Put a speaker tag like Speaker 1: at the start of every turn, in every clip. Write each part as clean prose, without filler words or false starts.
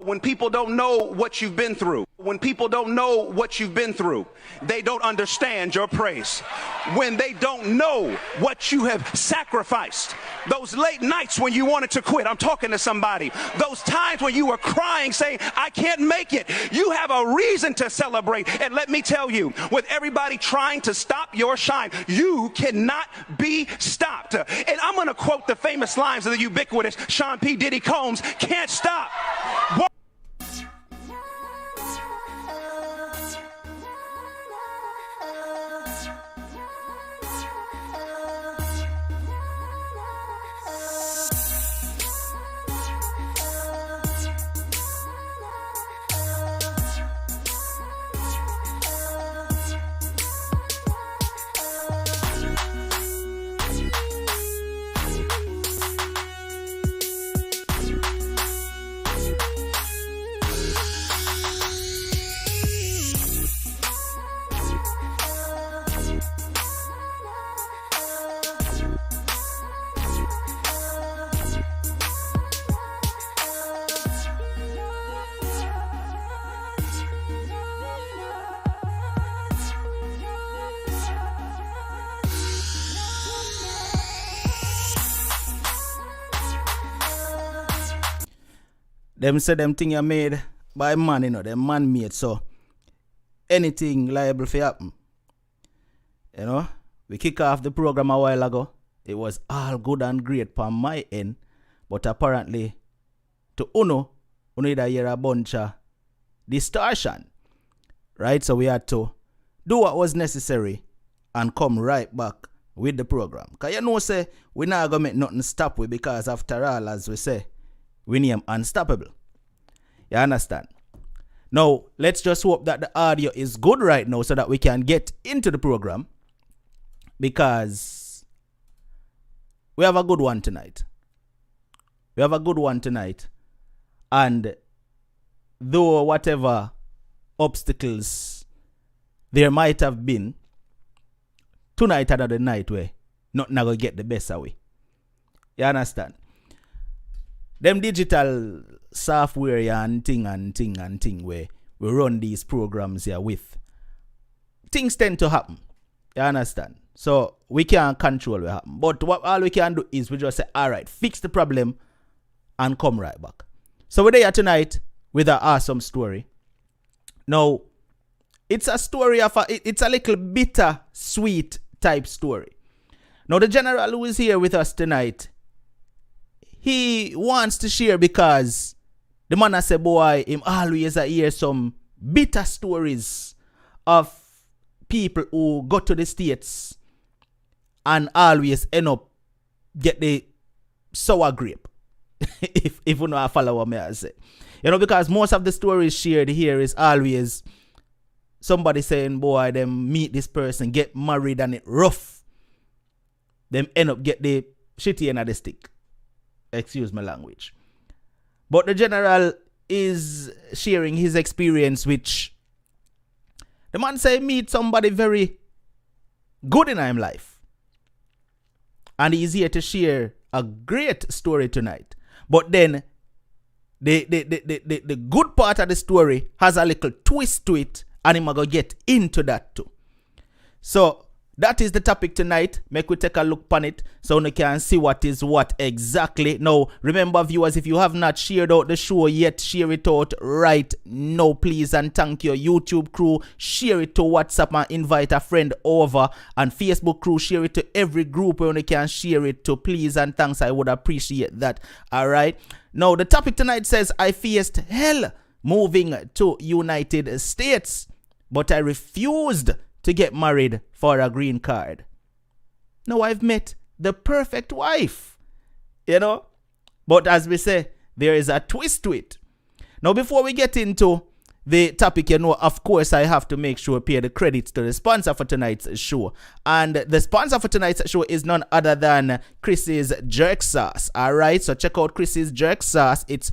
Speaker 1: When people don't know what you've been through, they don't understand your praise. When they don't know what you have sacrificed, those late nights when you wanted to quit, I'm talking to somebody, those times when you were crying saying, I can't make it, you have a reason to celebrate. And let me tell you, with everybody trying to stop your shine, you cannot be stopped. And I'm going to quote the famous lines of the ubiquitous Sean P. Diddy Combs, can't stop.
Speaker 2: Them say them thing are made by man, you know, them man made, so anything liable for happen. You know, we kick off the program a while ago. It was all good and great from my end, but apparently to Uno either hear a bunch of distortion. Right? So we had to do what was necessary and come right back with the program. Because you know, say, we not going to make nothing stop with, because after all, as we say, we name unstoppable. You understand? Now, let's just hope that the audio is good right now so that we can get into the program, because we have a good one tonight. And though whatever obstacles there might have been, tonight another night where nothing going to get the best away. You understand? Them digital software and thing where we run these programs here with, things tend to happen. You understand? So we can't control what happen. But all we can do is we just say, all right, fix the problem and come right back. So we're there tonight with an awesome story. Now, it's a story of it's a little bitter sweet type story. Now, the general who is here with us tonight, he wants to share because the man has said, boy, him always hear some bitter stories of people who go to the States and always end up get the sour grape. if you know I follow what I say. You know, because most of the stories shared here is always somebody saying, boy, them meet this person, get married and it rough. Them end up get the shitty end of the stick. Excuse my language. But the general is sharing his experience, which the man say meet somebody very good in his life. And he's here to share a great story tonight. But then the good part of the story has a little twist to it, and I'm going to get into that too. So that is the topic tonight. Make we take a look on it so you can see what is what exactly. Now, remember viewers, if you have not shared out the show yet, share it out right now, please. And thank your YouTube crew. Share it to WhatsApp and invite a friend over. And Facebook crew, share it to every group where you can share it to, please. And thanks, I would appreciate that. All right. Now, the topic tonight says, I faced hell moving to United States, but I refused to get married for a green card. Now I've met the perfect wife, you know. But as we say, there is a twist to it. Now before we get into the topic, you know, of course I have to make sure pay the credits to the sponsor for tonight's show. And the sponsor for tonight's show is none other than Chris's Jerk Sauce. Alright, so check out Chris's Jerk Sauce. It's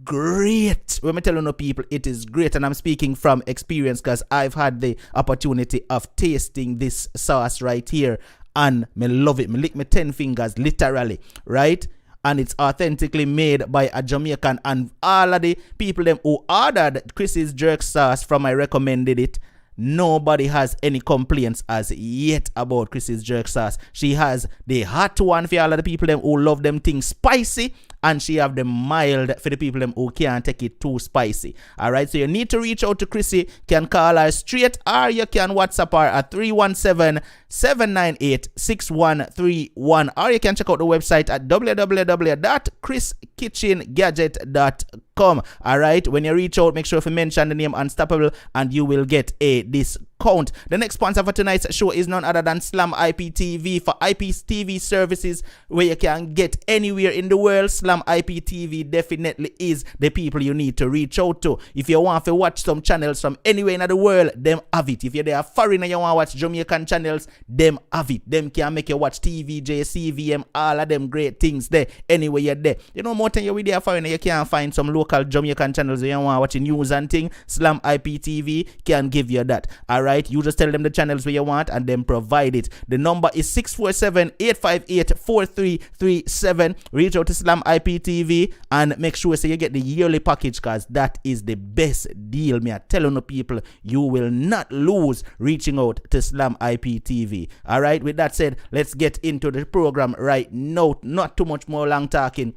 Speaker 2: great. When I tell you people, it is great, and I'm speaking from experience because I've had the opportunity of tasting this sauce right here, and me love it. Me lick my 10 fingers literally, right? and it's authentically made by a Jamaican. And all of the people them who ordered Chrissy's jerk sauce from I recommended it, nobody has any complaints as yet about Chrissy's jerk sauce. She has the hot one for all of the people them who love them things spicy, and she have the mild for the people them who can't take it too spicy. All right, so you need to reach out to Chrissy. Can call her straight, or you can WhatsApp her at 317-798-6131, or you can check out the website at www.chriskitchengadget.com. All right, when you reach out, make sure to mention the name Unstoppable, and you will get a discount. The next sponsor for tonight's show is none other than Slam IPTV. For IPTV services where you can get anywhere in the world, Slam IPTV definitely is the people you need to reach out to. If you want to watch some channels from anywhere in the world, them have it. If you're there foreign and you want to watch Jamaican channels, them have it. Them can make you watch TVJ, CVM, all of them great things there. Anywhere you're there. You know, more than you're with there foreign, you can find some local Jamaican channels where you want to watch news and thing. Slam IPTV can give you that. All right, you just tell them the channels where you want and then provide it. The number is 647-858-4337. Reach out to Slam IPTV and make sure so you get the yearly package, because that is the best deal. Me I telling the people, you will not lose reaching out to Slam IPTV. All right, with that said, let's get into the program right now. Not too much more long talking.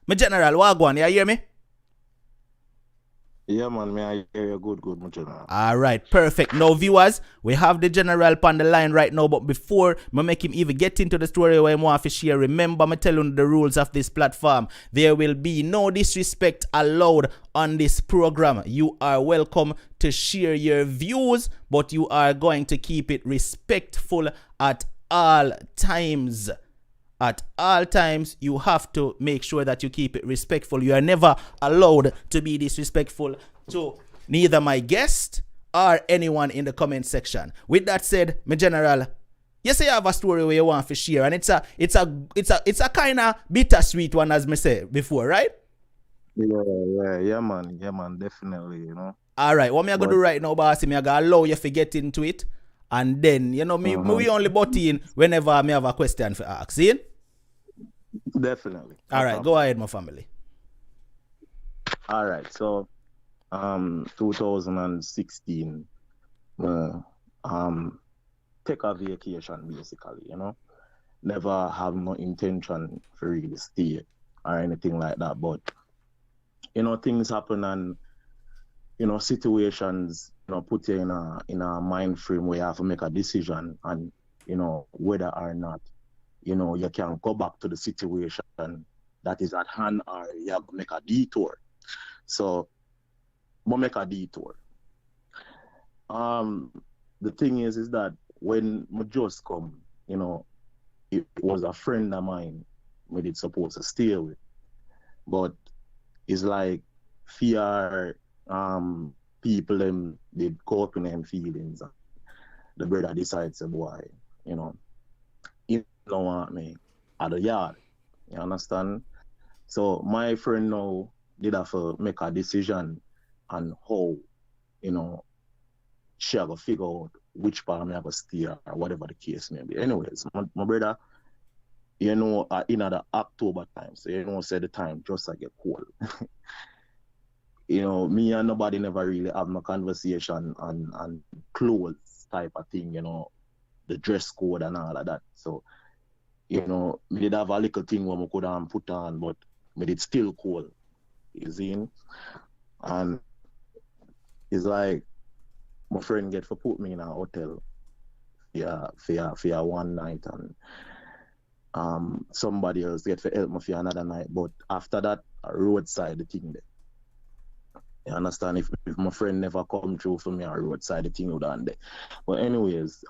Speaker 2: My general, Wagwan, you hear me?
Speaker 3: Yeah, man, I hear you good, my general.
Speaker 2: All right, perfect. Now, viewers, we have the general on the line right now, but before I make him even get into the story where I want to share, remember me telling the rules of this platform. There will be no disrespect allowed on this program. You are welcome to share your views, but you are going to keep it respectful at all times. At all times, you have to make sure that you keep it respectful. You are never allowed to be disrespectful to neither my guest or anyone in the comment section. With that said, my general, you say you have a story where you want to share, and it's a kind of bittersweet one, as me say before, right?
Speaker 3: Yeah, man, definitely, you know.
Speaker 2: All right, what me I gonna do right now, boss? Me I gonna allow you to get into it, and then me we only butt in whenever me have a question for ask. See?
Speaker 3: Definitely.
Speaker 2: All right, go ahead, my family.
Speaker 3: All right, so 2016, take a vacation basically, you know. Never have no intention for really stay or anything like that, but you know, things happen, and you know, situations, you know, put you in a mind frame where you have to make a decision, and you know, whether or not, you know, you can go back to the situation that is at hand, or you have to make a detour. So, we'll make a detour. The thing is that when I just come, you know, it was a friend of mine we did supposed to stay with, but it's like fear, people them they caught in them feelings. The brother decides to boy, you know, he don't want me at the yard. You understand? So my friend now did have to make a decision on how, you know, she have to figure out which part me have to stay or whatever the case may be. Anyways, my brother, you know, in the October time, so you know, say the time just like get cold. You know, me and nobody never really have no conversation on clothes type of thing, you know, the dress code and all of that. So, you know, me did have a little thing where I could put on, but me did still cold. You see? And it's like my friend get for put me in a hotel for one night, and somebody else get for help me for another night. But after that, a roadside the thing there. You understand? If my friend never come through for me, a roadside the thing would on there. But anyways,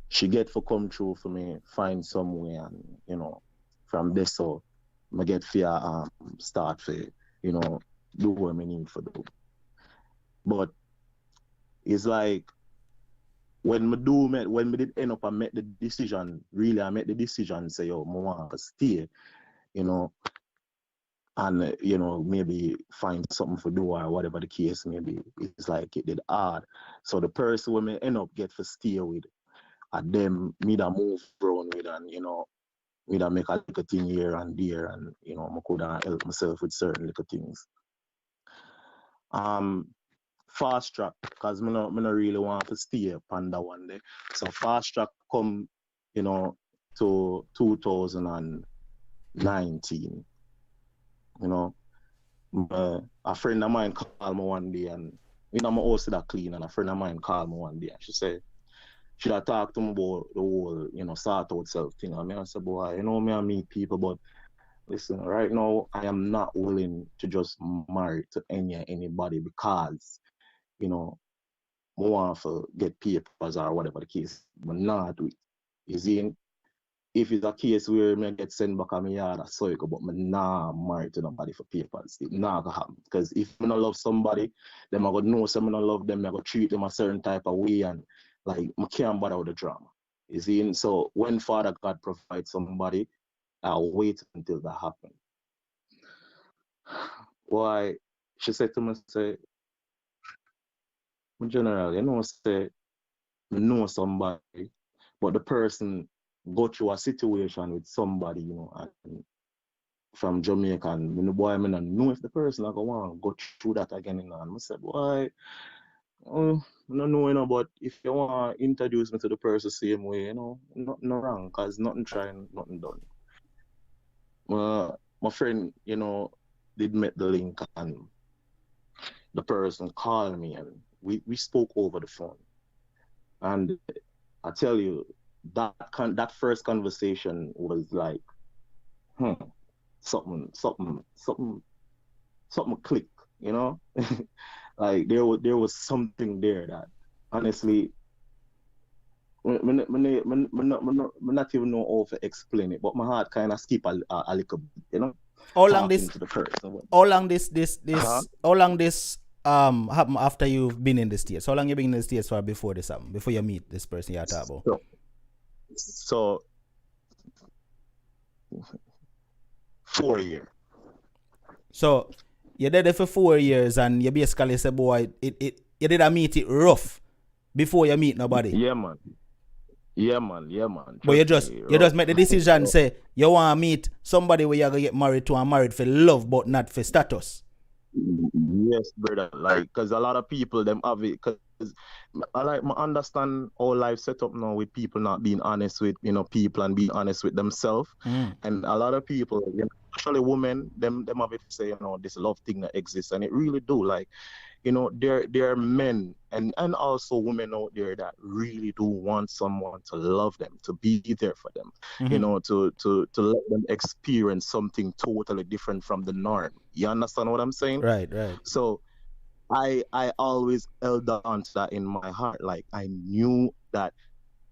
Speaker 3: she get for come through for me, find somewhere, and you know, from there so I get for start for, you know, do what I need for do. But it's like when we did end up, I made the decision. Really, I made the decision. Say, yo, I want to stay, you know, and you know, maybe find something for do or whatever the case may be. It's like it did hard. So the person when me end up get for stay with, and them me that move around with, and you know, we'd make a little thing here and there, and you know, I could help myself with certain little things. Fast track, because me not really want to stay upon that one day. So fast track come, you know, to 2019. You know, a friend of mine called me one day, and you know, my house that clean, and a friend of mine called me one day, and she said, should I talk to me about the whole, you know, sort out self thing? I mean, I said, boy, you know, me I meet people, but listen, right now, I am not willing to just marry to anybody because, you know, I want to get papers or whatever the case, but not do it. You see, if it's a case where me get sent back on my yard, I saw it, but me nah married to nobody for papers. It not gonna happen. Because if I don't love somebody, then I gonna know some I don't love them, I gonna treat them a certain type of way, and like I can't bother with the drama. You see, so when Father God provides somebody, I'll wait until that happens. Why? She said to me, say, in general, you know, say, know somebody, but the person go through a situation with somebody, you know, and from Jamaica, and the boy, I mean, I know if the person I go want to go through that again, and I said, boy, I don't know, you know, but if you want to introduce me to the person same way, you know, nothing wrong, because nothing trying, nothing done. My friend, you know, did make the link, and the person called me, and we spoke over the phone. And I tell you, that first conversation was like, something clicked, you know? Like there was something there that honestly me not even know how to explain it, but my heart kind of skip a little bit, you know?
Speaker 2: How long
Speaker 3: Talking
Speaker 2: this
Speaker 3: to the person.
Speaker 2: how long this
Speaker 3: Uh-huh.
Speaker 2: how long this happened after you've been in the States? How long you been in the States for before this happened? Before you meet this person you're talking about?
Speaker 3: So 4 years.
Speaker 2: So you did it for 4 years, and you basically say, boy, you did a meet it rough before you meet nobody.
Speaker 3: Yeah, man. Yeah, man.
Speaker 2: But you
Speaker 3: Trust
Speaker 2: just
Speaker 3: me,
Speaker 2: make the decision, say you want to meet somebody where you're gonna get married to, and married for love, but not for status.
Speaker 3: Yes, brother. Like, cause a lot of people them have it. Cause I understand how life set up now with people not being honest with people and being honest with themselves. And a lot of people, especially women, them have it to say this love thing that exists, and it really do. Like, there are men and also women out there that really do want someone to love them, to be there for them, to let them experience something totally different from the norm. You understand what I'm saying?
Speaker 2: Right.
Speaker 3: So I always held on to that in my heart. Like, I knew that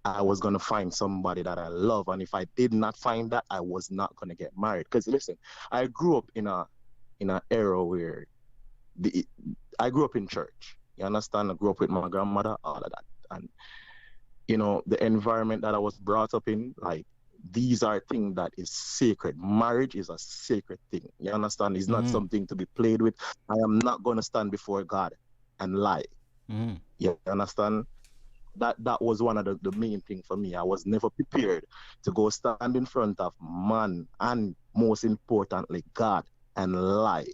Speaker 3: I was gonna find somebody that I love, and if I did not find that, I was not gonna get married. Because listen, I grew up in an era where I grew up in church. You understand? I grew up with my grandmother, all of that. And, the environment that I was brought up in, like, these are things that is sacred. Marriage is a sacred thing. You understand? It's not something to be played with. I am not going to stand before God and lie. You understand? That was one of the main thing for me. I was never prepared to go stand in front of man and, most importantly, God, and lie.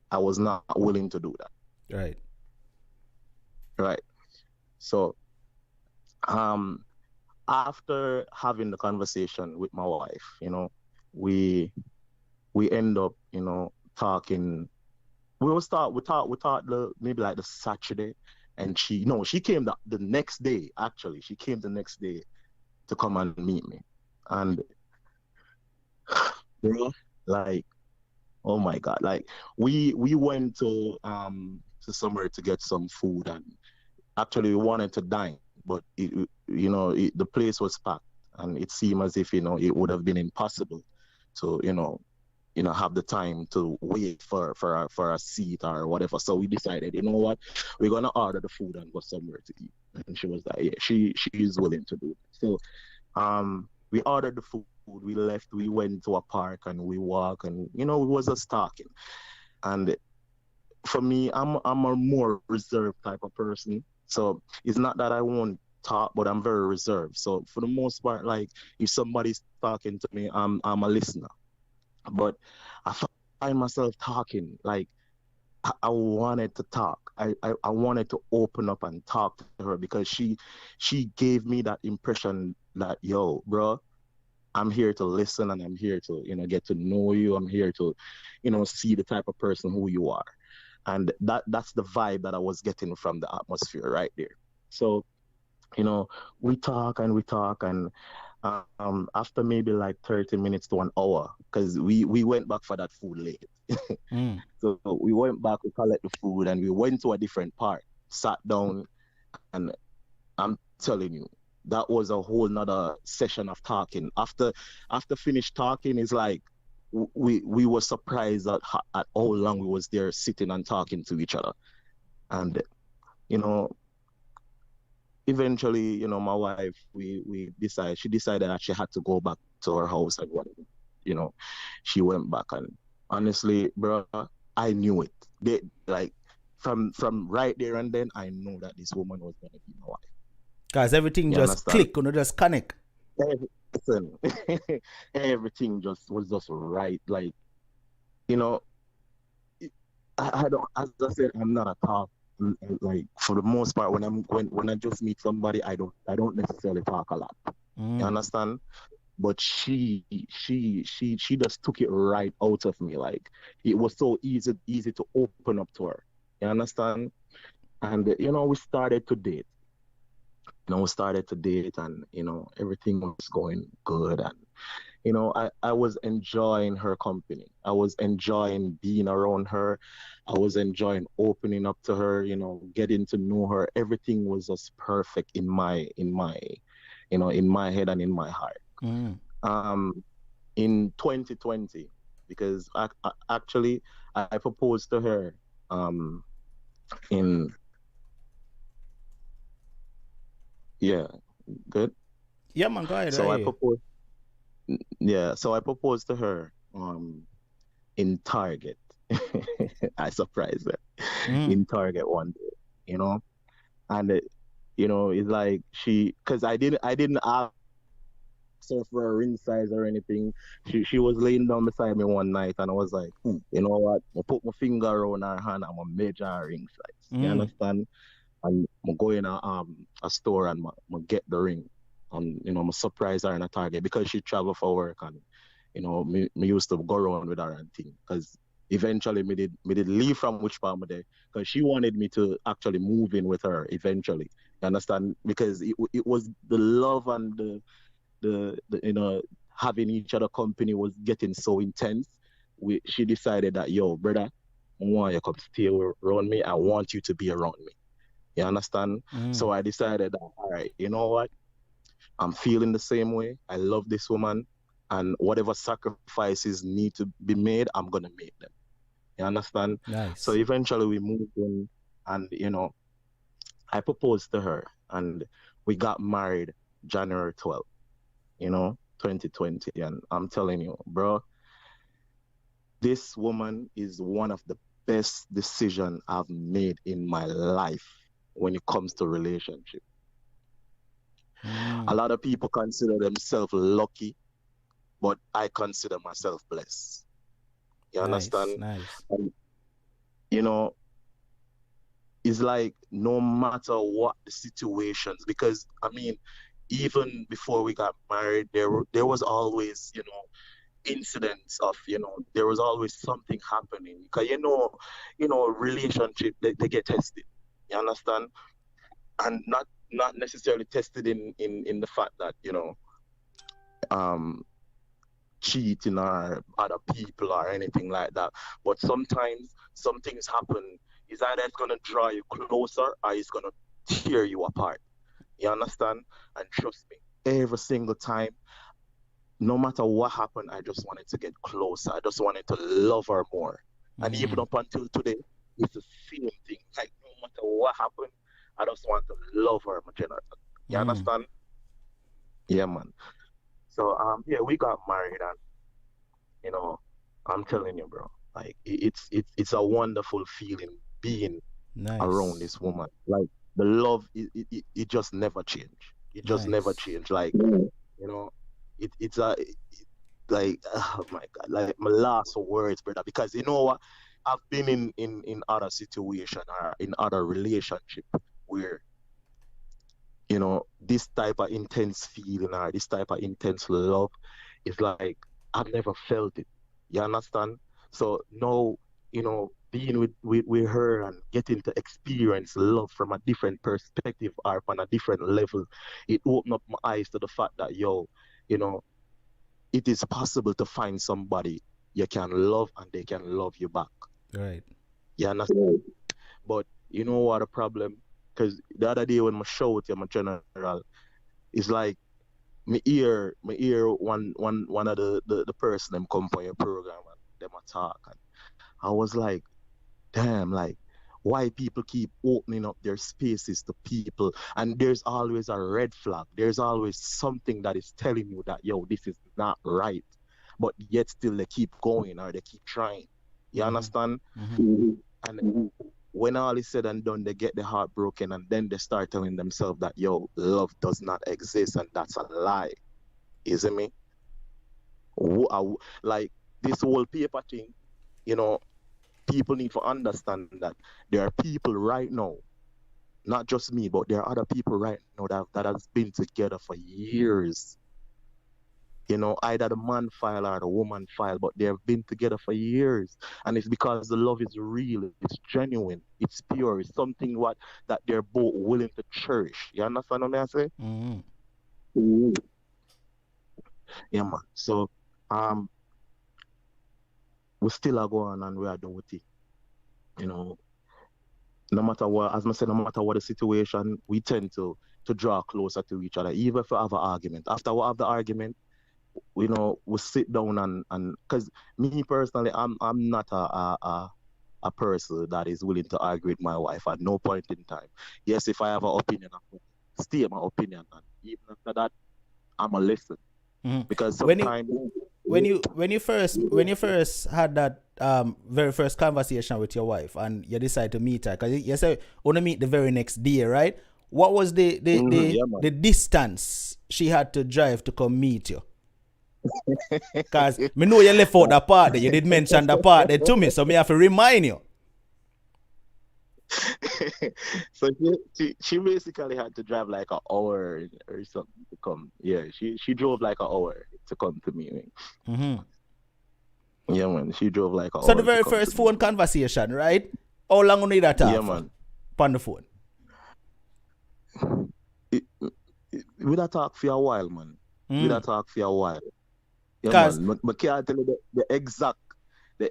Speaker 3: I was not willing to do that. Right. So, after having the conversation with my wife, we end up, talking. We talked maybe like the Saturday, and she came the next day. Actually, she came the next day to come and meet me, and like, oh my God, like we went to somewhere to get some food, and actually we wanted to dine, but the place was packed, and it seemed as if it would have been impossible to have the time to wait for a seat or whatever. So we decided, you know what, we're gonna order the food and go somewhere to eat. And she was like, yeah, she is willing to do it. So we ordered the food, we left, we went to a park, and we walked, and we was just talking. And for me, I'm a more reserved type of person. So it's not that I won't talk, but I'm very reserved. So for the most part, like if somebody's talking to me, I'm a listener. But I find myself talking like I wanted to talk. I wanted to open up and talk to her because she gave me that impression that yo, bro, I'm here to listen and I'm here to, get to know you. I'm here to, see the type of person who you are. And that's the vibe that I was getting from the atmosphere right there. So, you know, we talk and after maybe like 30 minutes to an hour, because we went back for that food late.
Speaker 2: Mm.
Speaker 3: So we went back, we collect the food and we went to a different park, sat down, and I'm telling you, that was a whole nother session of talking. After finished talking, it's like we were surprised at how long we was there sitting and talking to each other. And you know, eventually, my wife, she decided that she had to go back to her house and whatever. You know, she went back and honestly, bro, I knew it. Like from right there and then, I know that this woman was gonna be my wife.
Speaker 2: Cause everything
Speaker 3: You
Speaker 2: just
Speaker 3: understand?
Speaker 2: click, just connect.
Speaker 3: Listen, everything was just right. Like, you know, I don't, as I said, I'm not a talk. Like for the most part, when I just meet somebody, I don't necessarily talk a lot. You
Speaker 2: Mm.
Speaker 3: understand? But she just took it right out of me. Like it was so easy to open up to her. You understand? And we started to date. We started to date, and everything was going good, and I was enjoying her company. I was enjoying being around her. I was enjoying opening up to her, getting to know her. Everything was just perfect in my head and in my heart.
Speaker 2: Mm.
Speaker 3: Um, in 2020, because actually I proposed to her um in yeah, good.
Speaker 2: Yeah, man, go ahead.
Speaker 3: So
Speaker 2: I
Speaker 3: I
Speaker 2: hear
Speaker 3: proposed yeah, so I proposed to her in Target. I surprised her
Speaker 2: you. Mm.
Speaker 3: in Target one day, and it's like because I didn't ask her for a ring size or anything. She was laying down beside me one night, and I was like, you know what? I put my finger around her hand, and I measure her ring size. You
Speaker 2: Mm.
Speaker 3: understand? And I go in a store and I get the ring, and I surprise her in a Target because she travel for work, and me used to go around with her and thing because eventually me did leave from which part of the day because she wanted me to actually move in with her eventually. You understand? Because it was the love and the having each other company was getting so intense. She decided that yo brother, I want you to come stay around me. I want you to be around me. You understand?
Speaker 2: Mm.
Speaker 3: So I decided that, all right, you know what? I'm feeling the same way. I love this woman, and whatever sacrifices need to be made, I'm gonna make them. You understand? So
Speaker 2: Nice.
Speaker 3: eventually we moved in, and I proposed to her, and we got married January 12th, 2020. And I'm telling you, bro, this woman is one of the best decision I've made in my life when it comes to relationship. A
Speaker 2: Mm.
Speaker 3: lot of people consider themselves lucky, but I consider myself blessed. You
Speaker 2: Nice.
Speaker 3: understand?
Speaker 2: Nice.
Speaker 3: And, you know, it's like no matter what the situations, because I mean, even before we got married, there was always, incidents of, there was always something happening. Because relationship they get tested. You understand? And not necessarily tested in the fact that, um cheating or other people or anything like that. But sometimes some things happen. Is either it's gonna draw you closer or it's gonna tear you apart. You understand? And trust me, every single time, no matter what happened, I just wanted to get closer. I just wanted to love her more. And even
Speaker 2: Mm.
Speaker 3: up until today, it's the same thing. Like no matter what happened, I just want to love her, my general. You
Speaker 2: Mm.
Speaker 3: understand? Yeah, man. So yeah, we got married and you know, I'm telling you, bro, like it's a wonderful feeling being around
Speaker 2: Nice.
Speaker 3: this woman. Like the love it just never changed. It just never
Speaker 2: Nice.
Speaker 3: changed. Like, you know, it's a like, oh my God, like my last words, brother. Because you know what, I've been in other situation or in other relationship where, you know, this type of intense feeling or this type of intense love is like I've never felt it. You understand? So now, you know, being with her and getting to experience love from a different perspective or on a different level, it opened up my eyes to the fact that, yo, you know, it is possible to find somebody you can love and they can love you back.
Speaker 2: Right.
Speaker 3: You understand? But you know what the problem? Because the other day when I showed you my general, it's like me hear one of the person them come for your program and them a talk, and I was like, damn, like why people keep opening up their spaces to people, and there's always a red flag. There's always something that is telling you that, yo, this is not right, but yet still they keep going or they keep trying. You understand? And when all is said and done, they get their heart broken, and then they start telling themselves that, yo, love does not exist, and that's a lie. Isn't me? Like this whole paper thing, you know, people need to understand that there are people right now, not just me, but there are other people right now that has been together for years. You know, either the man file or the woman file, but they have been together for years. And it's because the love is real, it's genuine, it's pure, it's something what that they're both willing to cherish. You understand what I say? Mm. Yeah, man. So um we still are going and we are doing it. You know, no matter what, as I said, no matter what the situation, we tend to draw closer to each other, even if we have an argument. After we have the argument, you know, we sit down and because me personally, I'm not a person that is willing to argue with my wife at no point in time. Yes, if I have an opinion, I'm stay my opinion, and even after that, I'm a listen. Because
Speaker 2: When you
Speaker 3: sometimes
Speaker 2: when you first had that very first conversation with your wife and you decide to meet her, because you say want to meet the very next day, right? What was
Speaker 3: yeah, man.
Speaker 2: the distance she had to drive to come meet you? Because me know you left out the part that you did mention the part there to me, so me have to remind you.
Speaker 3: So she basically had to drive like an hour or something to come. Yeah, she drove like an hour to come to me. Yeah, man. She drove like an
Speaker 2: So
Speaker 3: hour
Speaker 2: the
Speaker 3: to
Speaker 2: very
Speaker 3: come
Speaker 2: first
Speaker 3: to
Speaker 2: phone
Speaker 3: me.
Speaker 2: conversation, right? How long you need that talk
Speaker 3: Yeah,
Speaker 2: for?
Speaker 3: man.
Speaker 2: On the phone.
Speaker 3: We that talk for a while, man. We that talk for a while. Yeah,
Speaker 2: Because
Speaker 3: man. But can't tell you the exact
Speaker 2: see,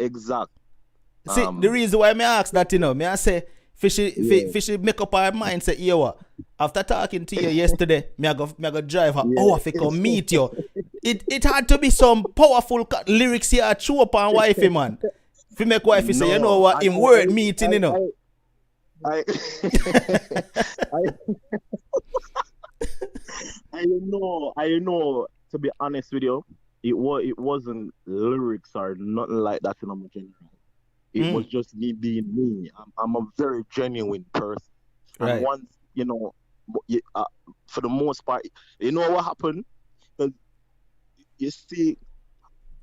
Speaker 2: the reason why me ask that, you know, me I say, fishy make up our mind, say, yeah, what? After talking to you yesterday, me I go drive her
Speaker 3: yeah.
Speaker 2: hour to come meet you. It had to be some powerful lyrics here chew up on wifey, man. If you make wifey say, you know
Speaker 3: No,
Speaker 2: what, in word meeting, you know.
Speaker 3: I I know. To be honest with you, it wasn't lyrics or nothing like that in my general. It was just me being me. I'm a very genuine person, and
Speaker 2: Right.
Speaker 3: once you know, for the most part, you know what happened? Because you see,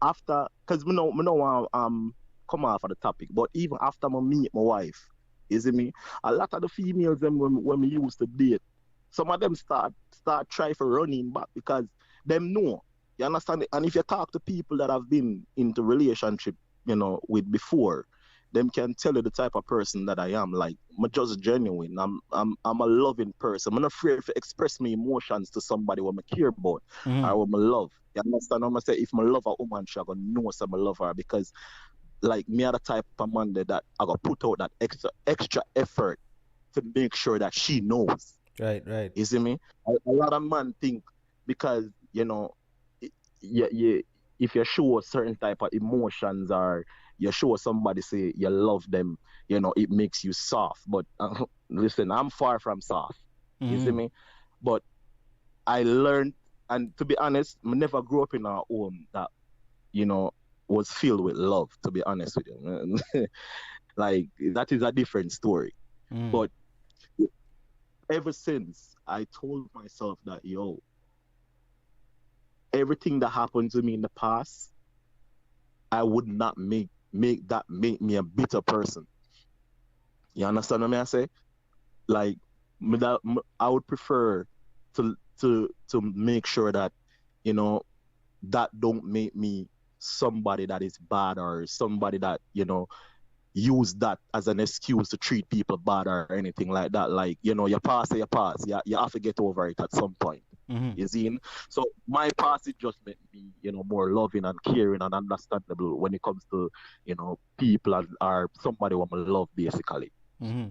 Speaker 3: after, because me know come off of the topic, but even after I meet my wife, you see me, a lot of the females them when we used to date, some of them start try for running back because them know. You understand it? And if you talk to people that have been into relationship, you know, with before, them can tell you the type of person that I am. Like, I'm just genuine. I'm a loving person. I'm not afraid to express my emotions to somebody what I care about or what I love. You understand what I'm saying? If I love a woman, she gonna know some I love her because like me are the type of man that I gotta put out that extra effort to make sure that she knows.
Speaker 2: Right.
Speaker 3: You see me? A lot of men think because, you know, you if you show a certain type of emotions or you show somebody say you love them, you know, it makes you soft. But listen, I'm far from soft. You see me? But I learned, and to be honest, I never grew up in a home that, you know, was filled with love, to be honest with you. Like, that is a different story. But ever since I told myself that, yo, everything that happened to me in the past, I would not make me a bitter person. You understand what I say? Like, I would prefer to make sure that, you know, that don't make me somebody that is bad, or somebody that, you know, use that as an excuse to treat people bad or anything like that. Like, you know, your past is your past. You have to get over it at some point.
Speaker 2: Mm-hmm.
Speaker 3: You see? So my past, it just made me, you know, more loving and caring and understandable when it comes to, you know, people or somebody who I love, basically.
Speaker 2: Mm-hmm.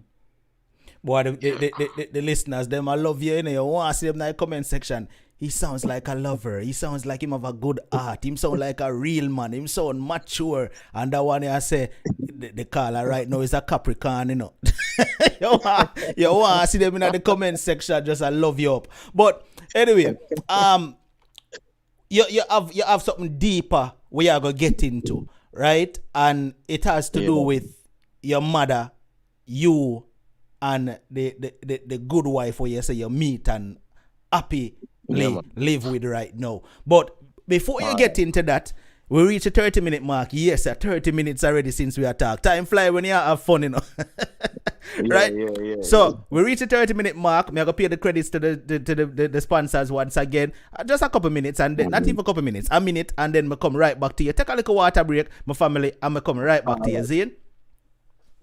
Speaker 2: Boy, the listeners, them, I love you, you know. You want to see them in the comment section. He sounds like a lover. He sounds like him have a good heart. Him sound like a real man. Him sound mature. And that one I say, the caller right now is a Capricorn, you know. you want to see them in the comment section, just I love you up. But anyway, you have something deeper we are gonna get into, right? And it has to do with your mother, you, and the good wife where you say you meet and happily live with right now. But before you get into that, we reach a 30-minute mark. Yes, 30 minutes already since we are talking. Time fly when you have fun, you know. Right?
Speaker 3: Yeah.
Speaker 2: So we reach a 30-minute mark. I'm going to pay the credits to the sponsors once again. Just a couple minutes, and then not even a couple minutes, a minute, and then we come right back to you. Take a little water break, my family, and we come right back to you, Zane.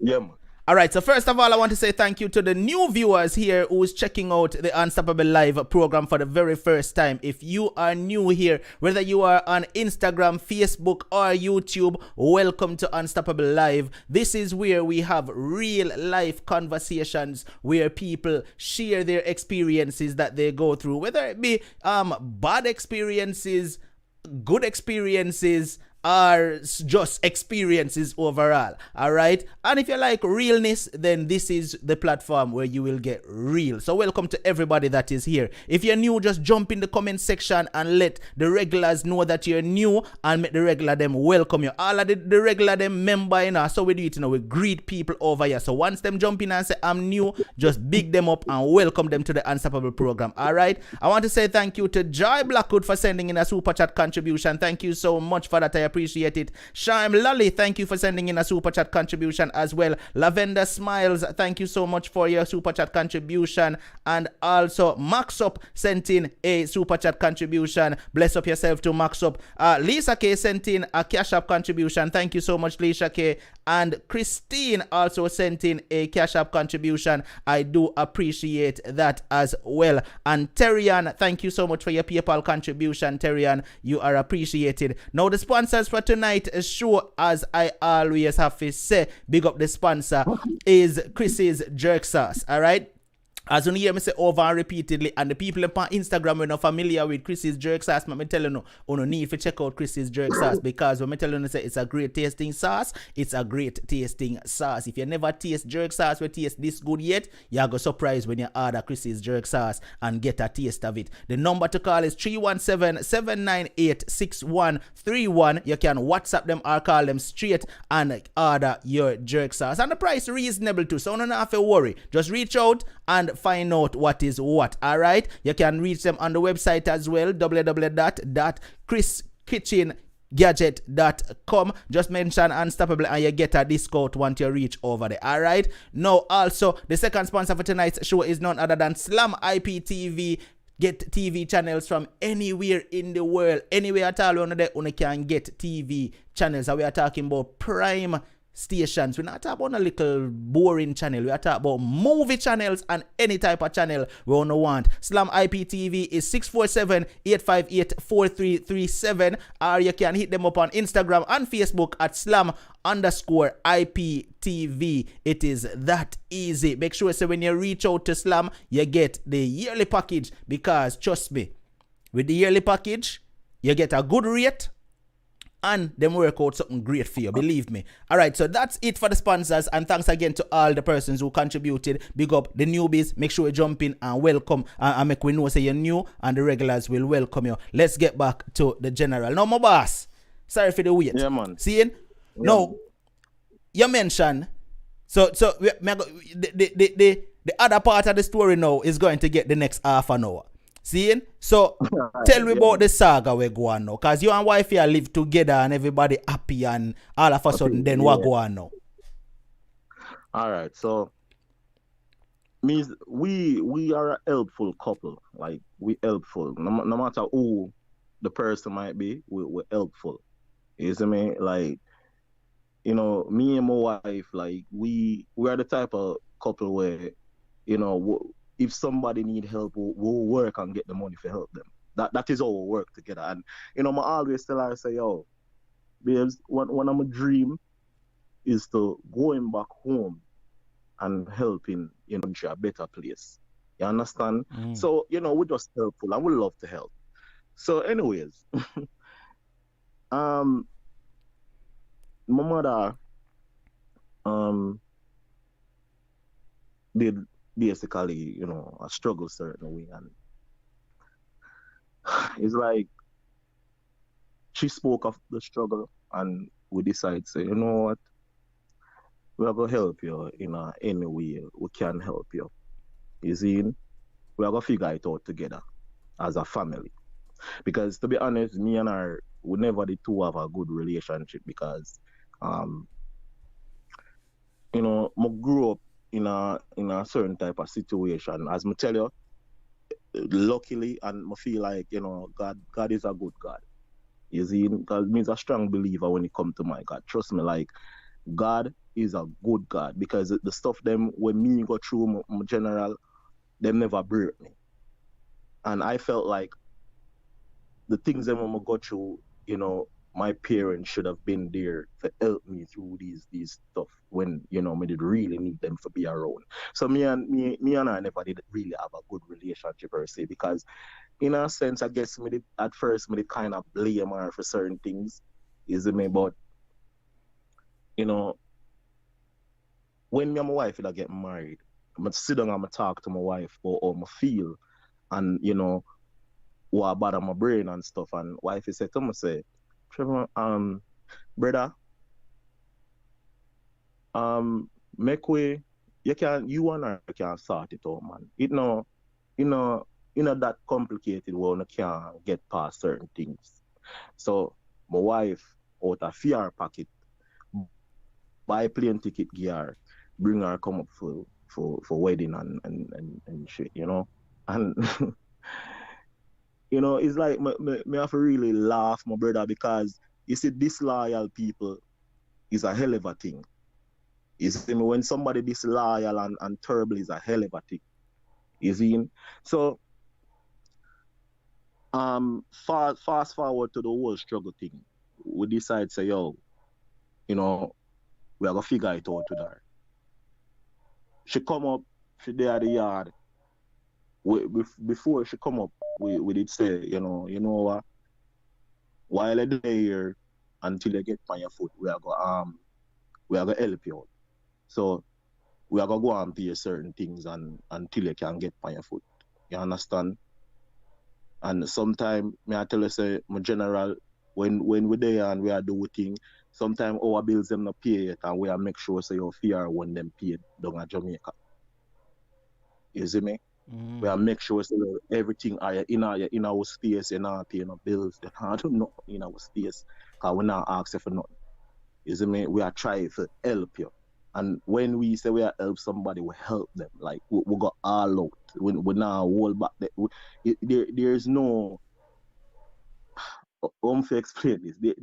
Speaker 3: Yeah, man.
Speaker 2: All right, so first of all, I want to say thank you to the new viewers here who's checking out the Unstoppable Live program for the very first time. If you are new here, whether you are on Instagram, Facebook, or YouTube, welcome to Unstoppable Live. This is where we have real life conversations where people share their experiences that they go through, whether it be bad experiences, good experiences, are just experiences overall. All right, and if you like realness, then this is the platform where you will get real. So welcome to everybody that is here. If you're new, just jump in the comment section and let the regulars know that you're new, and make the regular them welcome you. All of the regular them member, you know. So we do it, you know, we greet people over here. So once them jump in and say I'm new, just big them up and welcome them to the Unstoppable program. All right, I want to say thank you to Joy Blackwood for sending in a super chat contribution. Thank you so much for that. I appreciate it. Sharm Lally, thank you for sending in a super chat contribution as well. Lavender Smiles, thank you so much for your super chat contribution. And also Max Up sent in a super chat contribution. Bless up yourself to Max Up. Lisa K sent in a cash app contribution. Thank you so much, Lisa K. And Christine also sent in a cash app contribution. I do appreciate that as well. And Terian, thank you so much for your PayPal contribution. Terian, you are appreciated. Now the sponsors for tonight's show, as I always have to say, big up the sponsor, is Chris's Jerk Sauce. All right. As you hear me say over and repeatedly, and the people on Instagram who are not familiar with Chris's Jerk Sauce, I'm telling you, you need to check out Chris's Jerk Sauce, because when I tell you, say it's a great tasting sauce, it's a great tasting sauce. If you never taste jerk sauce, we taste this good yet, you're going to surprise when you order Chris's Jerk Sauce and get a taste of it. The number to call is 317-798-6131. You can WhatsApp them or call them straight and order your jerk sauce. And the price is reasonable too, so you don't have to worry. Just reach out and find out what is what. All right, you can reach them on the website as well, www.chriskitchengadget.com. Just mention Unstoppable and you get a discount once you reach over there. All right, now also the second sponsor for tonight's show is none other than Slam IPTV. Get TV channels from anywhere in the world, anywhere at all. You can get TV channels, and we are talking about prime stations. We're not talking about a little boring channel. We are talking about movie channels and any type of channel we want. Slam IPTV is 647-858-4337, or you can hit them up on Instagram and Facebook at Slam_IPTV. It is that easy. Make sure so when you reach out to Slam, you get the yearly package, because trust me, with the yearly package, you get a good rate, and them work out something great for you, believe me. All right, so that's it for the sponsors, and thanks again to all the persons who contributed. Big up the newbies. Make sure you jump in and welcome, and make we know say you're new, and the regulars will welcome you. Let's get back to the general. Now, my boss, sorry for the wait.
Speaker 3: Yeah, man.
Speaker 2: Seeing? Yeah. Now, you mentioned, so the The other part of the story now is going to get the next half an hour. Seeing? So tell me about the saga we go on now. Because you and wife here live together and everybody happy and all of a sudden then what go on now?
Speaker 3: All right, so means we are a helpful couple. Like we helpful. No matter who the person might be, we're helpful. You see me? Like, me and my wife, like we are the type of couple where, if somebody need help, we'll work and get the money to help them. That is how we work together. And I always tell her, say, yo, babes, when I'm a dream is to going back home and helping country a better place. You understand? So, we're just helpful and we love to help. So anyways, my mother did basically, a struggle certain way, and it's like she spoke of the struggle and we decided to say, you know what, we're gonna help you in any way we can help you. You see, we're gonna figure it out together as a family. Because to be honest, me and her, we never the two have a good relationship because I grew up in a certain type of situation. As I tell you, luckily, and I feel like, God is a good God. You see, because me is a strong believer when it comes to my God. Trust me, like God is a good God because the stuff them when me go through my general, them never break me. And I felt like the things that I'm go through, my parents should have been there to help me through these stuff when, me did really need them to be around. So me and I never did really have a good relationship per se because in a sense I guess at first me did kind of blame her for certain things. Is it me? But when me and my wife get married, I'm sit down and I talk to my wife or I feel and what bother my brain and stuff. And wife said to me, say, Trevor, brother, make way, you and I can sort it out, man. That complicated where you can't get past certain things. So my wife out of fear pocket, buy plane ticket gear, bring her come up for wedding and shit, And it's like me have to really laugh, my brother, because you see, disloyal people is a hell of a thing. You see me, when somebody disloyal and terrible is a hell of a thing. You see? So fast forward to the whole struggle thing. We decide say, yo, we are gonna figure it out with her. She come up, she there at the yard. Before she come up, we did say, you know what? While I there here until you get on your foot, we are gonna help you out. So we are gonna go and pay certain things and until you can get on your foot. You understand? And sometimes me I tell you say my general when we there and we are doing thing, sometimes our bills them not pay it and we are make sure say your fear when them paid down at Jamaica. You see me? We are make sure say everything are in our space, you're not paying no bills, you I don't know in our space. Cause we not ask for nothing. You see me? We are trying to help you. And when we say we are help somebody, we help them. Like we got all out. We now hold back. There's no. To explain this.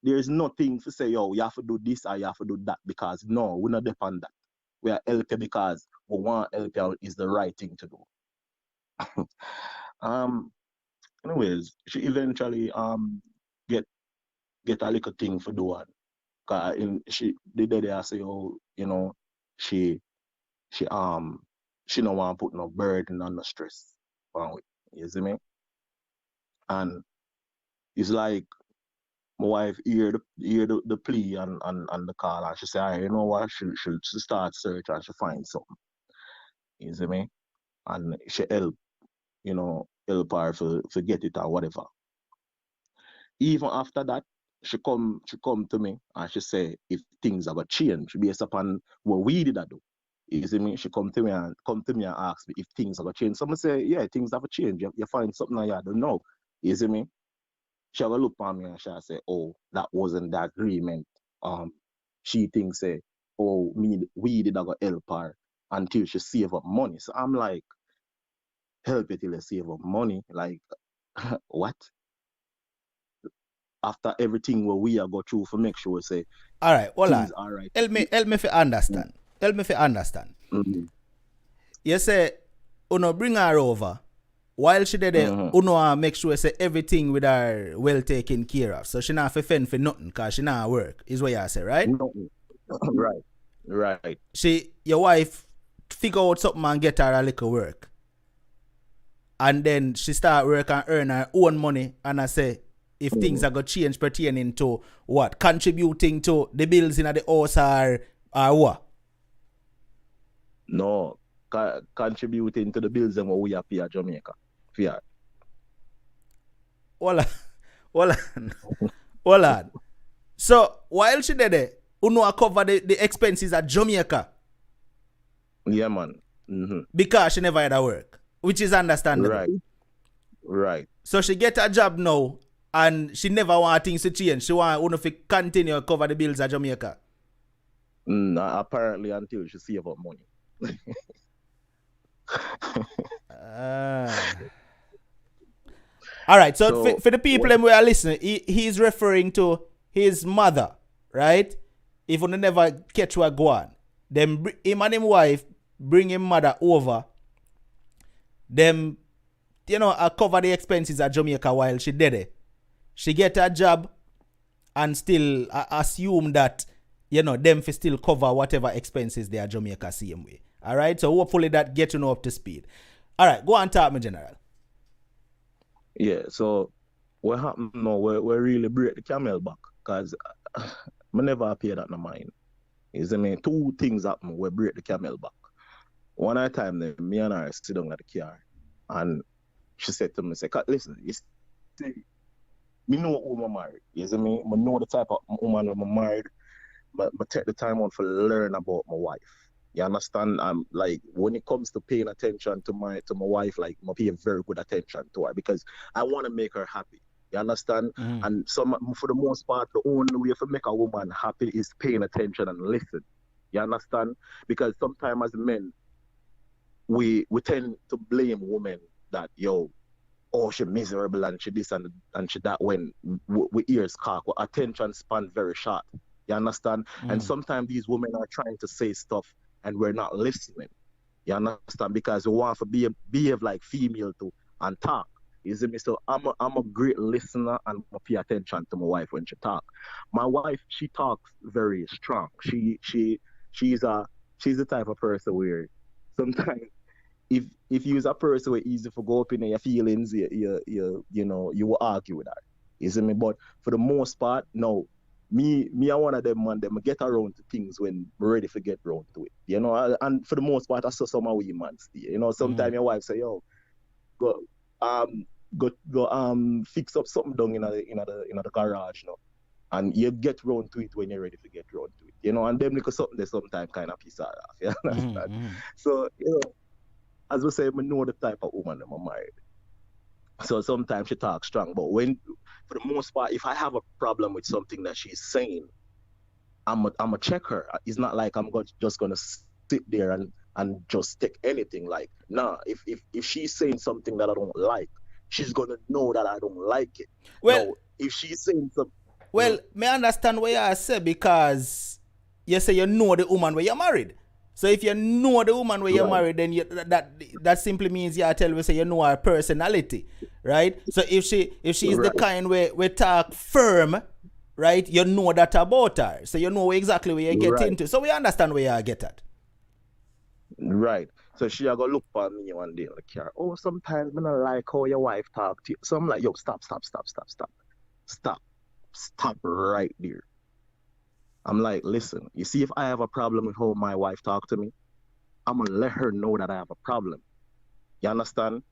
Speaker 3: There's nothing to say. Yo, you have to do this or you have to do that because no, we're not depend on that. We are help you because we want help you is the right thing to do. Anyways, she eventually get a little thing for doing. Cause she the day I say, oh, she she she don't want to put no burden and no stress on it. You see me? And it's like my wife hear the plea and the call and she say, "Alright, you know what, she start search and she find something. You see me? And she help her for get it or whatever. Even after that, she come to me and she say if things are gonna change based upon what we did do. You see me? She come to me and ask me if things are gonna change. Someone say, yeah, things have to change. You find something that you don't know. You see me? She have a look at me and she say, oh, that wasn't the agreement. She thinks say, oh, we did not help her until she save up money. So I'm like, help you till you save up money. Like, what? After everything what we are go through for make sure say,
Speaker 2: all right, hold
Speaker 3: things
Speaker 2: on.
Speaker 3: are right.
Speaker 2: Help me if you understand. Help me if you understand.
Speaker 3: Mm-hmm.
Speaker 2: You say, uno bring her over. While she did it, uno make sure say everything with her well taken care of. So she not have to fend for nothing because she not work, is what you say, right?
Speaker 3: No. Right.
Speaker 2: Your wife figure out something and get her a little work. And then she start work and earn her own money. And I say, if things are going to change pertaining to what? Contributing to the bills in the house or what?
Speaker 3: No. Contributing to the bills and what we have here at Jamaica. Fear.
Speaker 2: Hold on. So while she did it, uno cover the expenses at Jamaica.
Speaker 3: Yeah, man. Mm-hmm.
Speaker 2: Because she never had a work, which is understandable.
Speaker 3: Right.
Speaker 2: So she get a job now, and she never want things to change. She want uno to continue to cover the bills at Jamaica.
Speaker 3: Apparently until she save up money.
Speaker 2: All right, so for the people who are listening, he's referring to his mother, right? If you never catch what go on, then him and his wife bring him mother over. Them, cover the expenses at Jamaica while she did it. She get a job and still assume that, them for still cover whatever expenses they are Jamaica same way. All right, so hopefully that get up to speed. All right, go on talk me, General.
Speaker 3: Yeah, so what happened now, we really break the camel back because I never pay that in mind. You see me? Two things happen, we break the camel back. One time, me and her sit down at the car and she said to me, listen, you see, me know who I'm married. You see me? I know the type of woman I'm married, but I take the time out to learn about my wife. You understand? I'm like, when it comes to paying attention to my wife, like I pay very good attention to her because I want to make her happy. You understand? And for the most part, the only way to make a woman happy is paying attention and listen. You understand? Because sometimes as men, we tend to blame women that she's miserable and she this and she that when we ears cock, our attention span very short. You understand? And sometimes these women are trying to say stuff and we're not listening. You understand? Because we want to behave like female too and talk. You see me? So I'm a great listener and I pay attention to my wife when she talk. My wife, she talks very strong. She's the type of person where sometimes if you're a person where easy for go up in your feelings, you will argue with her. You see me? But for the most part, no. Me, I one of them man, them get around to things when we're ready to get around to it. And for the most part, I saw some of we man still. Sometimes your wife say, go fix up something down in the garage, and you get round to it when you're ready to get round to it. And them little something they sometimes kind of piss her off. You understand? So, as we say, I know the type of woman I'm married. So sometimes she talks strong, but for the most part, if I have a problem with something that she's saying, I'm a check her. It's not like I'm just gonna sit there and just take anything. Like, nah, if she's saying something that I don't like, she's gonna know that I don't like it.
Speaker 2: Well,
Speaker 3: no, if she's saying something,
Speaker 2: well, may I understand what you say because you say you know the woman where you're married. So if you know the woman where you're married, then that simply means you tell me say you know her personality, right? So if she's the kind where we talk firm, right? You know that about her, so you know exactly where you get into. So we understand where you get at.
Speaker 3: Right. So she a go look for me one day in the car. Oh, sometimes I don't like how your wife talk to you. So I'm like, yo, stop right there. I'm like, listen, you see, if I have a problem with how my wife talk to me, I'm gonna let her know that I have a problem. You understand?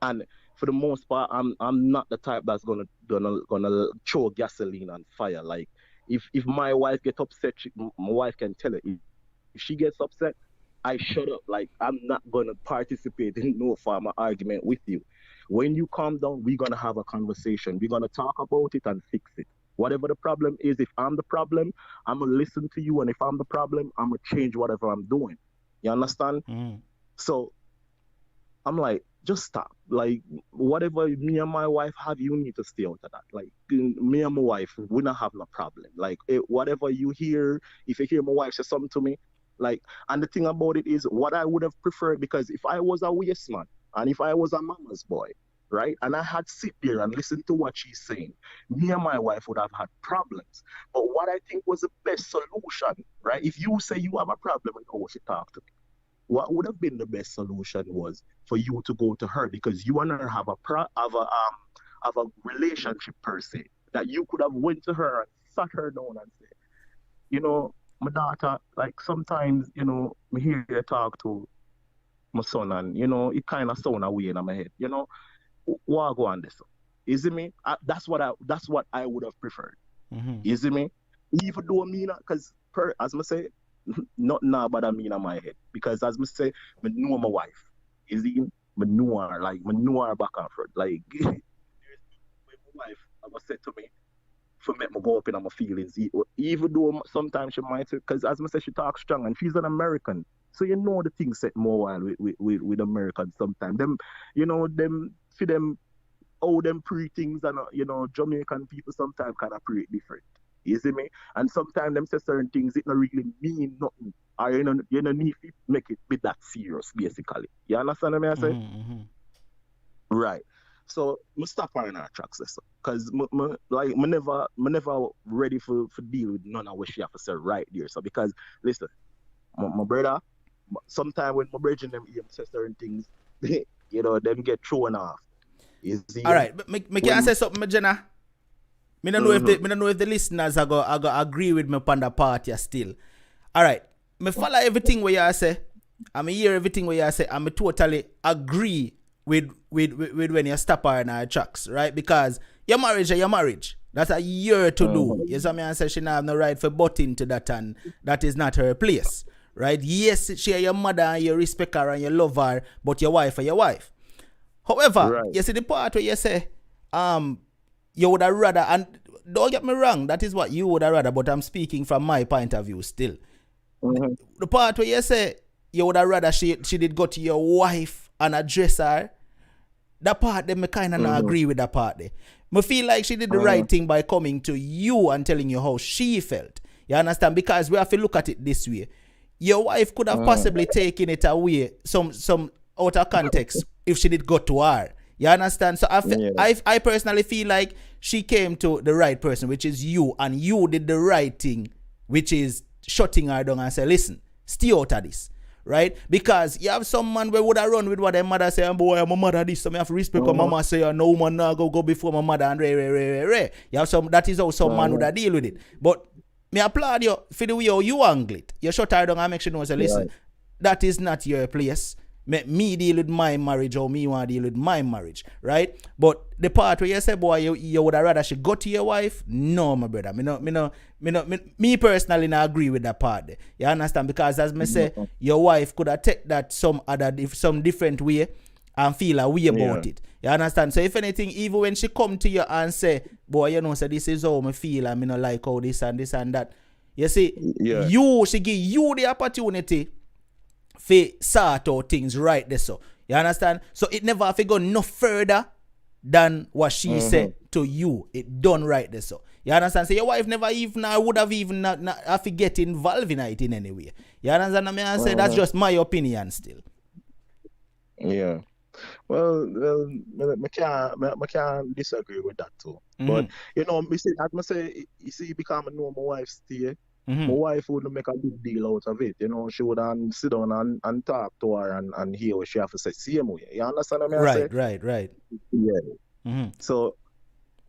Speaker 3: And for the most part, I'm not the type that's gonna throw gasoline on fire. Like, if my wife gets upset, my wife can tell her. If she gets upset, I shut up. Like, I'm not going to participate in no form of argument with you. When you calm down, we're going to have a conversation. We're going to talk about it and fix it. Whatever the problem is, if I'm the problem, I'm going to listen to you. And if I'm the problem, I'm going to change whatever I'm doing. You understand? So I'm like, just stop. Like, whatever me and my wife have, you need to stay out of that. Like, me and my wife, we not have no problem. Like, whatever you hear, if you hear my wife say something to me, like, and the thing about it is, what I would have preferred, because if I was a waste man, and if I was a mama's boy, right, and I had sit there and listen to what she's saying, me and my wife would have had problems. But what I think was the best solution, right, if you say you have a problem with how she talk to me, what would have been the best solution was for you to go to her, because you and her have a relationship per se, that you could have went to her and sat her down and say, you know, my daughter, like, sometimes, you know, me hear you talk to my son, and, you know, it kind of sound away in my head, you know, what go on this? You see me? That's what I would have preferred. You see me? Even though me not, because as I say, nothing about me in my head, because as I say, I know my wife. You see, I know her, like, I know her back and front. Like, when my wife ever said to me, for me to go up in my feelings, even though sometimes she might, because as I say, she talks strong, and she's an American, so you know the things set more wild with Americans sometimes. Them, you know, them for them, all them pre things, and you know, Jamaican people sometimes kind of pre different. You see me? And sometimes them say certain things, it not really mean nothing, or you know need to make it be that serious, basically. You understand what I say? Right. So I stop her in her tracks, because like I never ready for deal with none of what she have to say right there. So because listen, my brother, sometimes when my brethren them hear say certain things, you know, them get thrown off. You see?
Speaker 2: All right, but me can say something, Jenna. Me don't know if the listeners are go agree with me upon the part here still. All right, me follow everything where you say. I me hear everything where you say. I me totally agree with when you stop her in her tracks, right? Because your marriage. That's a year to do. You see me and say she not have no right for butt into that, and that is not her place, right? Yes, she is your mother and you respect her and you love her, but your wife is your wife. However, you see the part where you say, you would have rather, and don't get me wrong, that is what you would have rather, but I'm speaking from my point of view still. The part where you say you would have rather she did go to your wife and address her, that part, them I kind of not agree with that part there. I feel like she did the right thing by coming to you and telling you how she felt. You understand? Because we have to look at it this way. Your wife could have possibly taken it away, some out of context, if she did go to her. You understand? So I personally feel like she came to the right person, which is you, and you did the right thing, which is shutting her down and say, listen, stay out of this. Right? Because you have some man where would have run with what their mother say, boy, my mother this, so I have to respect what mama say, no woman now go before my mother, and re. You have some, that is how some man would have deal with it. But me applaud you for the way you angle it. You shut her down and make sure you say, listen, that is not your place. Make me deal with my marriage, or me want to deal with my marriage, right? But the part where you say, boy, you would have rather she go to your wife, no, my brother. Me personally not agree with that part there. You understand? Because as me say, your wife could have take that some different way and feel a way about it. You understand? So if anything, even when she come to you and say, boy, you know, so this is how me feel, and me not like how this and that. You see, she give you the opportunity for sort out things right there, so you understand? So it never have to go no further than what she said to you. It done right there, so you understand? So your wife never even would have even not have to get involved in it in any way. You understand? I mean, I say that's just my opinion still.
Speaker 3: Yeah. Well, I can't disagree with that too. But you know, you see, become a normal wife stay. My wife wouldn't make a big deal out of it. You know, she would sit down and talk to her and hear what she have to say. Same way. You understand what I say?
Speaker 2: Right.
Speaker 3: Yeah. So,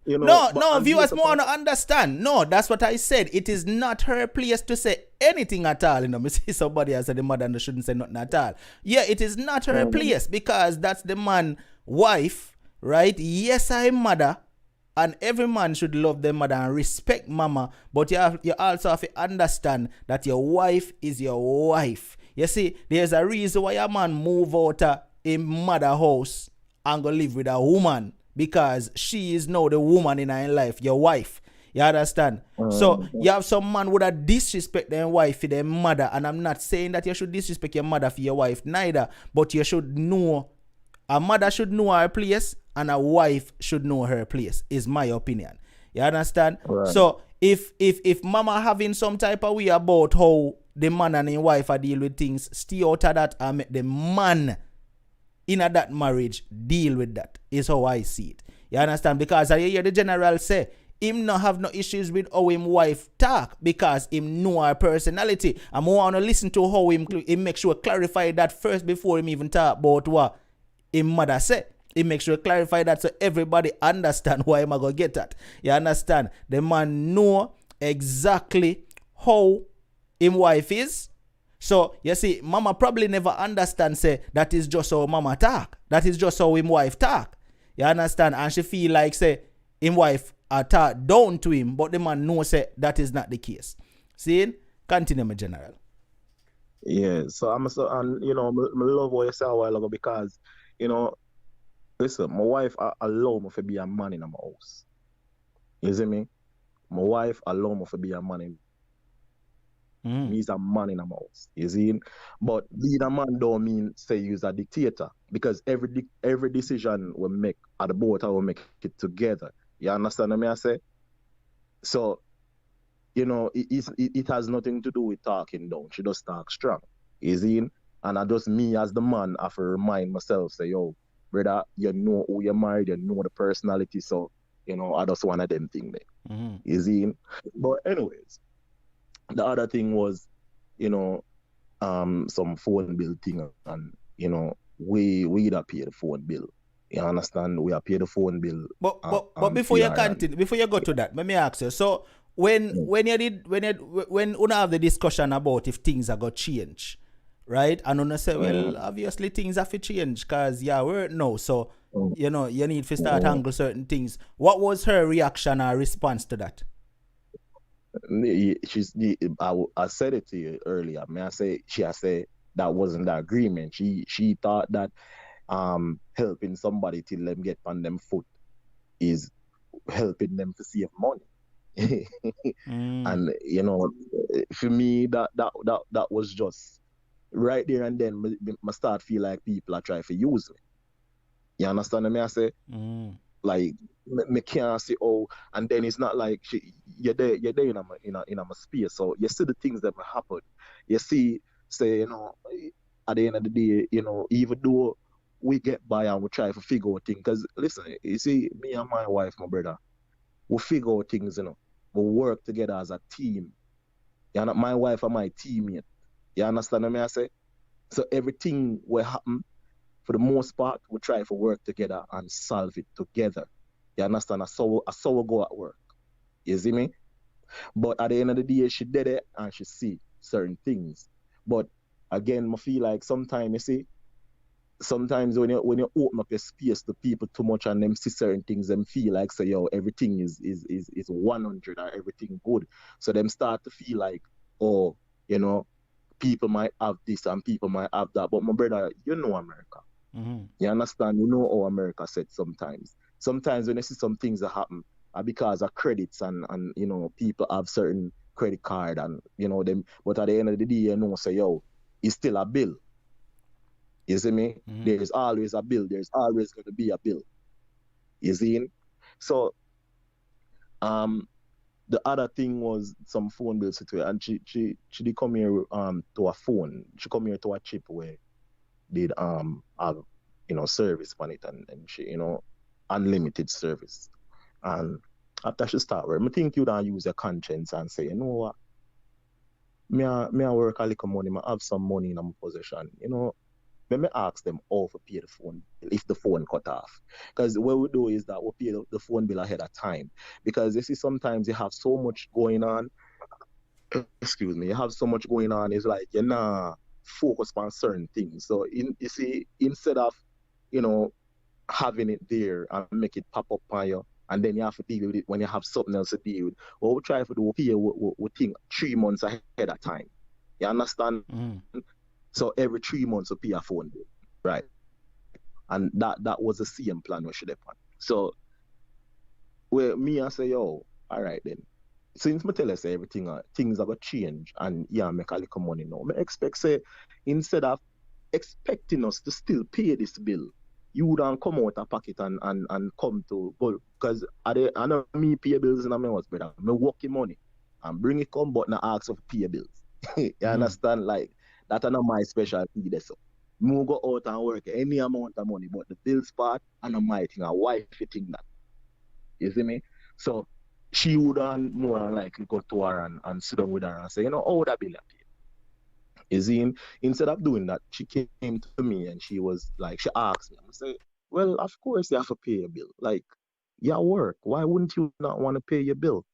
Speaker 3: you know.
Speaker 2: No, viewers want to understand. No, that's what I said. It is not her place to say anything at all. You know, me see somebody has said the mother shouldn't say nothing at all. Yeah, it is not her place, because that's the man's wife, right? Yes, I'm mother. And every man should love their mother and respect mama. But you also have to understand that your wife is your wife. You see, there's a reason why a man move out a mother house and go live with a woman, because she is now the woman in her life, your wife. You understand? So you have some man would have disrespect their wife for their mother, and I'm not saying that you should disrespect your mother for your wife neither, but you should know, a mother should know her place and a wife should know her place, is my opinion. You understand?
Speaker 3: Right.
Speaker 2: So if mama having some type of way about how the man and his wife are deal with things, stay out of that and make the man in a that marriage deal with that, is how I see it. You understand? Because I hear the general say him not have no issues with how him wife talk, because him know her personality. I'm want to listen to how him make sure clarify that first before him even talk about what him mother said. He make sure clarify that so everybody understand why him go get that. You understand? The man know exactly how him wife is. So you see, mama probably never understand say that is just how mama talk. That is just how him wife talk. You understand? And she feel like say him wife talk down to him, but the man know say that is not the case. See? Continue, my general.
Speaker 3: Yeah, so and you know, I love what you said a while ago, because, you know, listen, my wife allow me to be a man in my house. You see me? My wife allow me to be a man in. He's a man in a house. You see? But being a man don't mean say you're a dictator, because every decision we make at the boat, I will make it together. You understand what I say? So, you know, it has nothing to do with talking down. She just talk strong. You see? And I just, me as the man, I have to remind myself, say, yo, brother, you know who you're married, you know the personality, so, you know, I just one of them thing there. You see? But anyways, the other thing was, you know, some phone bill thing, and, you know, we that pay the phone bill. You understand? We are pay the phone bill.
Speaker 2: But before you continue, before you go to that, let me ask you. So when una have the discussion about if things are gonna change, right? And una say, well, obviously things have to change because we're no. So you know, you need to start handle certain things. What was her reaction or response to that?
Speaker 3: I said it to you earlier. She said that wasn't the agreement. She thought that helping somebody till them get on them foot is helping them to save money. And you know, for me that was just right there and then I start feel like people are trying to use me. You understand what I say? Like me can't say and then it's not like you're there in a space, so you see the things that may happen. You see, say, you know, at the end of the day, you know, even though we get by and we try to figure out things, because listen, you see, me and my wife, my brother, we figure out things, you know, we work together as a team. You know, my wife and my teammate. You understand what I say? So everything will happen. For the most part, we try to work together and solve it together. You understand? I saw we go at work. You see me? But at the end of the day, she did it and she see certain things. But again, I feel like sometimes, you see, sometimes when you open up your space to people too much and them see certain things, them feel like, say, yo, everything is 100 or everything good. So them start to feel like, oh, you know, people might have this and people might have that. But my brother, you know America. You understand? You know how America said sometimes. Sometimes when you see some things that happen are because of credits and you know, people have certain credit card and, you know, them. But at the end of the day, you know, say, yo, it's still a bill. You see me? There's always a bill. There's always going to be a bill. You see? So, the other thing was some phone bill situation, and she did come here to a phone. She come here to a chip where did have, you know, service on it, and she, you know, unlimited service. And after she start work, I think you don't use your conscience and say, you know what, me I work a little money, I have some money in my possession, you know. Let me ask them all for pay the phone bill if the phone cut off. Because what we do is that we pay the phone bill ahead of time. Because you see, sometimes you have so much going on. Excuse me, you have so much going on, it's like you're not focused on certain things. So you see, instead of, you know, having it there and make it pop up on you, and then you have to deal with it when you have something else to deal with, what we try to do here, we think 3 months ahead of time. You understand? So every 3 months we pay a phone bill, right? And that was the same plan we should have on. So where me I say, yo, all right then. Since me tell us everything things are gonna change and yeah, make a little money now. I expect say instead of expecting us to still pay this bill, you would come out of pocket and come to because I know me pay bills in my house, brother. Me working money and bring it come but not ask for pay bills. You understand? Like that are not my specialty there. So me go out and work any amount of money, but the bills part and not my thing, a wife thing that. You see me? So she would more than likely go to her and sit down with her and say, you know, how would that bill appear? You see, instead of doing that, she came to me and she was like, she asked me, I say, well, of course you have to pay a bill. Like, your work. Why wouldn't you not want to pay your bill?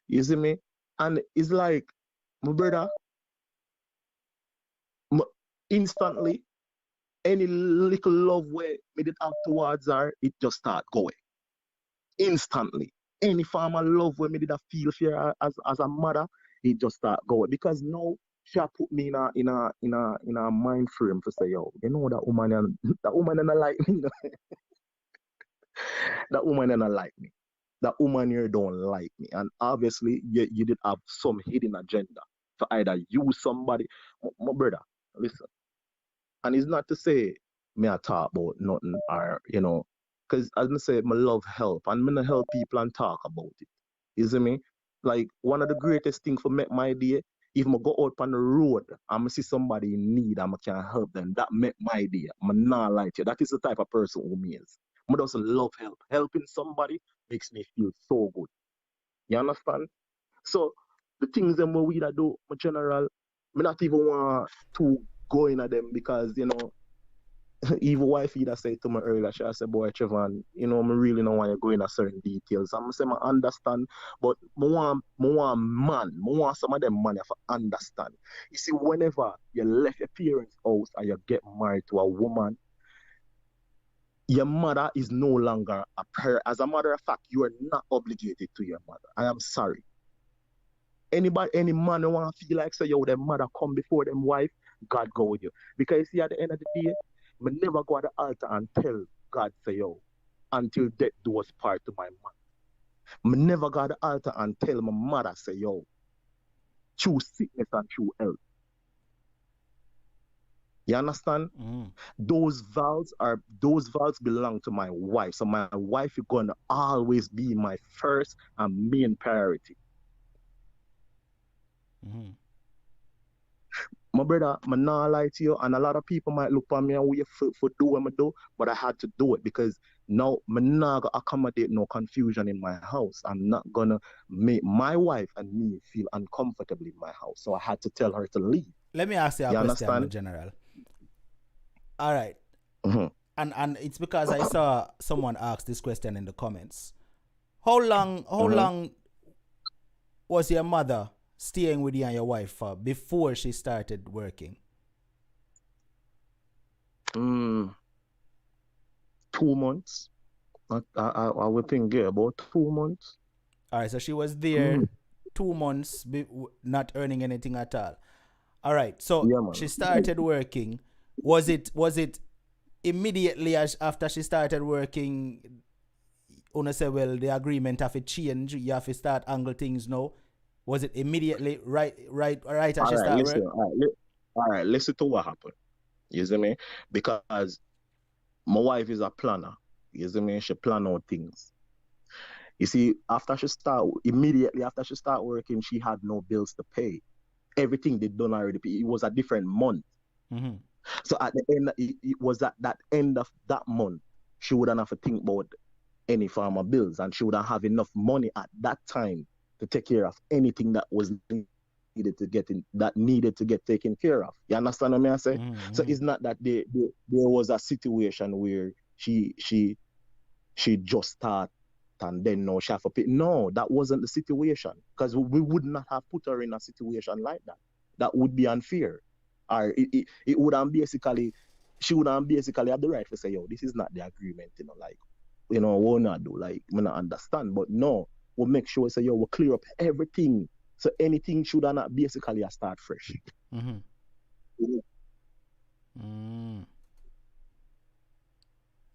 Speaker 3: You see me? And it's like, my brother, instantly, any little love way me did have towards her, it just start going. Instantly. Any form of love when me did a feel for her as a mother, it just start going. Because now she a put me in a mind frame to say, yo, you know that woman and that woman and I like me. That woman and I like me. That woman here don't like me. And obviously you did have some hidden agenda to either use somebody. My brother, listen. And it's not to say me I talk about nothing or, you know, because as I say, I love help and I'm going to help people and talk about it. You see me? Like, one of the greatest things for make my day, if I go out on the road and I see somebody in need and I can help them, that make my day. I'm not like you. That is the type of person who me is. I just love help. Helping somebody makes me feel so good. You understand? So, the things that we do, in general, I not even want to go in at them because, you know, even wife either said to me earlier, she said, boy, Trevor, you know, I really don't want to go into certain details. I'm saying I understand, but I want some of them man to understand. You see, whenever you left your parents' house and you get married to a woman, your mother is no longer a parent. As a matter of fact, you are not obligated to your mother. I am sorry. Any man who want to feel like say, yo, their mother come before them wife, God go with you. Because you see, at the end of the day, I never go at the altar and tell God say, yo, until death do us part to my man. I never go at the altar and tell my mother say, yo, through sickness and through health. You understand? Those vows belong to my wife. So my wife is gonna always be my first and main priority. My brother, I'm not lie to you, and a lot of people might look for me and wait for do what I do, but I had to do it because now I'm not gonna accommodate no confusion in my house. I'm not gonna make my wife and me feel uncomfortable in my house. So I had to tell her to leave.
Speaker 2: Let me ask you a question, in general. All right. And it's because I saw someone ask this question in the comments. How long was your mother staying with you and your wife for before she started working?
Speaker 3: 2 months. I would think, yeah, about 2 months.
Speaker 2: All right, so she was there 2 months, not earning anything at all. All right, so yeah, she started working. Was it immediately after she started working? Una say, well, the agreement have to change. You have to start angle things now. Was it immediately right as she started working?
Speaker 3: All right, listen to what happened. You see me? Because my wife is a planner. You see me? She plan out things. You see, immediately after she started working, she had no bills to pay. Everything they done already. It was a different month. So at the end, it was at that end of that month, she wouldn't have to think about any form of bills, and she wouldn't have enough money at that time to take care of anything that was needed to get taken care of. You understand what I say? So it's not that there was a situation where she just started and then no she have to pay. No, that wasn't the situation, because we would not have put her in a situation like that. That would be unfair. Or it would have basically, she would have basically have the right to say, yo, this is not the agreement, you know, like, you know, we'll not do, like, we not understand. But no, we'll make sure, say, yo, we'll clear up everything. So anything should not basically start fresh.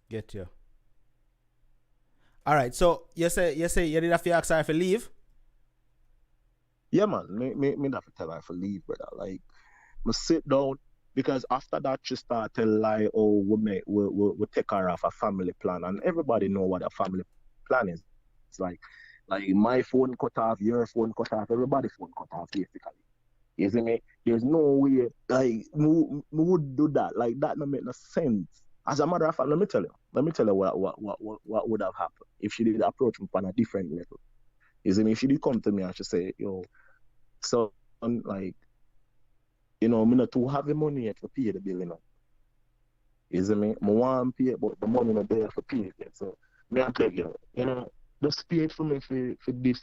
Speaker 2: Get you. All right. So you say you did have to ask her for leave.
Speaker 3: Yeah, man. Me have to tell her for leave, brother. Like, me sit down because after that she start tell lie, oh, we take her off a family plan, and everybody know what a family plan is. It's like my phone cut off, your phone cut off, everybody's phone cut off basically. You see me? There's no way like me would do that. Like that don't make no sense. As a matter of fact, let me tell you. Let me tell you what would have happened if she did approach me on a different level. You see me? If she did come to me and she say, yo, son, like, me not too have the money yet to pay the bill, You see me? I want to pay, but the money not there for pay it yet. So me I tell you, just pay it for me for this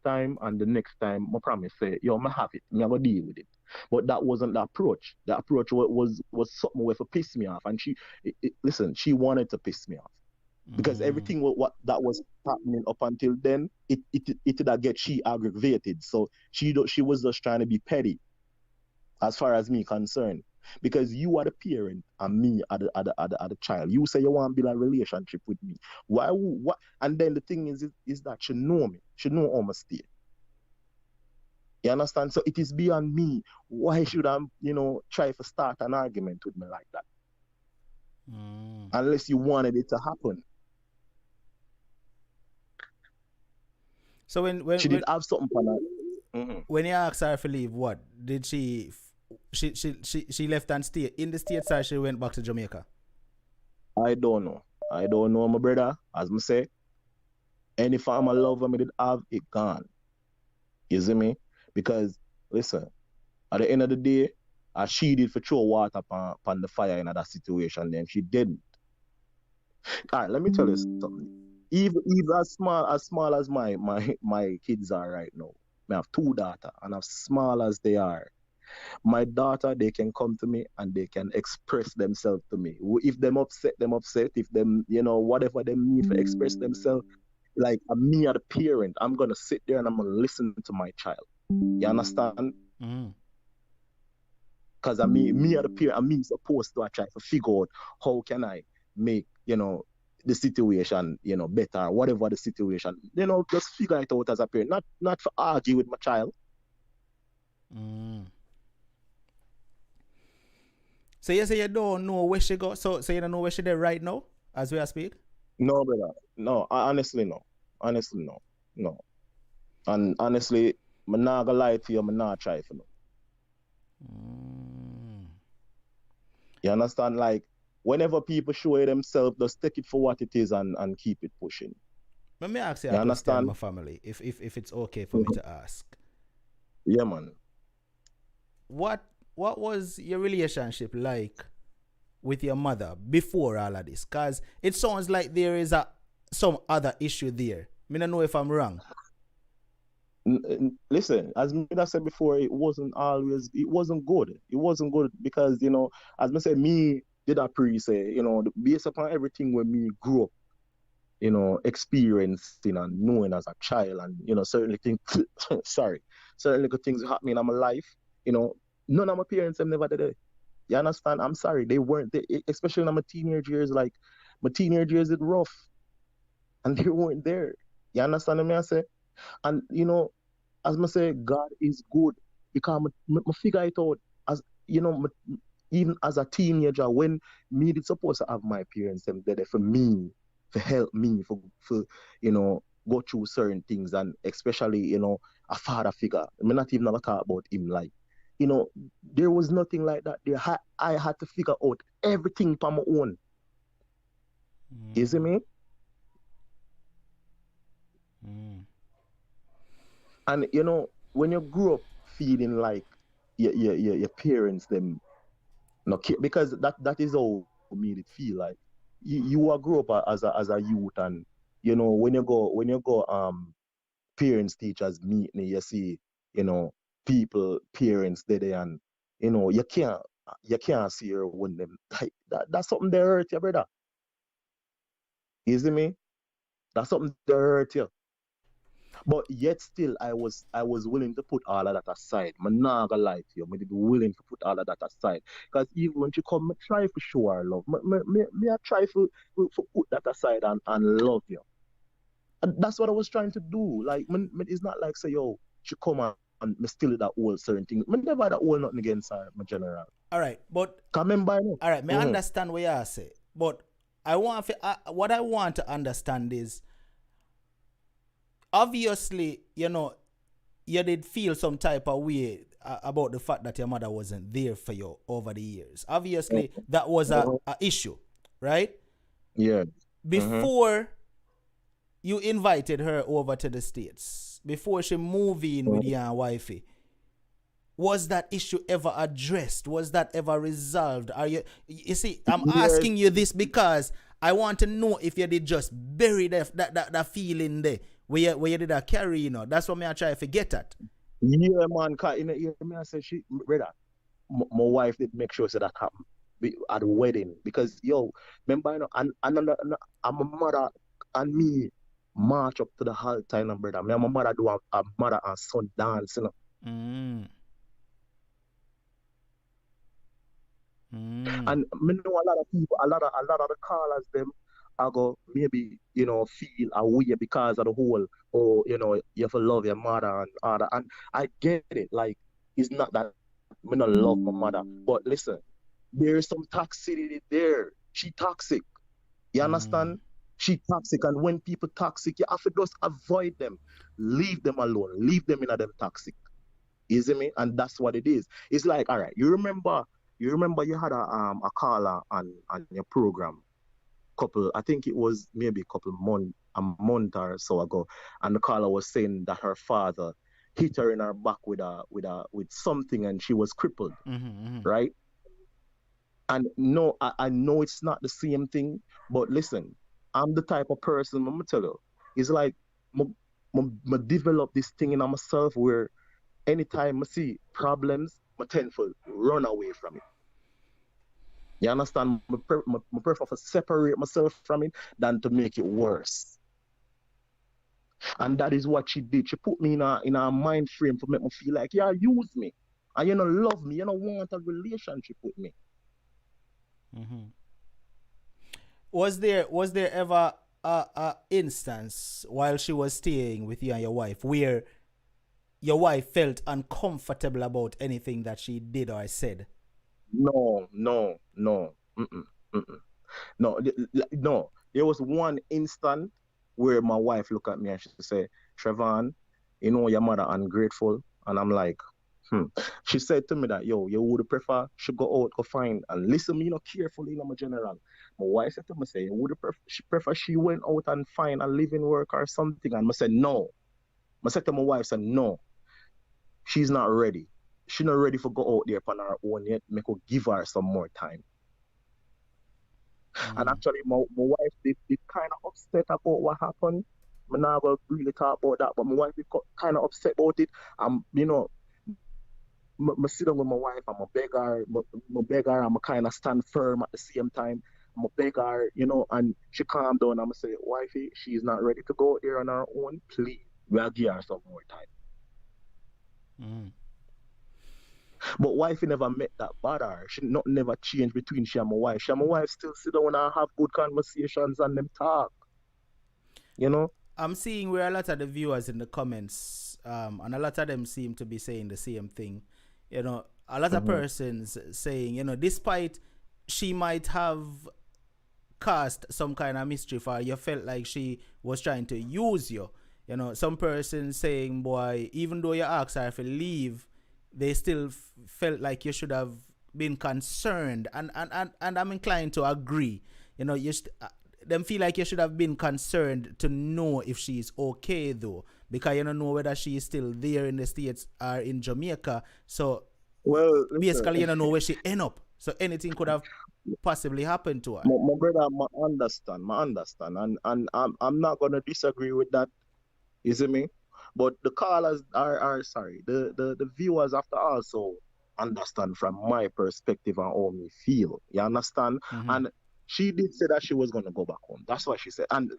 Speaker 3: time and the next time. I promise say, yo, I have it. Me I go deal with it. But that wasn't the approach. The approach was something where for piss me off. And listen, she wanted to piss me off. Because everything what that was happening up until then, it did get she aggravated. So she was just trying to be petty, as far as me concerned. Because you are the parent and me are the child. You say you want to build a relationship with me. What? And then the thing is that she know me. She know all my state. You understand? So it is beyond me. Why should I, try to start an argument with me like that? Unless you wanted it to happen.
Speaker 2: So when
Speaker 3: She did have something for that.
Speaker 2: when you asked her for leave, what did she left and stay in the States, or she went back to Jamaica?
Speaker 3: I don't know, my brother. As I say, any farm of love I did have, it gone. You see me? Because listen, at the end of the day, as she did for throw water upon the fire in that situation, then she didn't. All right, let me tell you something. Even as small as my kids are right now. I have two daughters, and as small as they are, my daughter, they can come to me and they can express themselves to me. If them upset, them upset. If them, whatever they need to express themselves, like me as a parent, I'm gonna sit there and I'm gonna listen to my child. You understand? Because me as a parent, I'm supposed to try to figure out how can I make, the situation, better, whatever the situation, just figure it out as a parent, not to argue with my child.
Speaker 2: So you say you don't know where she go. So you don't know where she there right now, as we are speak?
Speaker 3: No, brother. No, honestly, no. Honestly, no. No. And honestly, I'm not gonna lie to you, I'm not try for no. You understand? Like, whenever people show it themselves, just take it for what it is and keep it pushing.
Speaker 2: Let me ask you
Speaker 3: You
Speaker 2: a question,
Speaker 3: understand?
Speaker 2: my family, if it's okay for me to ask.
Speaker 3: Yeah, man.
Speaker 2: What was your relationship like with your mother before all of this? Because it sounds like there is some other issue there. I don't know if I'm wrong.
Speaker 3: Listen, as I said before, it wasn't good. It wasn't good because, as I said, me did I say, based upon everything when me grew up, experiencing and knowing as a child and, certainly things, certain little things happening in my life, none of my parents have never did it. You understand? I'm sorry, they weren't, especially in my teenage years, like, my teenage years is rough and they weren't there. You understand what I say? And, as I say, God is good because I figure it out as, even as a teenager, when me did supposed to have my parents them there for me, to help me, for go through certain things, and especially, a father figure. I'm not even gonna talk about him, like, there was nothing like that. I had to figure out everything on my own. You see me? And when you grew up feeling like your parents them no because that is how made it feel like you are grow up as a youth, and when you go parents teachers meeting, you see parents there, and you can't see her when them like that's something that hurt you, brother. You see me? That's something that hurt you. But yet still, I was willing to put all of that aside. I'm not gonna lie to you. I did willing to put all of that aside. Because even when she come, I try to show her love. I try to put that aside and love you. And that's what I was trying to do. Like, it's not like say, yo, she come and me still that whole certain thing. I never that whole nothing against her, my general.
Speaker 2: All right, but
Speaker 3: Come in by now.
Speaker 2: all right, may I understand what you say, but what I want to understand is, obviously, you did feel some type of way about the fact that your mother wasn't there for you over the years. Obviously, that was a issue, right?
Speaker 3: Yeah.
Speaker 2: Before you invited her over to the States, before she moved in with your wifey, was that issue ever addressed? Was that ever resolved? You see, I'm asking you this because I want to know if you did just bury that feeling there where you did a carry, That's what I try to get at.
Speaker 3: Yeah, man, cause I say she, brother, my wife did make sure that happened at the wedding because remember, and my mother and me march up to the altar, brother. My mother do a mother and son dance, And me know a lot of people, a lot of the callers them I go maybe feel a way because of the whole you have to love your mother and all that. And I get it, like it's not that me not love my mother, but listen, there's some toxicity there. She toxic, you understand? She toxic, and when people toxic, you have to just avoid them, leave them alone, leave them in a them toxic. You see me? And that's what it is. It's like, all right, you remember you had a caller on your program I think it was maybe a month or so ago, and the caller was saying that her father hit her in her back with something and she was crippled, right? And no, I know it's not the same thing, but listen, I'm the type of person, I'm gonna tell you, it's like I develop this thing in myself where anytime I see problems, I tend to run away from it. You understand? I prefer to separate myself from it than to make it worse. And that is what she did. She put me in a mind frame to make me feel like, yeah, use me. And you don't love me. You don't want a relationship with me.
Speaker 2: Was there ever a instance while she was staying with you and your wife where your wife felt uncomfortable about anything that she did or said?
Speaker 3: No. No. There was one instant where my wife looked at me and she said, Trevon, your mother ungrateful. And I'm like, She said to me that, you would prefer she go out, go find, and listen me, carefully, my general. My wife said to me, say, you would prefer she went out and find a living work or something. And I said, no. I said to my wife, said, no, she's not ready. She's not ready for go out there on her own yet. Me could give her some more time. And actually, my wife did kind of upset about what happened. I'm not going to really talk about that, but my wife did kind of upset about it. I sit down with my wife, I'm a beggar, I'm a kind of stand firm at the same time. I'm a beggar, and she calmed down. I'm going to say, wifey, she's not ready to go out there on her own. Please, we'll give her some more time. But wifey never met that bother. She never changed between she and my wife. She and my wife still sit down and have good conversations and them talk.
Speaker 2: I'm seeing where a lot of the viewers in the comments, and a lot of them seem to be saying the same thing. A lot of persons saying, despite she might have cast some kind of mischief or you felt like she was trying to use you. Some persons saying, boy, even though you asked her to leave, they still felt like you should have been concerned. And I'm inclined to agree. Them feel like you should have been concerned to know if she's okay, though, because you don't know whether she is still there in the States or in Jamaica. So, basically, you don't know where she end up. So anything could have possibly happened to her.
Speaker 3: My brother, I understand. And I'm not going to disagree with that. You see me? But the callers are sorry. The viewers have to also understand from my perspective and how me feel. You understand? And she did say that she was going to go back home. That's what she said. And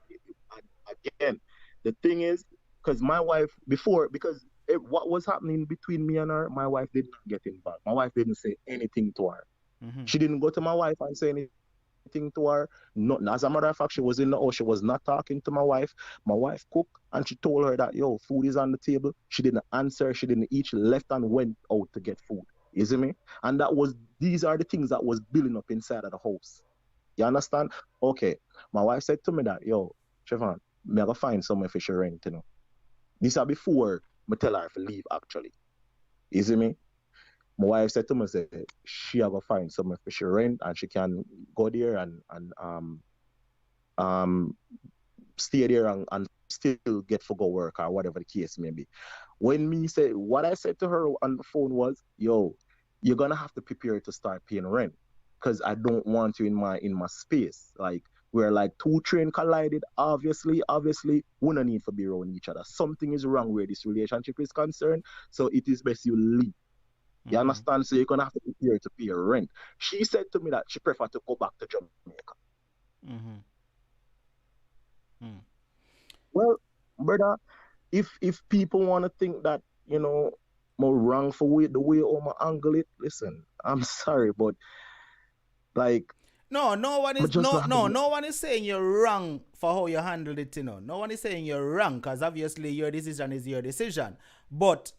Speaker 3: again, the thing is, because my wife before, because what was happening between me and her, my wife did not get involved. My wife didn't say anything to her. She didn't go to my wife and say anything to her. Not, as a matter of fact, she was in the house. She was not talking to my wife. My wife cooked and she told her that, yo, food is on the table. She didn't answer. She didn't eat. She left and went out to get food. You see me? And these are the things that was building up inside of the house. You understand? Okay. My wife said to me that, yo, Trevon, me I go find somewhere for she rent, you know. This are before me tell her to leave, actually. You see me? My wife said to me, say, she have to find somewhere for she rent and she can go there and stay there and still get for go work or whatever the case may be. What I said to her on the phone was, yo, you're gonna have to prepare to start paying rent because I don't want you in my space. Like we're like two trains collided. Obviously, we don't need to be around each other. Something is wrong where this relationship is concerned. So it is best you leave. You understand? So you're gonna have to prepare to pay rent. She said to me that she prefer to go back to Jamaica. Well, brother, if people want to think that, you know, more wrong for the way my angle it, listen, I'm sorry, but like
Speaker 2: no one is saying you're wrong for how you handled it, you know. No one is saying you're wrong because obviously your decision is your decision. But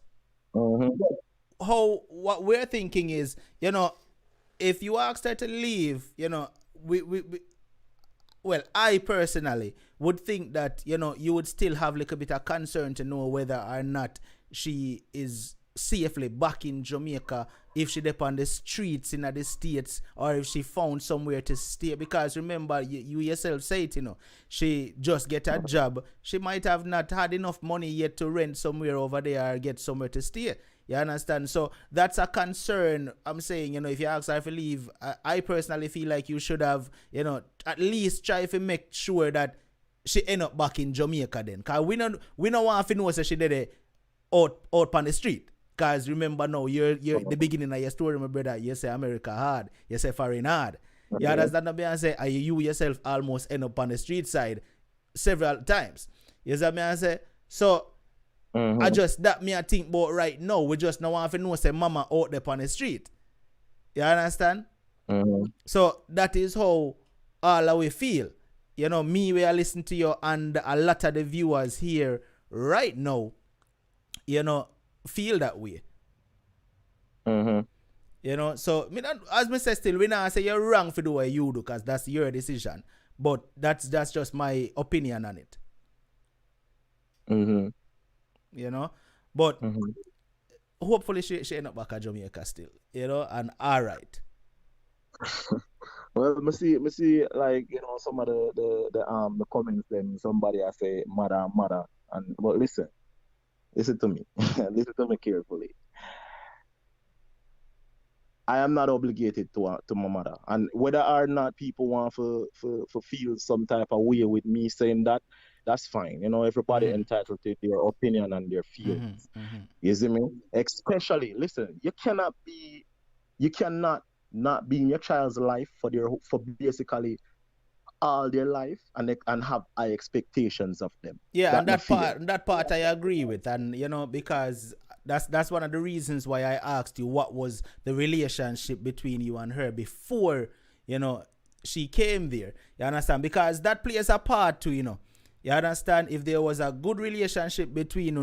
Speaker 2: what we're thinking is, you know, if you asked her to leave, you know, well, I personally would think that, you know, you would still have a little bit of concern to know whether or not she is safely back in Jamaica, if she up on the streets in the States, or if she found somewhere to stay. Because remember, you yourself say it, you know, she just get a job. She might have not had enough money yet to rent somewhere over there or get somewhere to stay. You understand? So that's a concern. I'm saying, you know, if you ask her to leave, I personally feel like you should have, you know, at least try to make sure that she end up back in Jamaica then. Because we don't want to know that she did it out on the street. Because remember now, you're the beginning of your story, my brother, you say America hard, you say foreign hard. Okay. You understand what I say? You yourself almost end up on the street side several times. You see what I say? So, I just, that me I think about right now, we just now want to know say mama out there on the street. You understand? So, that is how all we feel. You know, me, we are listening to you, and a lot of the viewers here right now, you know, feel that way. You know, so as me say, still we not say you're wrong for the way you do, because that's your decision. But that's just my opinion on it. You know, but hopefully she end up back at Jamaica still. You know, and all right.
Speaker 3: Well, me see, like, you know, some of the comments. Then somebody I say mother, and but listen to me, listen to me carefully. I am not obligated to my mother, and whether or not people want to feel some type of way with me saying that, that's fine. You know, everybody entitled to their opinion and their feelings. You see me? Especially, listen, you cannot not be in your child's life for basically all their life and have high expectations of them.
Speaker 2: Yeah, and that part I agree with, and you know, because that's one of the reasons why I asked you what was the relationship between you and her before, you know, she came there. You understand? Because that plays a part too, you know. You understand? If there was a good relationship between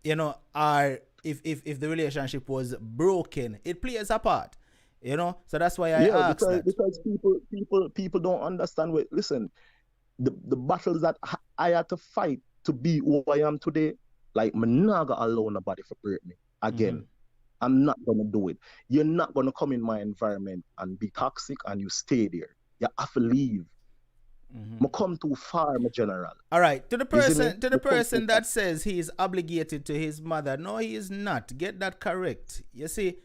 Speaker 2: you know, or if the relationship was broken, it plays a part. You know, so that's why I asked
Speaker 3: because people don't understand. Listen, the battles that I had to fight to be who I am today, like I'm not gonna allow nobody to break me again. I'm not gonna do it. You're not gonna come in my environment and be toxic and you stay there. You have to leave. I come too far, my general.
Speaker 2: All right, to the person that says he is obligated to his mother, no, he is not. Get that correct. You see,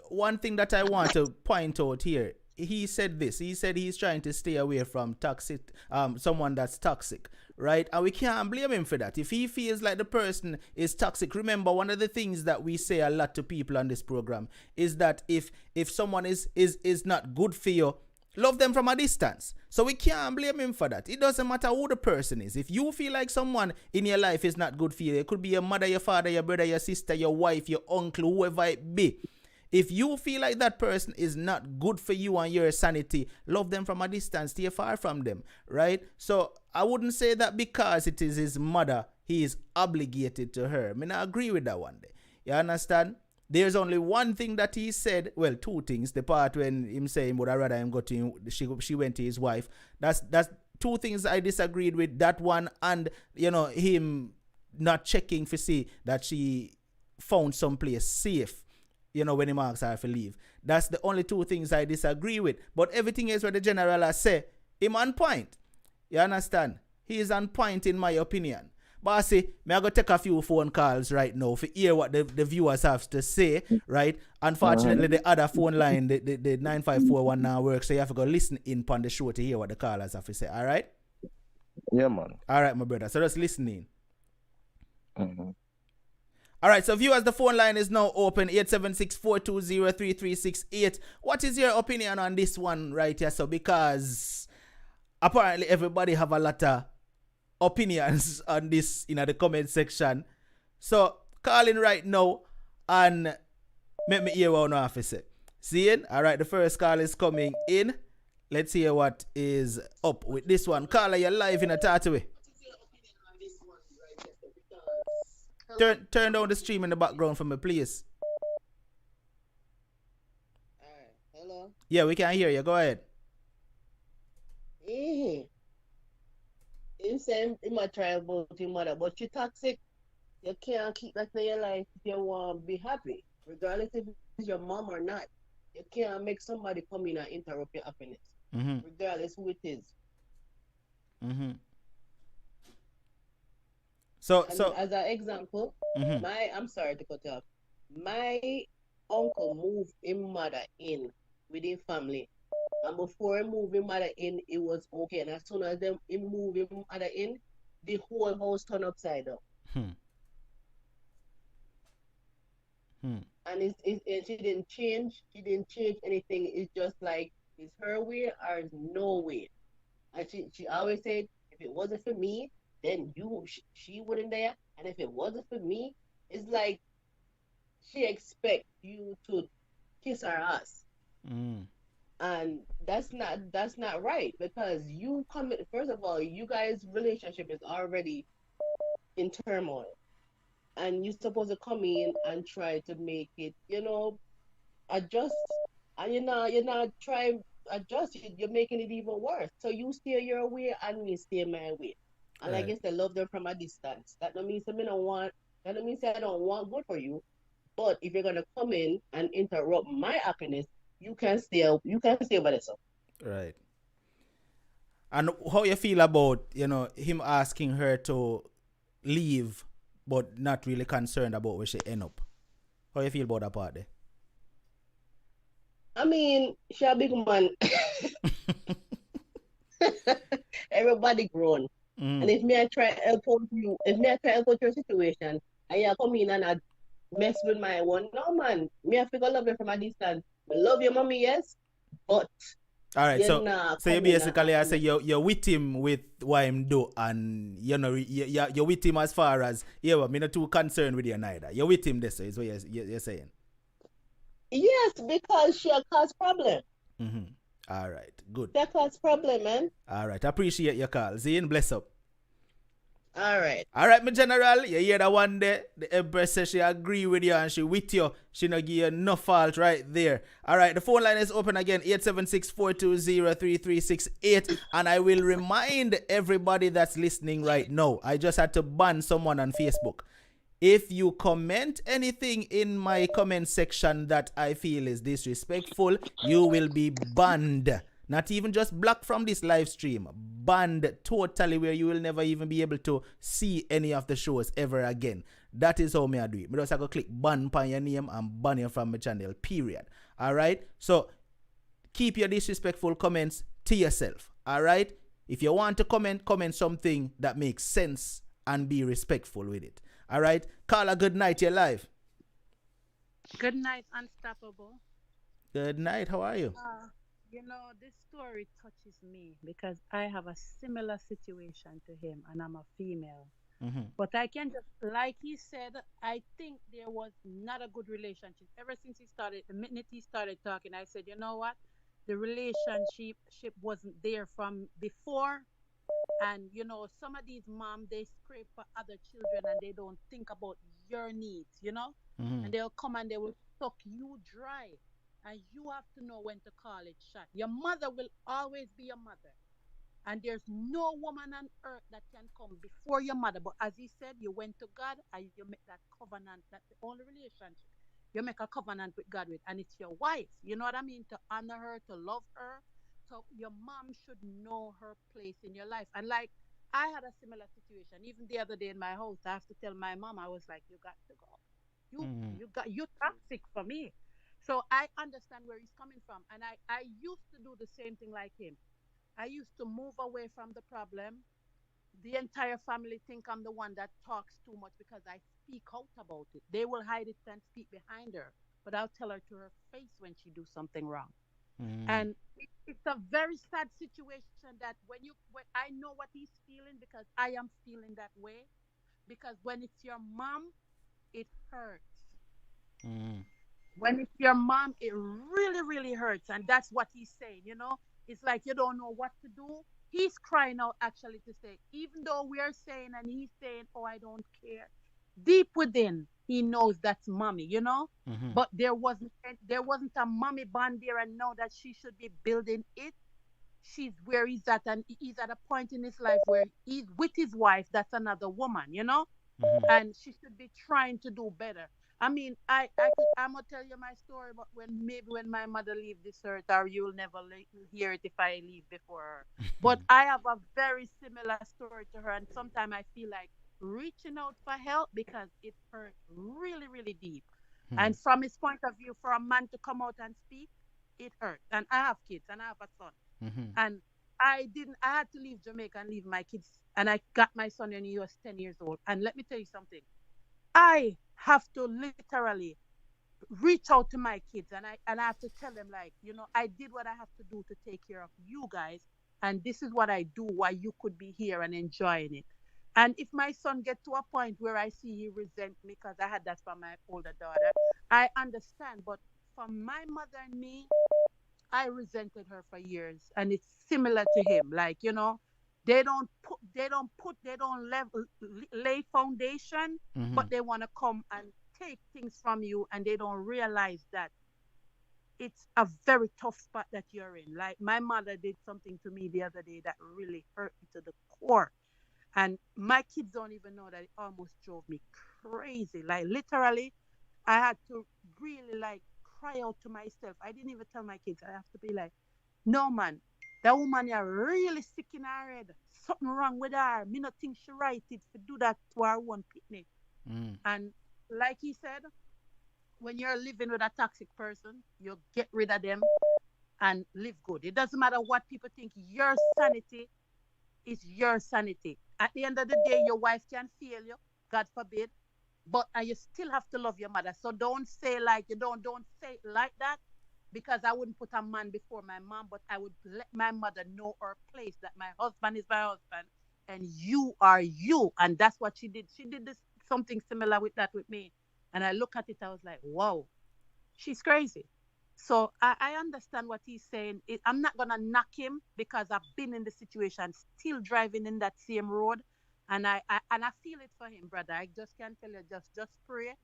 Speaker 2: one thing that I want to point out here, he said this. He said he's trying to stay away from toxic, someone that's toxic, right? And we can't blame him for that. If he feels like the person is toxic, remember, one of the things that we say a lot to people on this program is that if someone is not good for you, love them from a distance. So we can't blame him for that. It doesn't matter who the person is. If you feel like someone in your life is not good for you, it could be your mother, your father, your brother, your sister, your wife, your uncle, whoever it be. If you feel like that person is not good for you and your sanity, love them from a distance, stay far from them, right? So I wouldn't say that because it is his mother, he is obligated to her. I mean, I agree with that one day. You understand? There's only one thing that he said, well, two things. The part when him saying, would I rather him go to him, she went to his wife. That's two things I disagreed with, that one and, him not checking to see that she found someplace safe, when he asks her to leave. That's the only two things I disagree with. But everything else what the general has said, him on point. You understand? He is on point in my opinion. But I say, I go take a few phone calls right now to hear what the viewers have to say, right? Unfortunately, the other phone line, the 9541 now works, so you have to go listen in on the show to hear what the callers have to say, all right?
Speaker 3: Yeah, man.
Speaker 2: All right, my brother. So just listen in.
Speaker 3: Mm-hmm.
Speaker 2: All right, so viewers, the phone line is now open, 876-420-3368. What is your opinion on this one right here? So because apparently everybody have a lot of opinions on this in the comment section. So call in right now and make me hear what I have to say. See it? All right, the first call is coming in. Let's hear what is up with this one. Caller, you're live in a Tatooine. Turn down the stream in the background for me, please.
Speaker 4: Alright, hello?
Speaker 2: Yeah, we can hear you. Go ahead.
Speaker 4: You say you might try about your mother, but you're toxic. You can't keep that in your life if you want to be happy, regardless if it's your mom or not. You can't make somebody come in and interrupt your happiness, regardless who it is.
Speaker 2: Mm-hmm. So
Speaker 4: as an example, I'm sorry to cut you off. My uncle moved his mother in with his family. And before he moved his mother in, it was okay. And as soon as he moved his mother in, the whole house turned upside down. And she didn't change. She didn't change anything. It's just like, it's her way or it's no way. And she always said, if it wasn't for me, then she wouldn't there. And if it wasn't for me, it's like she expects you to kiss her ass. And that's not right, because you come, first of all, you guys' relationship is already in turmoil, and you're supposed to come in and try to make it, adjust, and you're not trying to adjust. You're making it even worse. So you stay your way and me stay my way. And
Speaker 2: right.
Speaker 4: I guess they love them from a distance. That don't mean I don't want good for you. But if you're gonna come in and interrupt my happiness, you can stay by yourself.
Speaker 2: Right. And how you feel about, him asking her to leave but not really concerned about where she end up? How you feel about that part there?
Speaker 4: I mean, she a big man. Everybody grown. And if I try to help out your situation, and you come in and I mess with my one, no man, me have to go love you from a distance. I love your mommy, yes, but
Speaker 2: all right, so you basically I say you're with him with what him do, and you're with him as far as I'm not too concerned with you neither. You're with him, this is what you're saying.
Speaker 4: Yes, because she cause problem.
Speaker 2: All right, good.
Speaker 4: That cause problem, man.
Speaker 2: All right, appreciate your call. Zane, bless up.
Speaker 4: All right,
Speaker 2: my general. You hear that one there? The Empress says she agree with you and she with you. She not give you no fault right there. All right, the phone line is open again, 876-420-3368. And I will remind everybody that's listening right now, I just had to ban someone on Facebook. If you comment anything in my comment section that I feel is disrespectful, you will be banned. Not even just blocked from this live stream. Banned totally, where you will never even be able to see any of the shows ever again. That is how me I do it. Me just have to click ban on your name and ban you from my channel, period. Alright? So, keep your disrespectful comments to yourself. Alright? If you want to comment something that makes sense and be respectful with it. Alright? Carla, good night. You're live.
Speaker 5: Good night, Unstoppable.
Speaker 2: Good night. How are you?
Speaker 5: You know, this story touches me because I have a similar situation to him, and I'm a female.
Speaker 2: Mm-hmm.
Speaker 5: But I can just, like he said, I think there was not a good relationship. Ever since he started, the minute he started talking, I said, you know what? The relationship wasn't there from before. And, you know, some of these moms, they scrape for other children and they don't think about your needs, you know?
Speaker 2: Mm-hmm.
Speaker 5: And they'll come and they will suck you dry. And you have to know when to call it shot. Your mother will always be your mother. And there's no woman on earth that can come before your mother. But as he said, you went to God and you make that covenant. That's the only relationship. You make a covenant with God with, and it's your wife. You know what I mean? To honor her, to love her. So your mom should know her place in your life. And like I had a similar situation. Even the other day in my house, I have to tell my mom, I was like, you got to go.
Speaker 2: Mm-hmm.
Speaker 5: You toxic for me. So I understand where he's coming from. And I used to do the same thing like him. I used to move away from the problem. The entire family think I'm the one that talks too much because I speak out about it. They will hide it and speak behind her, but I'll tell her to her face when she do something wrong.
Speaker 2: Mm-hmm.
Speaker 5: And it's a very sad situation that when I know what he's feeling because I am feeling that way. Because when it's your mom, it hurts.
Speaker 2: Mm-hmm.
Speaker 5: When it's your mom, it really, really hurts. And that's what he's saying, you know? It's like you don't know what to do. He's crying out actually to say, even though we are saying and he's saying, oh, I don't care. Deep within, he knows that's mommy, you know?
Speaker 2: Mm-hmm.
Speaker 5: But there wasn't a mommy bond there and know that she should be building it. She's where he's at and he's at a point in his life where he's with his wife, that's another woman, you know?
Speaker 2: Mm-hmm.
Speaker 5: And she should be trying to do better. I mean, I'm gonna tell you my story, but when my mother leave this earth, or you'll never hear it if I leave before her. But I have a very similar story to her, and sometimes I feel like reaching out for help because it hurt really, really deep.
Speaker 2: Mm-hmm.
Speaker 5: And from his point of view, for a man to come out and speak, it hurt. And I have kids, and I have a son,
Speaker 2: Mm-hmm.
Speaker 5: and I didn't. I had to leave Jamaica and leave my kids, and I got my son when he was 10 years old. And let me tell you something. I have to literally reach out to my kids, and I have to tell them like, I did what I have to do to take care of you guys, and this is what I do while you could be here and enjoying it. And if my son get to a point where I see he resent me because I had that from my older daughter, I understand. But from my mother and me, I resented her for years, and it's similar to him. Like, they don't lay foundation,
Speaker 2: Mm-hmm.
Speaker 5: but they want to come and take things from you, and they don't realize that it's a very tough spot that you're in. Like my mother did something to me the other day that really hurt me to the core, and my kids don't even know that it almost drove me crazy. Like literally, I had to really like cry out to myself. I didn't even tell my kids. I have to be like, no man, that woman are really sick in her head. Something wrong with her. Me not think she right it to do that to her one picnic.
Speaker 2: Mm-hmm.
Speaker 5: And like he said, when you're living with a toxic person, you get rid of them and live good. It doesn't matter what people think. Your sanity is your sanity. At the end of the day, your wife can fail you, God forbid, but you still have to love your mother. So don't say like you don't say it like that, because I wouldn't put a man before my mom, but I would let my mother know her place, that my husband is my husband and you are you. And that's what she did. She did this something similar with that with me. And I look at it, I was like, wow, she's crazy. So I understand what he's saying. I'm not gonna knock him because I've been in the situation, still driving in that same road, and I feel it for him, brother. I just can't tell you, just pray,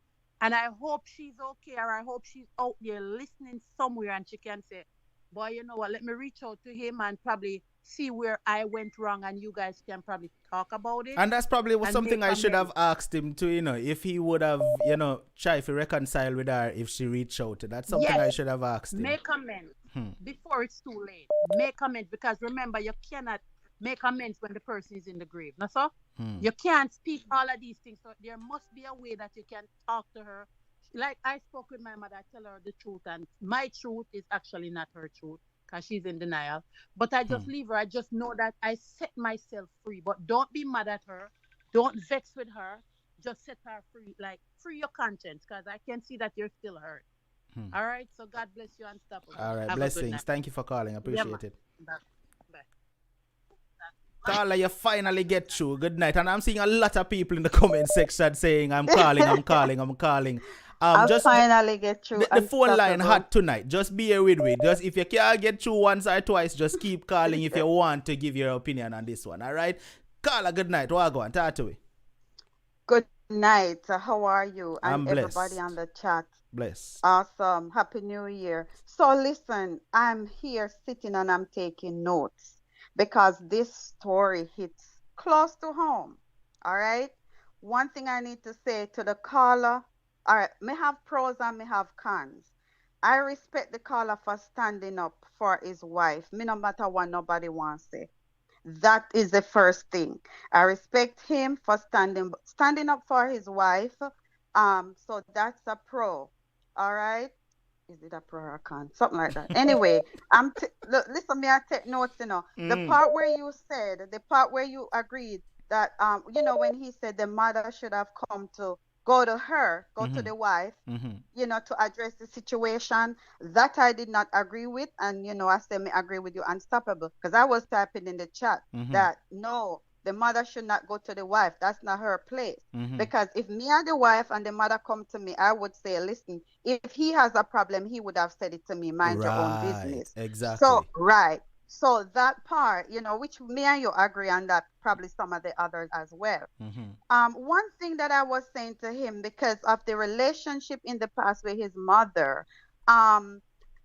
Speaker 5: and I hope she's okay, or I hope she's out there listening somewhere, and she can say, "Boy, you know what? Let me reach out to him and probably see where I went wrong, and you guys can probably talk about it
Speaker 2: And that's probably
Speaker 5: and make
Speaker 2: something I should have
Speaker 5: amends."
Speaker 2: asked him to, if he would have, tried to reconcile with her if she reached out. That's something
Speaker 5: Yes,
Speaker 2: I should have asked him.
Speaker 5: make amends
Speaker 2: Hmm.
Speaker 5: before it's too late. Make amends, because remember, you cannot make amends when the person is in the grave. That's all.
Speaker 2: Hmm.
Speaker 5: You can't speak all of these things. So there must be a way that you can talk to her. Like I spoke with my mother, I tell her the truth, and my truth is actually not her truth because she's in denial. But I
Speaker 2: Hmm.
Speaker 5: just leave her. I just know that I set myself free. But don't be mad at her. Don't vex with her. Just set her free. Like free your conscience, because I can see that you're still hurt. All right. So God bless you, Unstoppable.
Speaker 2: All right,
Speaker 5: Have a good
Speaker 2: blessings.
Speaker 5: night.
Speaker 2: Thank you for calling.
Speaker 5: Yeah, man.
Speaker 2: Appreciate it.
Speaker 5: Bye. Bye.
Speaker 2: Caller, you finally get through. Good night. And I'm seeing a lot of people in the comment section saying, I'm calling, I'm calling, I'm calling.
Speaker 6: I'll
Speaker 2: Just
Speaker 6: finally get through
Speaker 2: the phone line
Speaker 6: Unstoppable.
Speaker 2: hot tonight. Just bear with me. Just if you can't get through once or twice, just keep calling if you want to give your opinion on this one. All right? Caller, good night. What go on? Talk to me.
Speaker 6: Good night. How are you?
Speaker 2: I'm
Speaker 6: And everybody
Speaker 2: blessed.
Speaker 6: on the chat.
Speaker 2: Blessed.
Speaker 6: Awesome. Happy New Year. So listen, I'm here sitting and I'm taking notes because this story hits close to home. All right. One thing I need to say to the caller, all right, may have pros and may have cons. I respect the caller for standing up for his wife. Me no matter what nobody wants to say. That is the first thing. I respect him for standing up for his wife. So that's a pro. All right. Is it a pro or a con? Something like that. Anyway, look, listen, me, I take notes, The part where you said, the part where you agreed that when he said the mother should have come to go to the wife, to address the situation, that I did not agree with. And I said me agree with you, Unstoppable, because I was typing in the chat that no, the mother should not go to the wife. That's not her place. Because if me and the wife and the mother come to me, I would say, listen, if he has a problem, he would have said it to me, mind your own business.
Speaker 2: Exactly.
Speaker 6: So, right. So that part, which me and you agree on that, probably some of the others as well. One thing that I was saying to him, because of the relationship in the past with his mother, I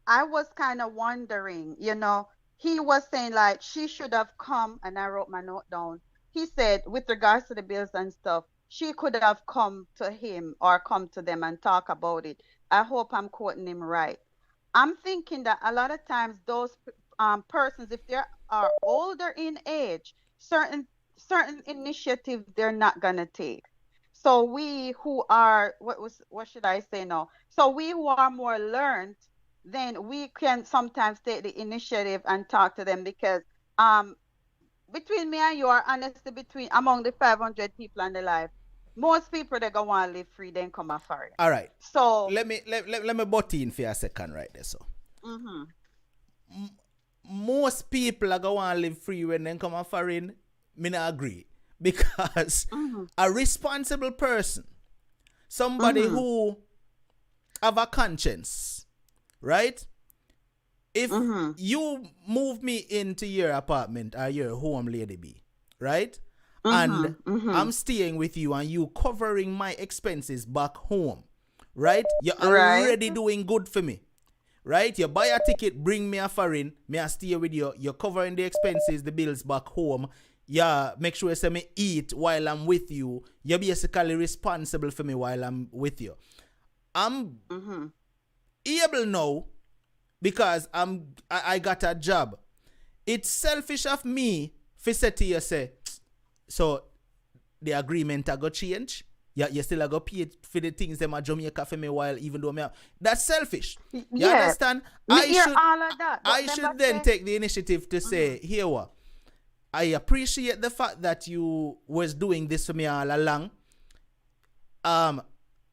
Speaker 6: was kind of wondering, he was saying like she should have come, and I wrote my note down. He said, with regards to the bills and stuff, she could have come to him or come to them and talk about it. I hope I'm quoting him right. I'm thinking that a lot of times those persons, if they are older in age, certain initiatives they're not gonna take. So we who are what should I say now? So we who are more learned, then we can sometimes take the initiative and talk to them because between me and you are honestly between among the 500 people in the life, most people they gonna want to live free, then come a foreign.
Speaker 2: All right.
Speaker 6: So
Speaker 2: let me butt in for a second right there. So most people are gonna want to live free when they come a foreign. Me not agree because a responsible person, somebody who have a conscience, right? If you move me into your apartment or your home, Lady B, right? And I'm staying with you and you covering my expenses back home, right? You're already doing good for me, right? You buy a ticket, bring me a foreign, me I stay with you. You're covering the expenses, the bills back home. Yeah, make sure you say me eat while I'm with you. You're basically responsible for me while I'm with you. I'm able now because I got a job. It's selfish of me for say to you say, so the agreement I got change. You still got pay for the things them at Jamaica for me while even though me that's selfish. You understand? I should then take the initiative to say, here what? I appreciate the fact that you was doing this for me all along.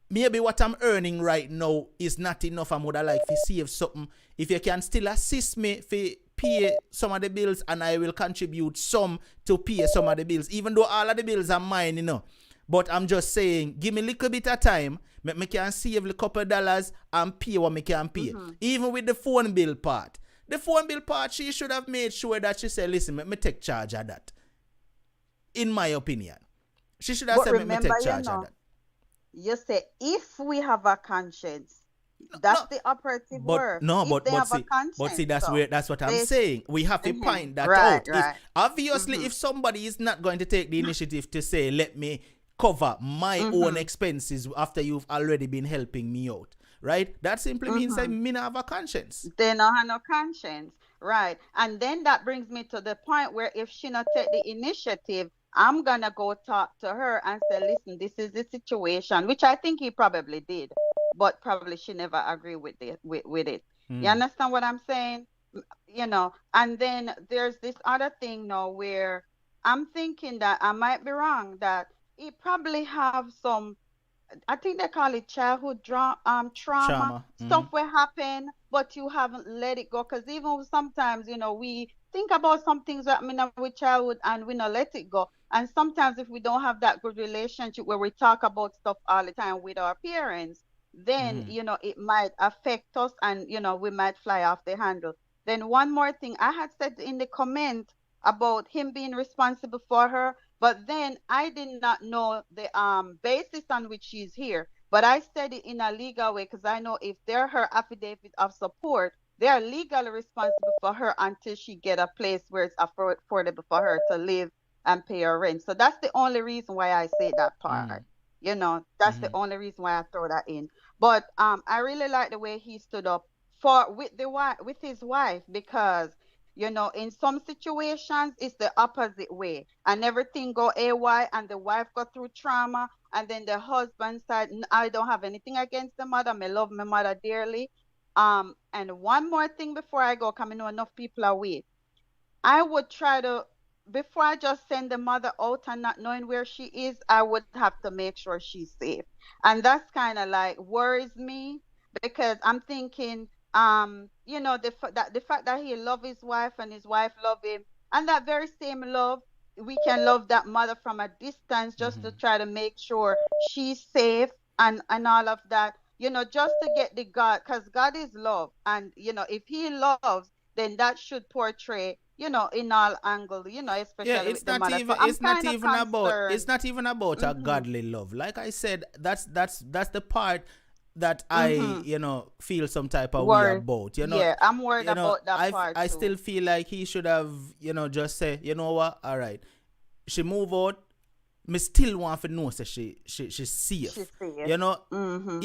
Speaker 2: Maybe what I'm earning right now is not enough. I would like to save something. If you can still assist me for pay some of the bills, and I will contribute some to pay some of the bills, even though all of the bills are mine, But I'm just saying, give me a little bit of time. Me can save a couple of dollars and pay what me can pay. Even with the phone bill part. The phone bill part, she should have made sure that she said, listen, me take charge of that. In my opinion. She should have said, me take charge of that.
Speaker 6: You say, if we have a conscience, that's the operative word.
Speaker 2: No,
Speaker 6: if
Speaker 2: but see, that's what I'm saying. We have to point that out.
Speaker 6: Right.
Speaker 2: Obviously, if somebody is not going to take the initiative to say, let me cover my own expenses after you've already been helping me out, right? That simply means that me not have a conscience.
Speaker 6: They don't have no conscience, right? And then that brings me to the point where if she not take the initiative, I'm gonna go talk to her and say, listen, this is the situation, which I think he probably did, but probably she never agreed with it. You understand what I'm saying? And then there's this other thing now where I'm thinking that I might be wrong, that he probably have some I think they call it childhood trauma.
Speaker 2: Trauma.
Speaker 6: Stuff will happen, but you haven't let it go. Because even sometimes, we think about some things that happening with childhood and we not let it go. And sometimes if we don't have that good relationship where we talk about stuff all the time with our parents, then, it might affect us and, we might fly off the handle. Then one more thing, I had said in the comment about him being responsible for her, but then I did not know the basis on which she's here. But I said it in a legal way because I know if they're her affidavit of support, they are legally responsible for her until she get a place where it's affordable for her to live and pay her rent. So that's the only reason why I say that part. That's the only reason why I throw that in. But I really like the way he stood up for with his wife because in some situations it's the opposite way and everything go AY and the wife go through trauma and then the husband said, I don't have anything against the mother. I love my mother dearly. And one more thing before I go, because I know enough people are waiting. I would try to, before I just send the mother out and not knowing where she is, I would have to make sure she's safe. And that's kind of like worries me because I'm thinking, the fact that he love his wife and his wife love him, and that very same love, we can love that mother from a distance just to try to make sure she's safe and all of that, just to get the God, because God is love. And, if he loves, then that should portray, in all angle,
Speaker 2: Yeah,
Speaker 6: especially with the mother. So I'm kind of concerned.
Speaker 2: it's not even about a
Speaker 6: Mm-hmm.
Speaker 2: godly love. Like I said, that's the part that I,
Speaker 6: Mm-hmm.
Speaker 2: feel some type of way
Speaker 6: Worry.
Speaker 2: about.
Speaker 6: Yeah, I'm worried about that part
Speaker 2: I
Speaker 6: too.
Speaker 2: still feel like he should have, just say, you know what, all right, she move out. Me still want to know say she's
Speaker 6: She's
Speaker 2: safe.
Speaker 6: safe.
Speaker 2: You know,
Speaker 6: Mm-hmm.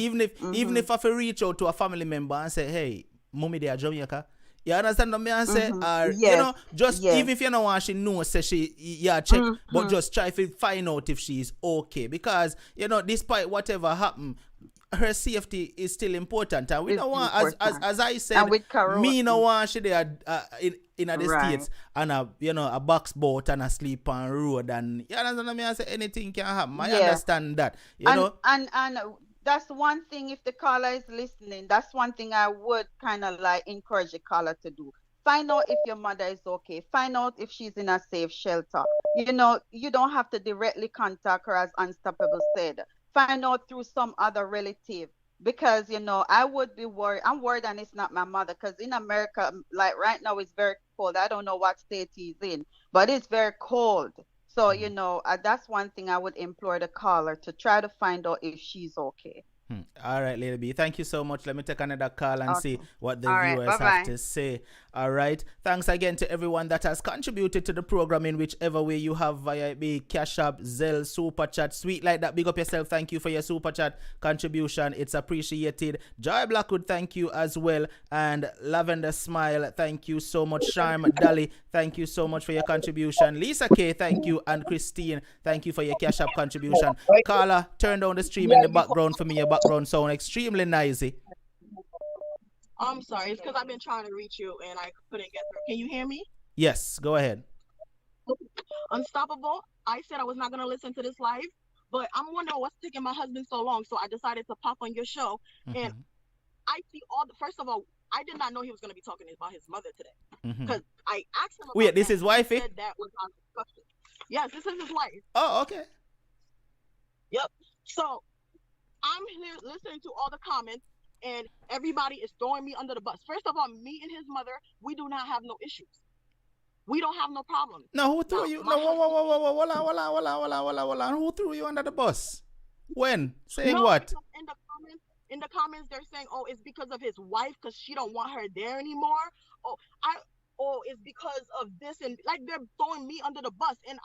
Speaker 2: even if I feel reach out to a family member and say, hey, mommy they are Jamaica. You understand what me and say?
Speaker 6: Mm-hmm.
Speaker 2: Or
Speaker 6: Yes.
Speaker 2: just
Speaker 6: Yes.
Speaker 2: even if you don't want she know say she yeah check, but
Speaker 6: Mm-hmm.
Speaker 2: just try to find out if she's okay. Because, despite whatever happened, her safety is still important. And we
Speaker 6: It's
Speaker 2: don't want
Speaker 6: important.
Speaker 2: as I
Speaker 6: And
Speaker 2: said,
Speaker 6: with Corona.
Speaker 2: me no want she there in the
Speaker 6: Right.
Speaker 2: States and a box boat and a sleep on road and you understand what I say anything can happen. I
Speaker 6: Yeah.
Speaker 2: understand that.
Speaker 6: And that's one thing, if the caller is listening, that's one thing I would kind of like encourage the caller to do. Find out if your mother is okay. Find out if she's in a safe shelter. You don't have to directly contact her, as Unstoppable said. Find out through some other relative. Because, I would be worried. I'm worried and it's not my mother. Because in America, like right now, it's very cold. I don't know what state he's in, but it's very cold. So, that's one thing I would implore the caller to try to find out if she's okay.
Speaker 2: All right, Lady B. Thank you so much. Let me take another call and see
Speaker 6: Okay.
Speaker 2: what the
Speaker 6: All right.
Speaker 2: viewers have
Speaker 6: Bye-bye.
Speaker 2: to say. All right. Thanks again to everyone that has contributed to the program in whichever way you have via be Cash App, Zelle, Super Chat, Sweet like that. Big up yourself. Thank you for your Super Chat contribution. It's appreciated. Joy Blackwood, thank you as well. And Lavender Smile, thank you so much. Sharm Dali, thank you so much for your contribution. Lisa K, thank you. And Christine, thank you for your Cash App contribution. Carla, turn down the stream in the background for me. Your background sound extremely noisy.
Speaker 7: I'm sorry. It's because I've been trying to reach you and I couldn't get through. Can you hear me?
Speaker 2: Yes, go ahead.
Speaker 7: Unstoppable. I said I was not going to listen to this live, but I'm wondering what's taking my husband so long. So I decided to pop on your show. And I see first of all, I did not know he was going to be talking about his mother today. Because I asked him about
Speaker 2: Wait, this
Speaker 7: that.
Speaker 2: is wifey?
Speaker 7: He said that was on discussion. Yes, this is his wife.
Speaker 2: Oh, okay.
Speaker 7: Yep. So I'm here listening to all the comments, and everybody is throwing me under the bus. First of all, me and his mother, we do not have no issues. We don't have no problem.
Speaker 2: No, who threw you? No, hold on. Who threw you under the bus? When? Saying what?
Speaker 7: In the comments, they're saying, "Oh, it's because of his wife, because she don't want her there anymore." Oh, it's because of this, and like they're throwing me under the bus. And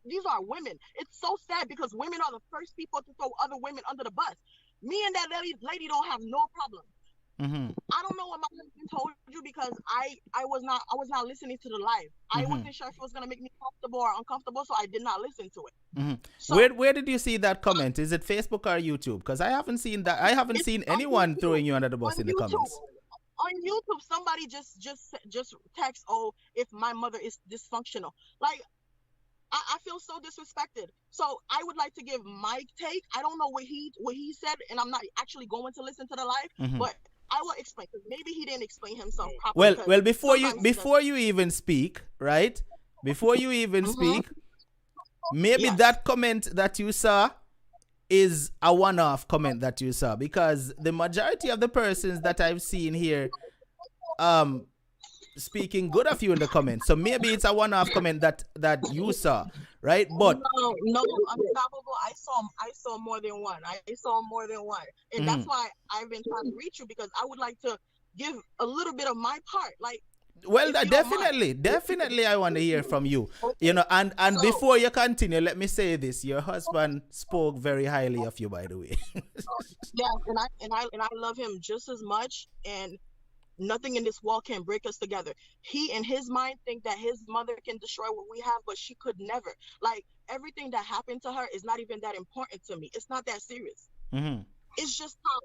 Speaker 7: these are women. It's so sad because women are the first people to throw other women under the bus. Me and that lady don't have no problem. I don't know what my husband told you because I was not listening to the live. I wasn't sure if it was gonna make me comfortable or uncomfortable, so I did not listen to it. So,
Speaker 2: where did you see that comment? Is it Facebook or YouTube? Because I haven't seen that. I haven't seen anyone throwing you under the bus in the comments.
Speaker 7: On YouTube, somebody just text, "Oh, if my mother is dysfunctional," like I feel so disrespected. So I would like to give my take. I don't know what he said, and I'm not actually going to listen to the live,
Speaker 2: Mhm.
Speaker 7: but I will explain because maybe he didn't explain himself properly.
Speaker 2: Well,
Speaker 7: Because
Speaker 2: well,
Speaker 7: sometimes he does.
Speaker 2: before you even speak, right? Before you even
Speaker 7: Mm-hmm.
Speaker 2: speak, maybe
Speaker 7: Yes.
Speaker 2: that comment that you saw is a one-off comment that you saw, because the majority of the persons that I've seen here um speaking good of you in the comments. So maybe it's a one-off comment that you saw, right? But
Speaker 7: No, no, unstoppable. I saw more than one. I saw more than one, and that's
Speaker 2: mhm.
Speaker 7: why I've been trying to reach you because I would like to give a little bit of my part, like
Speaker 2: Well,
Speaker 7: if you don't mind.
Speaker 2: definitely, I want to hear from you. You
Speaker 7: Okay.
Speaker 2: know, and
Speaker 7: So
Speaker 2: before you continue, let me say this: your husband spoke very highly of you, by the way.
Speaker 7: yes, and I love him just as much, and nothing in this world can break us together. He in his mind think that his mother can destroy what we have, but she could never. Like everything that happened to her is not even that important to me. It's not that serious.
Speaker 2: Mm-hmm.
Speaker 7: It's just how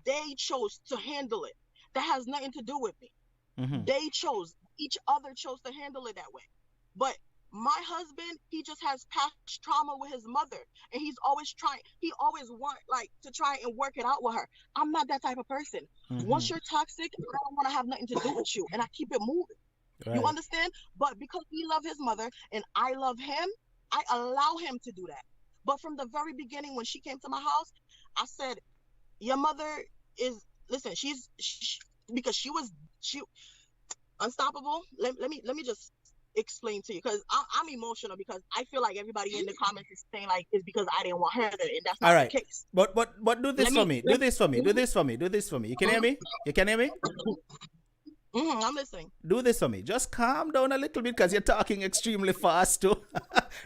Speaker 7: they chose to handle it. That has nothing to do with me.
Speaker 2: Mm-hmm.
Speaker 7: They chose, each other chose to handle it that way. But my husband, he just has past trauma with his mother, and he always want like to try and work it out with her. I'm not that type of person.
Speaker 2: Mm-hmm.
Speaker 7: Once you're toxic, I don't want to have nothing to do with you, and I keep it moving. You
Speaker 2: Right.
Speaker 7: understand? But because he love his mother and I love him, I allow him to do that. But from the very beginning, when she came to my house, I said, "Your mother is listen. Because she unstoppable. Let me just explain to you because I'm emotional because I feel like everybody in the comments is saying like it's because I didn't want her there, and that's
Speaker 2: All
Speaker 7: not the
Speaker 2: right.
Speaker 7: case.
Speaker 2: But do this
Speaker 7: Let
Speaker 2: for
Speaker 7: me
Speaker 2: me. Do
Speaker 7: let
Speaker 2: this for me. Do
Speaker 7: me
Speaker 2: this for me. Do this for me. You can hear
Speaker 7: mhm,
Speaker 2: me? You can hear me?
Speaker 7: I'm listening.
Speaker 2: Do this for me. Just calm down a little bit because you're talking extremely fast too.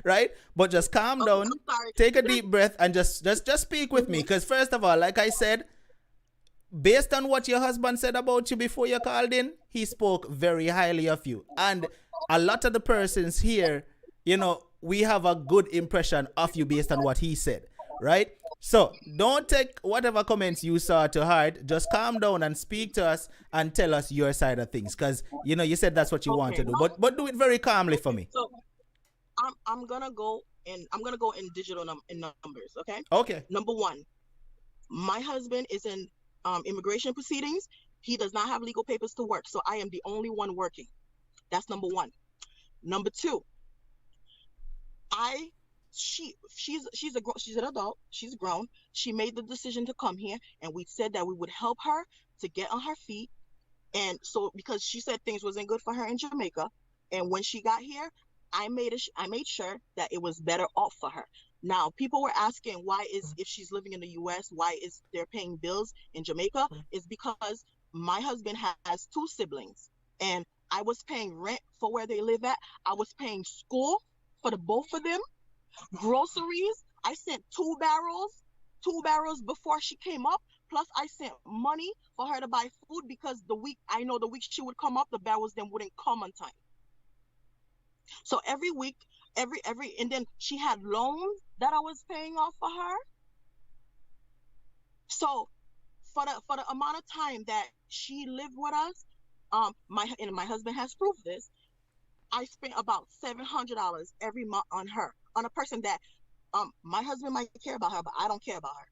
Speaker 2: Right? But just calm
Speaker 7: Okay,
Speaker 2: down.
Speaker 7: I'm sorry.
Speaker 2: Take a deep breath and just speak with me.
Speaker 7: Mhm.
Speaker 2: Because first of all, like I said, based on what your husband said about you before you called in, he spoke very highly of you. And a lot of the persons here, you know, we have a good impression of you based on what he said, right? So don't take whatever comments you saw to heart. Just calm down and speak to us and tell us your side of things. Because, you know, you said that's what you want
Speaker 7: Okay,
Speaker 2: to do. But do it very calmly for
Speaker 7: okay.
Speaker 2: me.
Speaker 7: So I'm gonna go in digital in numbers. Okay.
Speaker 2: Okay.
Speaker 7: Number one, my husband is in immigration proceedings. He does not have legal papers to work, so I am the only one working. That's number one. Number two, I she's an adult. She's grown. She made the decision to come here, and we said that we would help her to get on her feet. And so because she said things wasn't good for her in Jamaica, and when she got here, I made sure that it was better off for her. Now people were asking why is if she's living in the U.S. why is they're paying bills in Jamaica? Is because my husband has two siblings, and I was paying rent for where they live at. I was paying school for the both of them. Groceries, I sent two barrels before she came up. Plus, I sent money for her to buy food because the week she would come up, the barrels then wouldn't come on time. So every week, and then she had loans that I was paying off for her. So for the amount of time that she lived with us, my husband has proved this. I spent about $700 every month on her, on a person that my husband might care about her, but I don't care about her.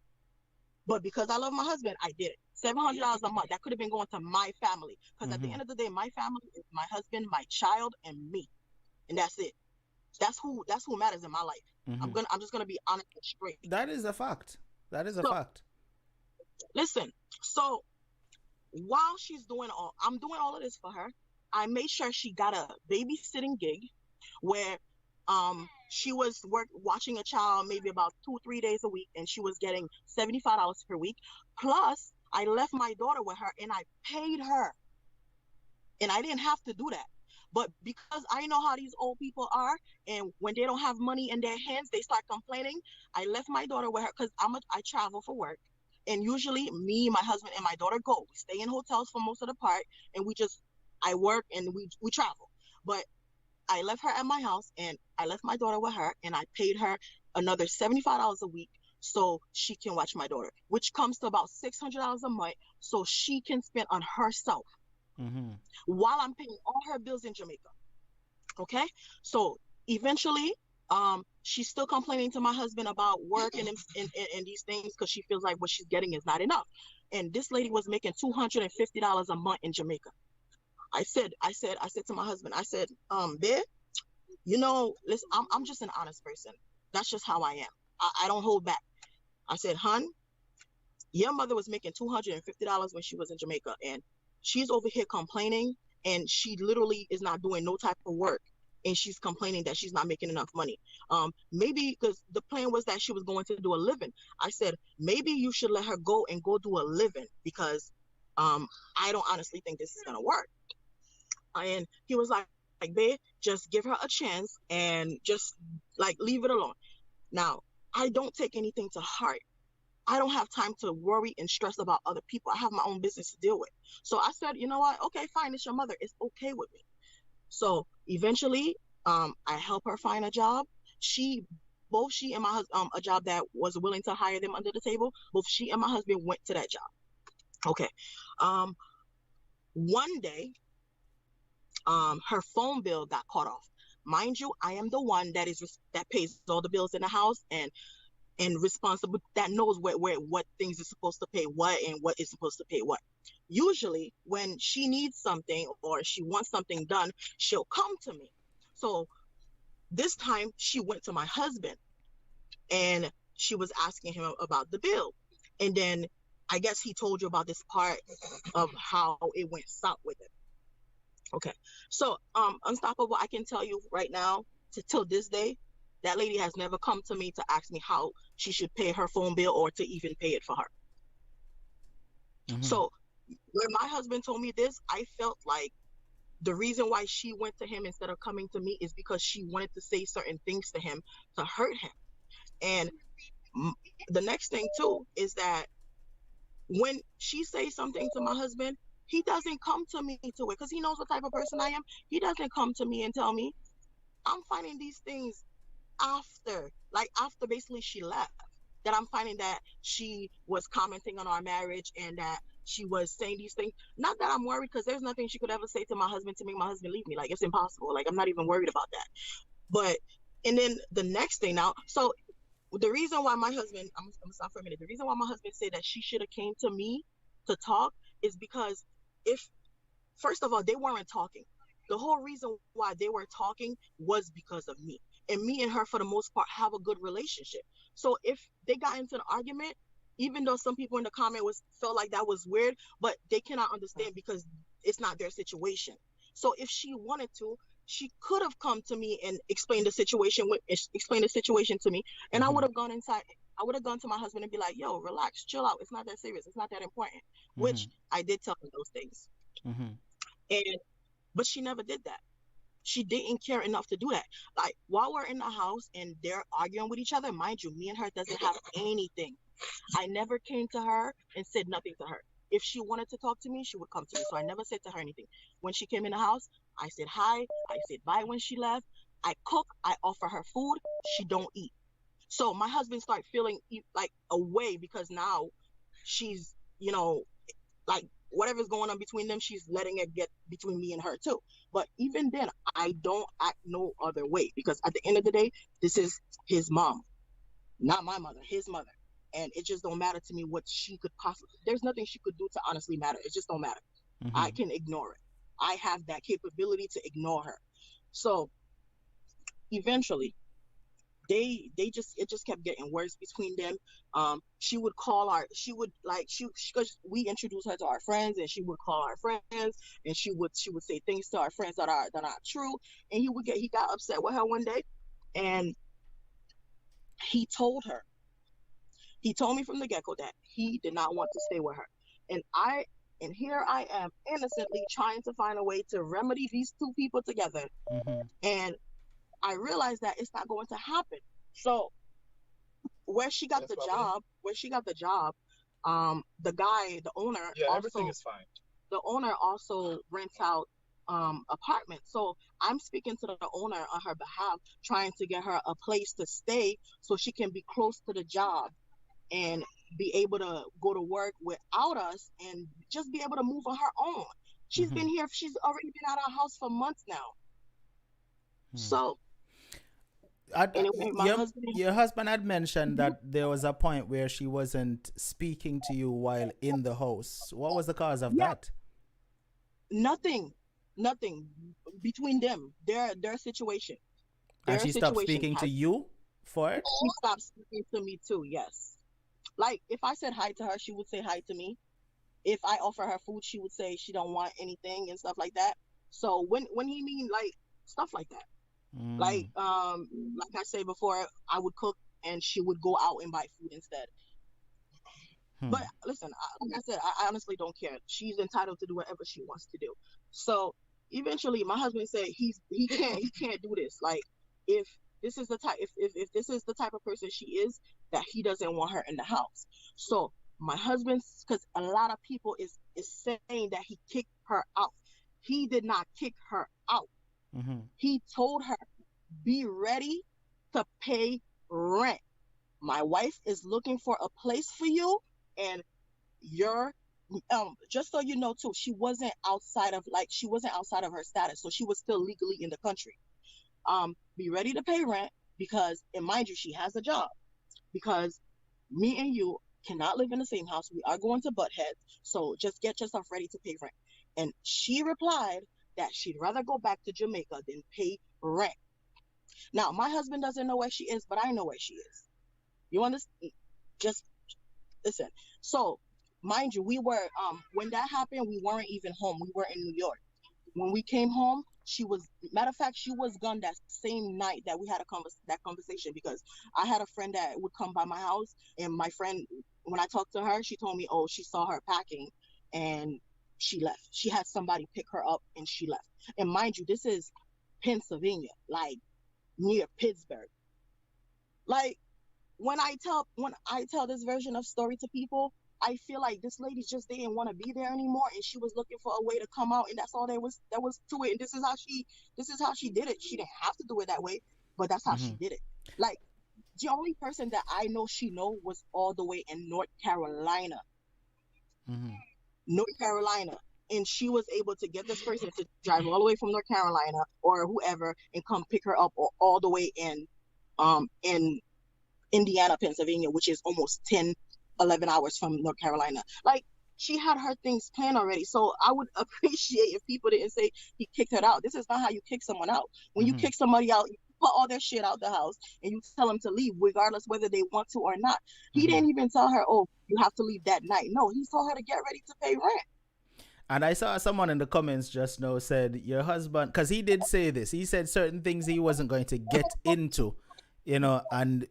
Speaker 7: But because I love my husband, I did it. $700 a month. That could have been going to my family. Because at the
Speaker 2: Mm-hmm.
Speaker 7: end of the day, my family is my husband, my child, and me. And that's it. That's who matters in my life.
Speaker 2: Mm-hmm.
Speaker 7: I'm just gonna be honest and straight.
Speaker 2: That is a fact. That is a
Speaker 7: So
Speaker 2: fact.
Speaker 7: listen, so while I'm doing all of this for her, I made sure she got a babysitting gig where she was watching a child maybe about 2-3 days a week, and she was getting $75 per week. Plus I left my daughter with her and I paid her, and I didn't have to do that. But because I know how these old people are, and when they don't have money in their hands, they start complaining. I left my daughter with her because I travel for work, and usually me, my husband, and my daughter go. We stay in hotels for most of the part, and I work and we travel. But I left her at my house, and I left my daughter with her, and I paid her another $75 a week so she can watch my daughter, which comes to about $600 a month, so she can spend on herself
Speaker 2: Mm-hmm.
Speaker 7: while I'm paying all her bills in Jamaica. Okay, so eventually. She's still complaining to my husband about work and these things because she feels like what she's getting is not enough. And this lady was making $250 a month in Jamaica. I said to my husband, I said, babe, listen, I'm just an honest person. That's just how I am. I don't hold back. I said, hun, your mother was making $250 when she was in Jamaica, and she's over here complaining, and she literally is not doing no type of work, and she's complaining that she's not making enough money. Maybe because the plan was that she was going to do a living. I said, maybe you should let her go and go do a living because I don't honestly think this is gonna work. And he was like, babe, just give her a chance and just like leave it alone. Now, I don't take anything to heart. I don't have time to worry and stress about other people. I have my own business to deal with. So I said, you know what? Okay, fine. It's your mother. It's okay with me. So eventually, I help her find a job. Both she and my husband, a job that was willing to hire them under the table. Both she and my husband went to that job. Okay. Um, One day, her phone bill got cut off. Mind you, I am the one that pays all the bills in the house and responsible that knows where what things are supposed to pay what and what is supposed to pay what. Usually when she needs something or she wants something done, she'll come to me. So this time she went to my husband and she was asking him about the bill. And then I guess he told you about this part of how it went south with it. Okay. So, Unstoppable, I can tell you right now, till this day, that lady has never come to me to ask me how she should pay her phone bill or to even pay it for her.
Speaker 2: Mm-hmm.
Speaker 7: So, when my husband told me this, I felt like the reason why she went to him instead of coming to me is because she wanted to say certain things to him to hurt him. And the next thing too is that when she says something to my husband, he doesn't come to me to it because he knows what type of person I am. He doesn't come to me and tell me. I'm finding these things after basically she left, that I'm finding that she was commenting on our marriage and that she was saying these things. Not that I'm worried because there's nothing she could ever say to my husband to make my husband leave me. Like, it's impossible. Like, I'm not even worried about that. But, and then the next thing now, so the reason why my husband, I'm gonna stop for a minute. The reason why my husband said that she should have came to me to talk is because if, first of all, they weren't talking. The whole reason why they were talking was because of me. And me and her, for the most part, have a good relationship. So if they got into an argument, even though some people in the comment felt like that was weird, but they cannot understand because it's not their situation. So if she wanted to, she could have come to me and explained the situation to me, and I would have gone inside. I would have gone to my husband and be like, "Yo, relax, chill out. It's not that serious. It's not that important." Which I did tell him those things. And but she never did that. She didn't care enough to do that. Like, while we're in the house and they're arguing with each other, mind you, me and her doesn't have anything. I never came to her and said nothing to her. If she wanted to talk to me, she would come to me. So I never said to her anything. When she came in the house, I said hi. I said bye when she left. I cook. I offer her food. She don't eat. So my husband started feeling like away because now she's, like, whatever's going on between them, she's letting it get between me and her too. But even then, I don't act no other way because at the end of the day, this is his mom, not my mother, his mother. And it just don't matter to me what she could possibly, there's nothing she could do to honestly matter. It just don't matter. I can ignore it. I have that capability to ignore her. So eventually, it just kept getting worse between them. She would call she would like she because we introduced her to our friends, and she would call our friends, and she would say things to our friends that are not true. And he got upset with her one day, and he told her he told me from the get-go that he did not want to stay with her. And here I am innocently trying to find a way to remedy these two people together. And I realized that it's not going to happen. So where she got the job, the owner, everything is fine. The owner also rents out apartments. So I'm speaking to the owner on her behalf, trying to get her a place to stay so she can be close to the job and be able to go to work without us and just be able to move on her own. She's been here. She's already been out of our house for months now. So Anyway, my husband.
Speaker 2: Your husband had mentioned that there was a point where she wasn't speaking to you while in the house. What was the cause of
Speaker 7: Yeah,
Speaker 2: that?
Speaker 7: nothing between them. Their situation,
Speaker 2: And
Speaker 7: their
Speaker 2: she stopped
Speaker 7: situation
Speaker 2: speaking to
Speaker 7: has.
Speaker 2: you for it?
Speaker 7: She stopped speaking to me too. Yes, like if I said hi to her, she would say hi to me. If I offer her food, she would say she don't want anything and stuff like that. So when he mean like stuff like that,
Speaker 2: Mm.
Speaker 7: like I said before, I would cook and she would go out and buy food instead.
Speaker 2: Hmm.
Speaker 7: But listen, like I said, I honestly don't care. She's entitled to do whatever she wants to do. So eventually, my husband said he can't do this. Like if this is the type if this is the type of person she is, that he doesn't want her in the house. So my husband's, because a lot of people is saying that he kicked her out. He did not kick her out.
Speaker 2: Mm-hmm.
Speaker 7: He told her, be ready to pay rent. My wife is looking for a place for you, and you're just so you know too, she wasn't outside of her status, so she was still legally in the country. Be ready to pay rent, because, and mind you, she has a job, because me and you cannot live in the same house. We are going to butt heads, so just get yourself ready to pay rent. And she replied that she'd rather go back to Jamaica than pay rent. Now my husband doesn't know where she is, but I know where she is. You understand? Just listen. So, mind you, we were when that happened, we weren't even home. We were in New York. When we came home, she was, matter of fact, she was gone that same night that we had that conversation, because I had a friend that would come by my house, and my friend, when I talked to her, she told me, oh, she saw her packing and she left. She had somebody pick her up and she left. And mind you, this is Pennsylvania, like near Pittsburgh. Like when I tell this version of story to people, I feel like this lady just didn't want to be there anymore, and she was looking for a way to come out, and that's all there was to it. And this is how she did it. She didn't have to do it that way, but that's how
Speaker 2: Mm-hmm.
Speaker 7: she did it. Like the only person that I know she know was all the way in North Carolina.
Speaker 2: Mm-hmm.
Speaker 7: North Carolina. And she was able to get this person to drive all the way from North Carolina or whoever and come pick her up all the way in Indiana, Pennsylvania, which is almost 10, 11 hours from North Carolina. Like, she had her things planned already. So I would appreciate if people didn't say he kicked her out. This is not how you kick someone out. When you
Speaker 2: Mm-hmm.
Speaker 7: kick somebody out, you put all their shit out the house and you tell them to leave, regardless whether they want to or not. He
Speaker 2: Mm-hmm.
Speaker 7: didn't even tell her, oh, you have to leave that night. No, he told her to get ready to pay rent.
Speaker 2: And I saw someone in the comments just now said your husband, because he did say this. He said certain things he wasn't going to get into, and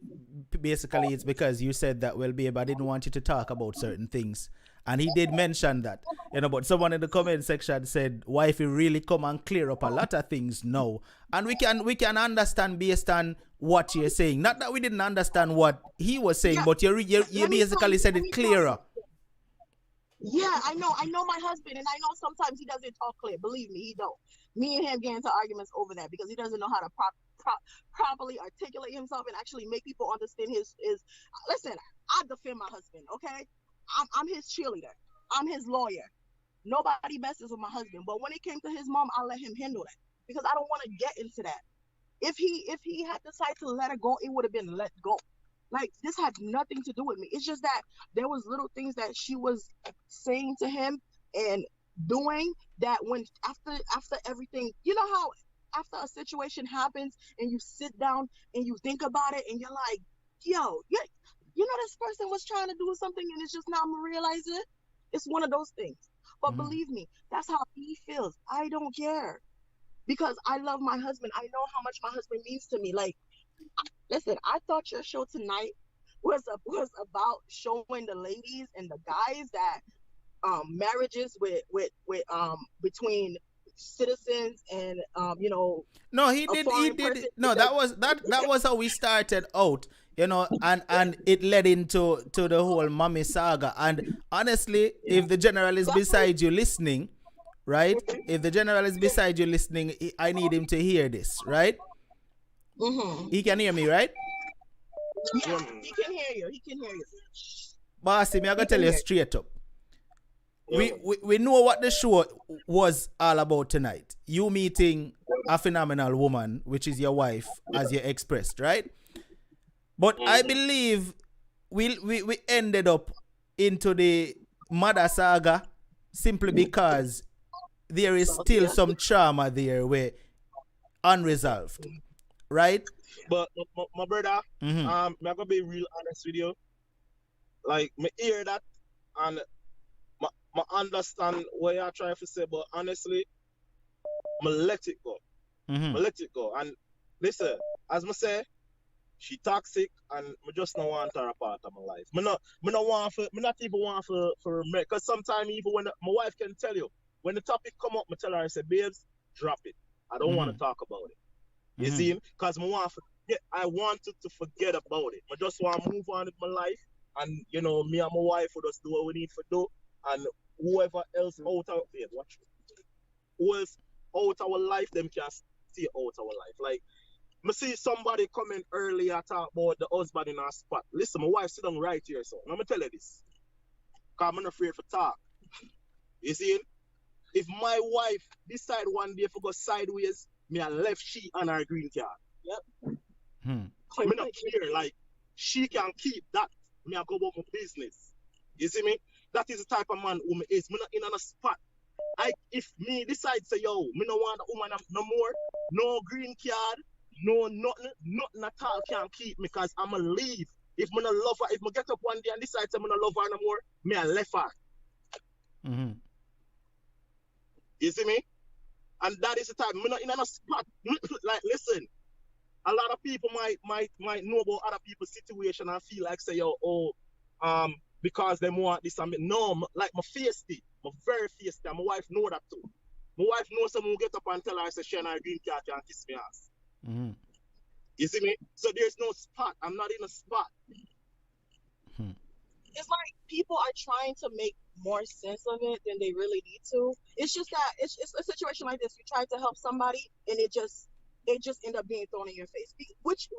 Speaker 2: basically it's because you said that, well, babe, I didn't want you to talk about certain things. And he did mention that, but someone in the comment section said, wifey really come and clear up a lot of things now. And we can understand based on what you're saying. Not that we didn't understand what he was saying,
Speaker 7: Yeah,
Speaker 2: but you
Speaker 7: let me tell
Speaker 2: basically
Speaker 7: you,
Speaker 2: said
Speaker 7: let
Speaker 2: it
Speaker 7: me tell you.
Speaker 2: clearer.
Speaker 7: Yeah, I know my husband, and I know sometimes he doesn't talk clear. Believe me, he don't. Me and him get into arguments over that because he doesn't know how to properly articulate himself and actually make people understand his. Listen, I defend my husband, okay? I'm his cheerleader. I'm his lawyer. Nobody messes with my husband. But when it came to his mom, I let him handle that because I don't want to get into that. If he had decided to let her go, it would have been let go. Like, this had nothing to do with me. It's just that there was little things that she was saying to him and doing that when after everything, you know how after a situation happens and you sit down and you think about it and you're like, yo, yeah, this person was trying to do something and it's just now I'm gonna realize it. It's one of those things. But
Speaker 2: Mm-hmm.
Speaker 7: believe me, that's how he feels. I don't care because I love my husband. I know how much my husband means to me. Like, listen, I thought your show tonight was about showing the ladies and the guys that marriages with between citizens and
Speaker 2: No,
Speaker 7: a
Speaker 2: he
Speaker 7: foreign
Speaker 2: did.
Speaker 7: person.
Speaker 2: No, that was how we started out, and it led into the whole mommy saga. And honestly, if the general is
Speaker 7: That's what
Speaker 2: beside you listening, right? If the general is beside you listening, I need him to hear this, right?
Speaker 7: mm-hmm.
Speaker 2: He can hear me, right?
Speaker 7: Yeah, he can hear you. He can hear you.
Speaker 2: Bossy, me I
Speaker 7: He
Speaker 2: gotta tell
Speaker 7: can
Speaker 2: you
Speaker 7: hear
Speaker 2: straight up. we know what the show was all about tonight. You meeting a phenomenal woman, which is your wife, as you expressed, right? But I believe we ended up into the mother saga simply because there is still some trauma there where unresolved, right?
Speaker 8: But my brother,
Speaker 2: Mm-hmm.
Speaker 8: I'm gonna be real honest with you. Like me hear that and I understand what you're trying to say, but honestly, I let it go.
Speaker 2: Mm-hmm.
Speaker 8: I let it go. And listen, as I say, she toxic and I just don't want her a part of my life. Me not even want for me. Because sometimes even when my wife can tell you, when the topic come up, I tell her, I say, babes, drop it. I don't want to talk about it. You see? Because I wanted to forget about it. I just want to move on with my life. And, you know, me and my wife will just do what we need to do. And whoever else out of here, watch it. Who else out our life, them can stay out our life. Like, I see somebody coming earlier talk about the husband in our spot. Listen, my wife sit down right here, so let me tell you this. Because I'm not afraid for talk. You see? If my wife decide one day to go sideways, me I left she on her green card. Yep. I'm not clear. Like, she can keep that. Me I go about my business. You see me? That is the type of man who me is. Me not in on a spot. If me decide say, yo, me no want the woman no more, no green card, no nothing at all can keep me because I'ma leave. If me no love her, if me get up one day and decide say me no love her no more, me I left her. You see me? And that is the time. Me not in a spot. Like, listen, a lot of people might know about other people's situation and feel like say, yo, because they want this and me. No, like my feisty. I'm very feisty. And my wife know that too. My wife knows someone who get up and tell her, I say, she and her green card can kiss me ass. You see me? So there's no spot. I'm not in a spot.
Speaker 7: It's like people are trying to make more sense of it than they really need to. It's just that it's a situation like this. You try to help somebody and it just end up being thrown in your face. Which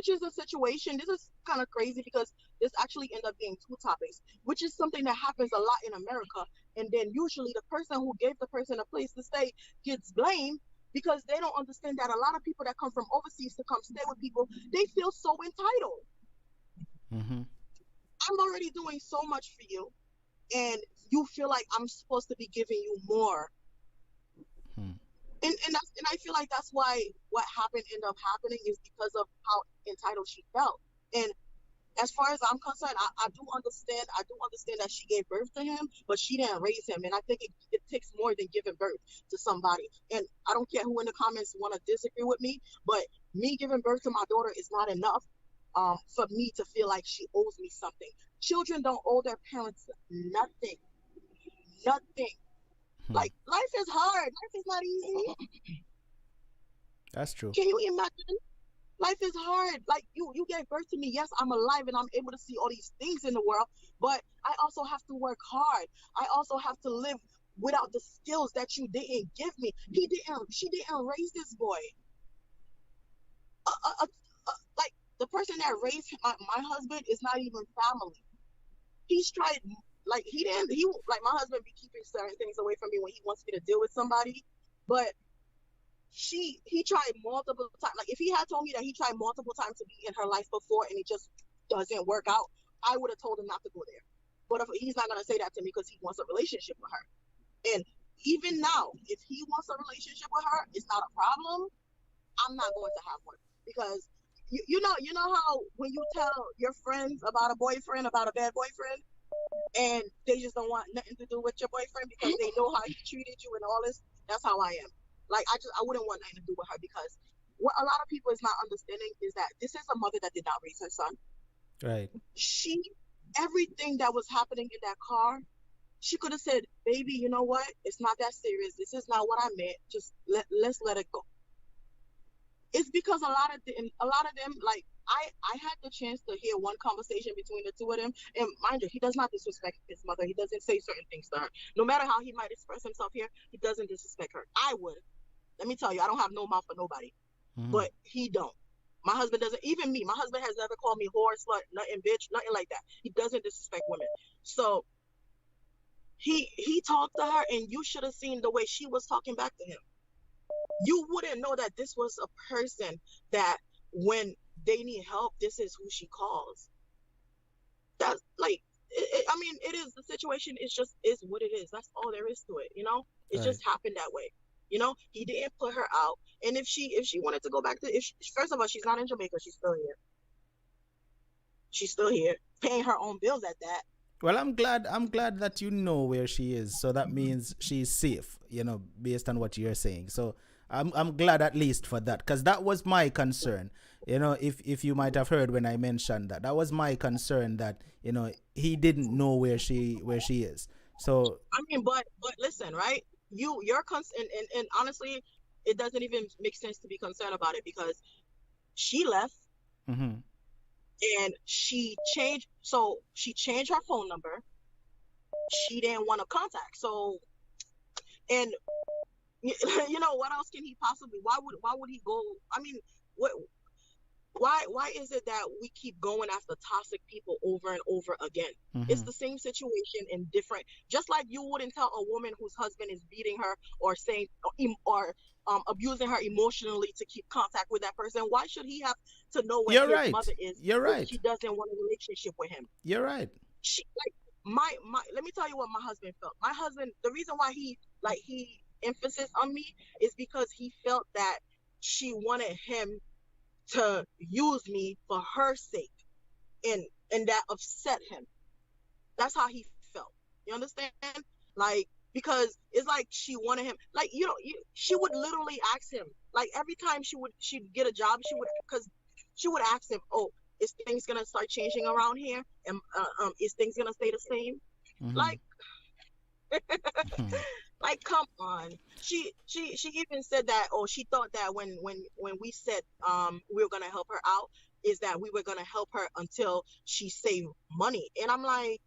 Speaker 7: is a situation. This is kind of crazy because this actually end up being two topics, which is something that happens a lot in America. And then usually the person who gave the person a place to stay gets blamed because they don't understand that a lot of people that come from overseas to come stay with people, they feel so entitled. I'm already doing so much for you, and you feel like I'm supposed to be giving you more. And I feel like that's why what ended up happening is because of how entitled she felt. And as far as I'm concerned, I do understand that she gave birth to him, but she didn't raise him. And I think it takes more than giving birth to somebody. And I don't care who in the comments want to disagree with me, but me giving birth to my daughter is not enough for me to feel like she owes me something. Children don't owe their parents nothing. Like, life is hard. Life is not easy.
Speaker 2: That's true.
Speaker 7: Can you imagine? Life is hard. Like, you gave birth to me. Yes, I'm alive and I'm able to see all these things in the world, but I also have to work hard. I also have to live without the skills that you didn't give me. She didn't raise this boy. Like, the person that raised my husband is not even family. He's tried, like, like, my husband be keeping certain things away from me when he wants me to deal with somebody, but he tried multiple times. Like, if he had told me that he tried multiple times to be in her life before and it just doesn't work out, I would have told him not to go there. But he's not going to say that to me because he wants a relationship with her. And even now, if he wants a relationship with her, it's not a problem. I'm not going to have one because you know how when you tell your friends about a boyfriend, about a bad boyfriend, and they just don't want nothing to do with your boyfriend because they know how he treated you and all this. That's how I am. Like, I wouldn't want nothing to do with her because what a lot of people is not understanding is that this is a mother that did not raise her son.
Speaker 2: Right.
Speaker 7: Everything that was happening in that car, she could have said, baby, you know what? It's not that serious. This is not what I meant. Just let's let it go. It's because a lot of them, like, I had the chance to hear one conversation between the two of them, and mind you, he does not disrespect his mother. He doesn't say certain things to her. No matter how he might express himself here, he doesn't disrespect her. I would. Let me tell you, I don't have no mouth for nobody, but he don't. My husband doesn't. Even me, my husband has never called me whore, slut, nothing, bitch, nothing like that. He doesn't disrespect women. So he talked to her, and you should have seen the way she was talking back to him. You wouldn't know that this was a person that when they need help, this is who she calls. That's like, I mean, it is, the situation is just is what it is. That's all there is to it, you know. It
Speaker 2: Right.
Speaker 7: just happened that way, you know. He didn't put her out, and if she wanted to go back to, first of all, she's not in Jamaica, she's still here. She's still here, paying her own bills at that.
Speaker 2: Well, I'm glad that you know where she is. So that means she's safe, you know, based on what you're saying. So I'm glad at least for that, because that was my concern. You know, if you might have heard when I mentioned that, that was my concern, that, you know, he didn't know where she is. So
Speaker 7: I mean, but listen, right? You're and honestly, it doesn't even make sense to be concerned about it, because she left.
Speaker 2: Mm-hmm.
Speaker 7: And she changed her phone number. She didn't want to contact. So, and you know, what else can he possibly, why would he go? I mean, why is it that we keep going after toxic people over and over again?
Speaker 2: Mm-hmm.
Speaker 7: It's the same situation in different, just like you wouldn't tell a woman whose husband is beating her or saying or abusing her emotionally to keep contact with that person. Why should he have to know where
Speaker 2: You're
Speaker 7: his
Speaker 2: right.
Speaker 7: mother is?
Speaker 2: You're right.
Speaker 7: If she doesn't want a relationship with him.
Speaker 2: You're right.
Speaker 7: She, like, my let me tell you what my husband felt. My husband, the reason why he emphasis on me is because he felt that she wanted him to use me for her sake, and that upset him. That's how he felt. You understand? Like, because it's like she wanted him, like, you know, she would literally ask him, like, every time she'd get a job, she would ask him, oh, is things gonna start changing around here, and is things gonna stay the same?
Speaker 2: Mm-hmm.
Speaker 7: Like, like, come on. She even said that, oh, she thought that when we said we were gonna help her out, is that we were gonna help her until she saved money. And I'm like,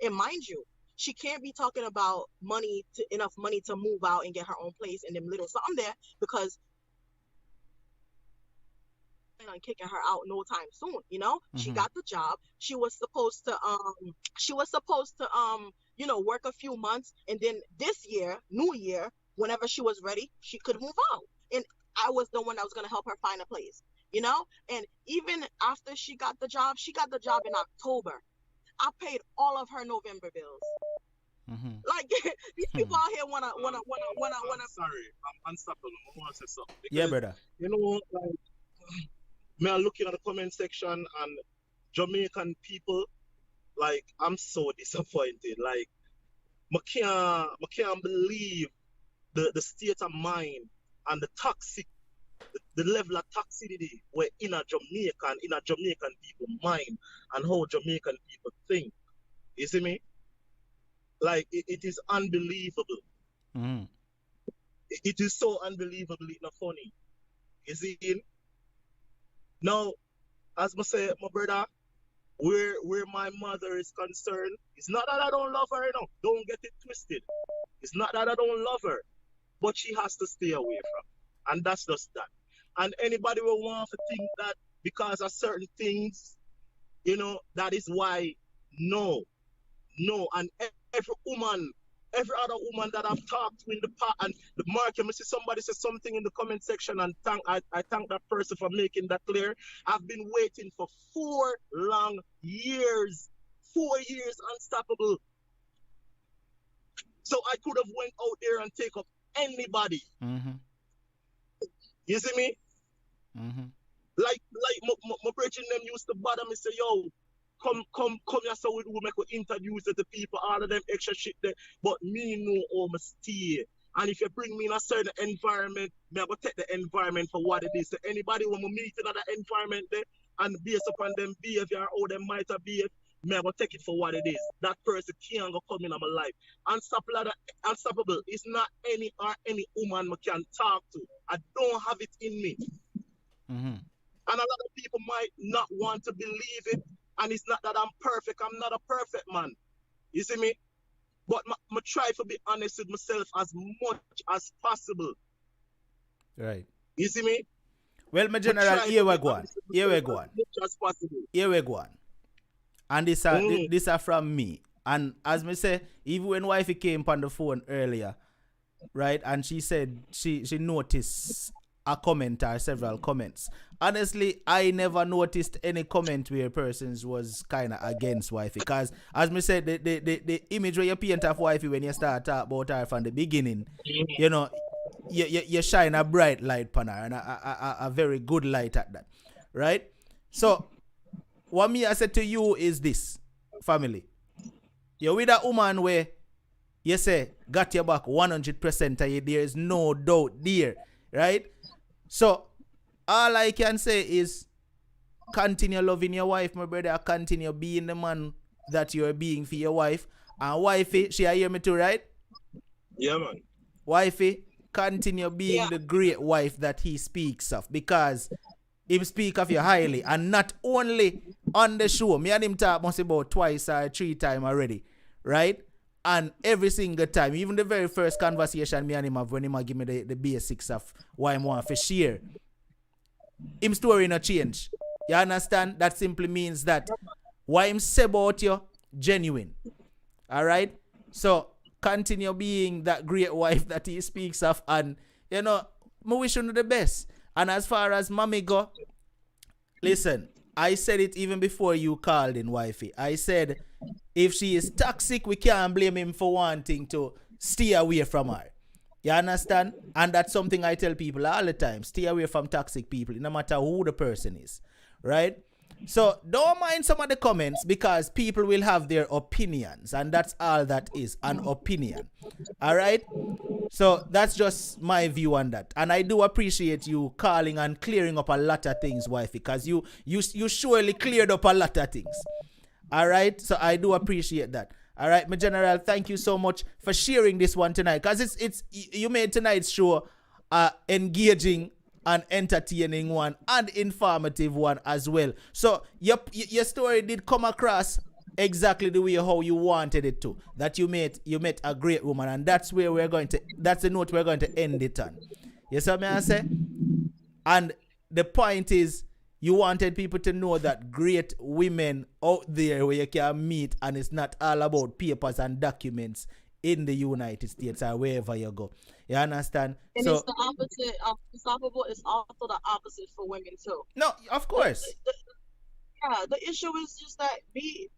Speaker 7: and mind you, she can't be talking about enough money to move out and get her own place and them little something there, because on kicking her out no time soon, you know. She got the job. She was supposed to you know, work a few months, and then this year, new year, whenever she was ready, she could move out. And I was the one that was going to help her find a place, you know. And even after she got the job in October. I paid all of her November bills.
Speaker 2: Mm-hmm.
Speaker 7: Like, these people out here wanna.
Speaker 8: I'm sorry, I'm unstoppable. I want to say something.
Speaker 2: Yeah, brother.
Speaker 8: You know, like, me are looking at the comment section, and Jamaican people, like, I'm so disappointed. Like, I can't believe the state of mind and the level of toxicity we're in a Jamaican people mind, and how Jamaican people think. You see me? Like, it is unbelievable.
Speaker 2: Mm-hmm.
Speaker 8: It is so unbelievably not funny. You see? Now, as I say, my brother, where my mother is concerned, it's not that I don't love her, no. Don't get it twisted. It's not that I don't love her, but she has to stay away from. And that's just that. And anybody will want to think that because of certain things, you know, that is why, no. And every other woman that I've talked to in the past, and the market, I see somebody say something in the comment section, and I thank that person for making that clear. I've been waiting for 4 long years, 4 years unstoppable. So I could have went out there and take up anybody.
Speaker 2: Mm-hmm.
Speaker 8: You see me?
Speaker 2: Mm-hmm.
Speaker 8: Like my brethren them used to bother me, say, yo, come here, so we make we introduce you to people, all of them extra shit there. But me know how I stay. And if you bring me in a certain environment, me I go take the environment for what it is. So anybody when we meet in that environment there, and based upon them behavior, how they might have behaved, me I go take it for what it is. That person can't go come in my life. Unstoppable is not any woman I can talk to. I don't have it in me.
Speaker 2: Mm-hmm.
Speaker 8: And a lot of people might not want to believe it. And it's not that I'm perfect. I'm not a perfect man. You see me? But I try to be honest with myself as much as possible.
Speaker 2: Right.
Speaker 8: You see me?
Speaker 2: Well, my general, here we go on. Here we go on.
Speaker 8: As much as possible.
Speaker 2: Here we go on. And this are from me. And as me say, even when wifey came on the phone earlier, right, and she said she noticed a comment or several comments. Honestly, I never noticed any comment where persons was kind of against wifey. Because, as me said, the image where you paint of wifey when you start talk about her from the beginning, you know, you shine a bright light upon her, and a very good light at that, right? So, what me I said to you is this, family. You're with a woman where you say, got your back 100%, and there is no doubt there, right? So, all I can say is continue loving your wife, my brother. Continue being the man that you're being for your wife. And wifey, she hear me too, right?
Speaker 8: Yeah, man.
Speaker 2: Wifey, continue being the great wife that he speaks of, because him speak of you highly, and not only on the show. Me and him talk must about twice or 3 times already, right? And every single time, even the very first conversation me and him have, when him give me the basics of why him want to share, him story no change. You understand? That simply means that what him say about you, genuine. Alright? So, continue being that great wife that he speaks of, and, you know, I wish you the best. And as far as mommy go, listen, I said it even before you called in, wifey. I said, if she is toxic, we can't blame him for wanting to stay away from her. You understand? And that's something I tell people all the time. Stay away from toxic people, no matter who the person is. Right? So don't mind some of the comments, because people will have their opinions, and that's all that is, an opinion. All right? So that's just my view on that. And I do appreciate you calling and clearing up a lot of things, wifey, because you surely cleared up a lot of things. All right? So I do appreciate that. All right, my general, thank you so much for sharing this one tonight, because it's you made tonight's show engaging and entertaining one, and informative one as well. So your story did come across exactly the way how you wanted it to. That you met a great woman, and that's where that's the note we're going to end it on. You see what I say? And the point is, you wanted people to know that great women out there where you can meet, and it's not all about papers and documents in the United States or wherever you go. You understand?
Speaker 7: And
Speaker 2: so
Speaker 7: it's the opposite. Unstoppable is also the opposite for women too.
Speaker 2: No, of course.
Speaker 7: The issue is just that be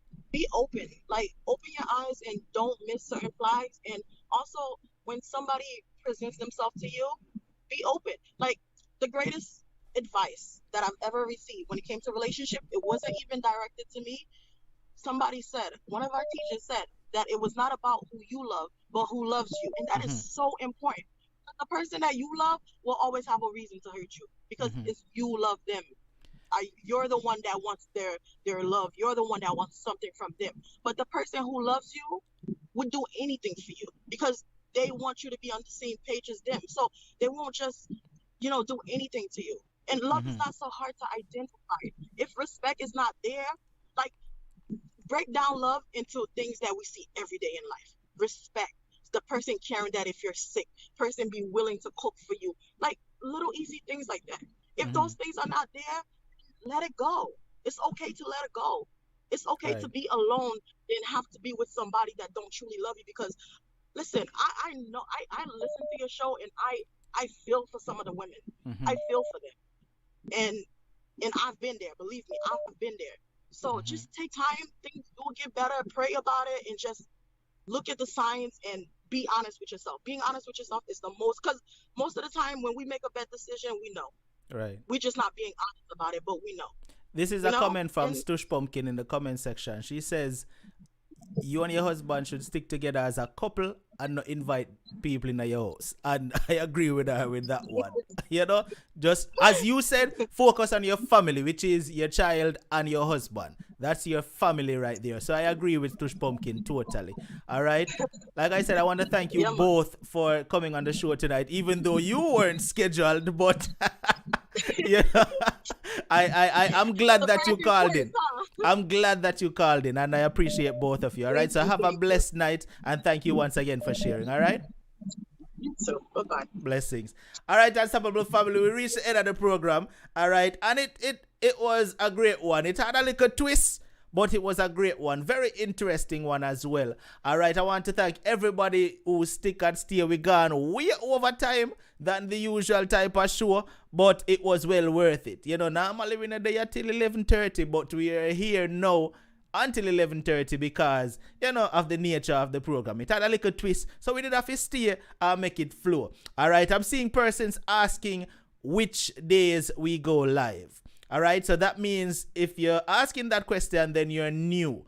Speaker 7: open. Like, open your eyes and don't miss certain flags. And also, when somebody presents themselves to you, be open. Like, the greatest advice that I've ever received when it came to relationship, it wasn't even directed to me. Somebody said, one of our teachers said, that it was not about who you love, but who loves you. And that is so important. The person that you love will always have a reason to hurt you, because it's you love them. You're the one that wants their love. You're the one that wants something from them. But the person who loves you would do anything for you, because they want you to be on the same page as them. So they won't just, do anything to you. And love is not so hard to identify. If respect is not there, like, break down love into things that we see every day in life. Respect. The person caring that if you're sick, person be willing to cook for you. Like, little easy things like that. If those things are not there, let it go. It's okay to let it go. It's okay to be alone and have to be with somebody that don't truly love you. Because, listen, I know I listen to your show, and I feel for some of the women. I feel for them. And I've been there. Believe me, I've been there. So just take time, things will get better, pray about it, and just look at the signs and be honest with yourself. Being honest with yourself is the most, because most of the time when we make a bad decision, we know.
Speaker 2: Right.
Speaker 7: We're just not being honest about it, but we know.
Speaker 2: This is a comment from Stush Pumpkin in the comment section. She says, you and your husband should stick together as a couple and not invite people in your house. And I agree with her with that one. Just as you said, focus on your family, which is your child and your husband. That's your family right there. So I agree with Tush Pumpkin totally. All right. Like I said, I want to thank you both for coming on the show tonight, even though you weren't scheduled, but I'm glad that you called in. I'm glad that you called in, and I appreciate both of you. All right. So have a blessed night, and thank you once again for sharing. All right.
Speaker 7: So, bye-bye.
Speaker 2: Blessings. All right, Unstoppable family, we reached the end of the program. All right, and it was a great one. It had a little twist, but it was a great one. Very interesting one as well. All right, I want to thank everybody who stick and stay. We gone way over time than the usual type of show, but it was well worth it. You know, normally we're there till 11:30, but we are here now until 11:30 because, you know, of the nature of the program. It had a little twist, so we did have to stay and make it flow. All right, I'm seeing persons asking which days we go live. All right, so that means if you're asking that question, then you're new.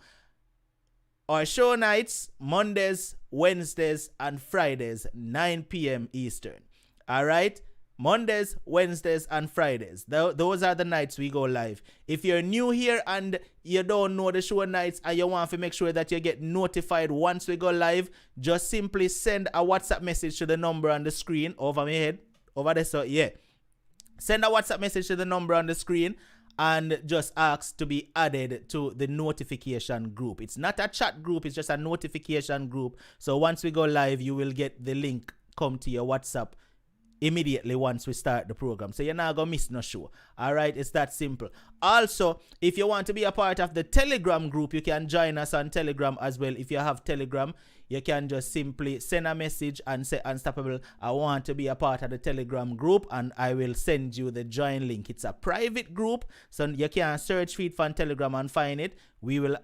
Speaker 2: Our show nights, Mondays, Wednesdays, and Fridays, 9 p.m. Eastern. All right, Mondays, Wednesdays, and Fridays. Those are the nights we go live. If you're new here and you don't know the show nights and you want to make sure that you get notified once we go live, just simply send a WhatsApp message to the number on the screen over my head. Over there, so yeah. Send a WhatsApp message to the number on the screen and just ask to be added to the notification group. It's not a chat group, it's just a notification group. So once we go live, you will get the link come to your WhatsApp immediately once we start the program. So you're not going to miss no show. All right, it's that simple. Also, if you want to be a part of the Telegram group, you can join us on Telegram as well. If you have Telegram, you can just simply send a message and say, Unstoppable, I want to be a part of the Telegram group, and I will send you the join link. It's a private group, so you can search for it on Telegram and find it.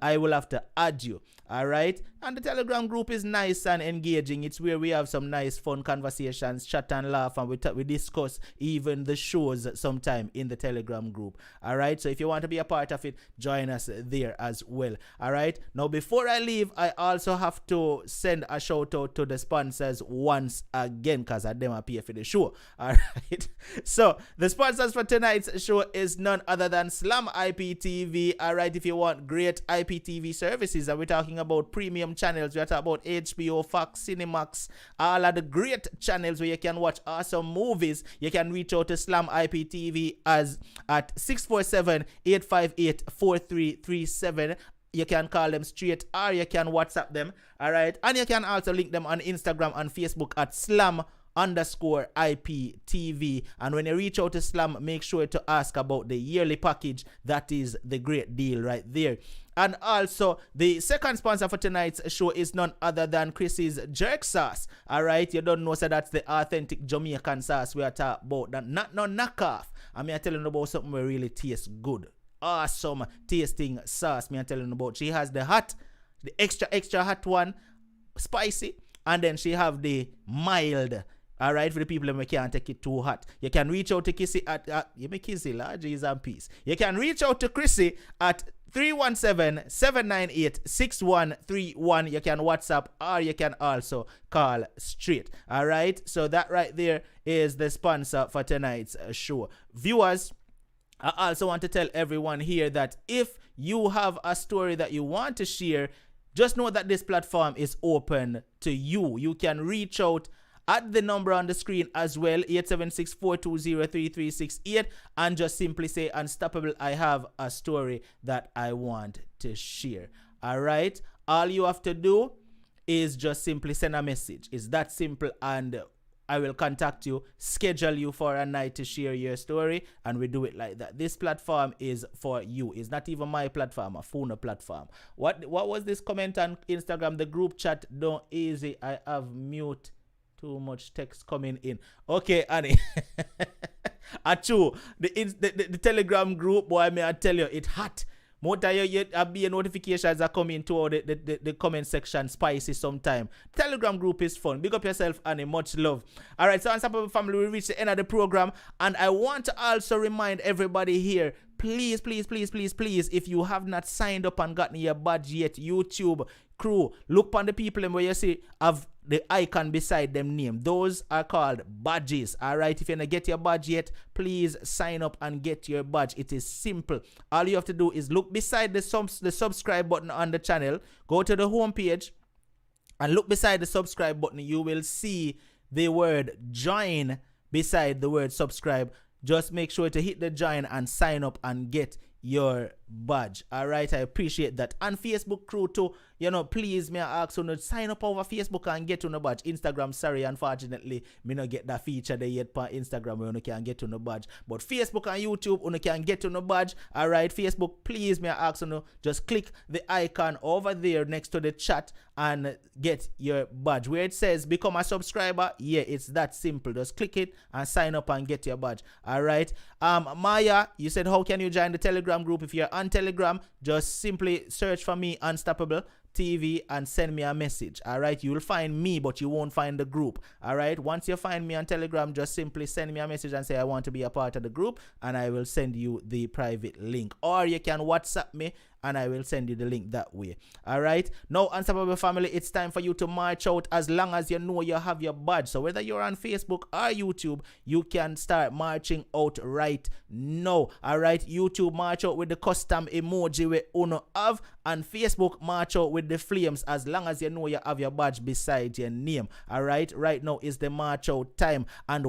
Speaker 2: I will have to add you. All right, and the Telegram group is nice and engaging. It's where we have some nice fun conversations, chat and laugh, and we discuss even the shows sometime in the Telegram group. All right, so if you want to be a part of it, join us there as well. All right, now before I leave, I also have to send a shout out to the sponsors once again, because I them pay for the show. All right, so the sponsors for tonight's show is none other than Slam IPTV. All right, if you want great IPTV services, and we're talking about premium channels, we're talking about HBO, Fox, Cinemax, all of the great channels where you can watch awesome movies, you can reach out to Slam IPTV as at 647-858-4337. You can call them straight or you can WhatsApp them. All right, and you can also link them on Instagram and Facebook at Slam_IPTV. And when you reach out to Slam, make sure to ask about the yearly package. That is the great deal right there. And also, the second sponsor for tonight's show is none other than Chrissy's Jerk Sauce. All right, you don't know, so that's the authentic Jamaican sauce we are talking about. That not no knockoff. I mean, I'm telling you about something that really tastes good. Awesome tasting sauce me I'm telling you about. She has the hot, the extra hot one, spicy, and then she have the mild. All right, for the people who can't take it too hot, you can reach out to Kissy at you make Kissy large is and peace. You can reach out to Chrissy at 317-798-6131. You can WhatsApp or you can also call straight. All right, so that right there is the sponsor for tonight's show. Viewers, I also want to tell everyone here that if you have a story that you want to share, just know that this platform is open to you. You can reach out at the number on the screen as well, 876-420-3368, and just simply say, Unstoppable, I have a story that I want to share. All right, all you have to do is just simply send a message. It's that simple, and I will contact you, schedule you for a night to share your story, and we do it like that. This platform is for you. It's not even my platform, a phone platform. What was this comment on Instagram? The group chat, don't easy. I have mute. Too much text coming in. Okay, Annie. Achoo, the Telegram group, boy, may I tell you, it's hot. More time you be notifications are coming to the comment section spicy sometime. Telegram group is fun. Big up yourself, and much love. All right, so Unstoppable family, we reach the end of the program, and I want to also remind everybody here, please, if you have not signed up and gotten your badge yet, YouTube crew, look on the people where you see have the icon beside them name. Those are called badges. All right, if you don't get your badge yet, please sign up and get your badge. It is simple. All you have to do is look beside the subscribe button on the channel, go to the home page, and look beside the subscribe button. You will see the word join beside the word subscribe. Just make sure to hit the join and sign up and get your badge. All right, I appreciate that. And Facebook crew too, please me I ask you sign up over Facebook and get on the badge. Instagram, sorry, unfortunately, me not get that feature there yet on Instagram where you can get on the badge. But Facebook and YouTube, you can get on the badge. Alright, Facebook, please me I ask you just click the icon over there next to the chat and get your badge. Where it says become a subscriber, yeah, it's that simple. Just click it and sign up and get your badge. Alright. Maya, you said how can you join the Telegram group? If you're on Telegram, just simply search for me, Unstoppable TV, and send me a message. Alright, you'll find me, but you won't find the group. Alright, once you find me on Telegram, just simply send me a message and say I want to be a part of the group, and I will send you the private link. Or you can WhatsApp me and I will send you the link that way. Alright, now Unstoppable family, it's time for you to march out as long as you know you have your badge. So whether you're on Facebook or YouTube, you can start marching out right now. Alright, YouTube, march out with the custom emoji we uno have, and Facebook, march out with the flames as long as you know you have your badge beside your name. Alright, right now is the march out time. And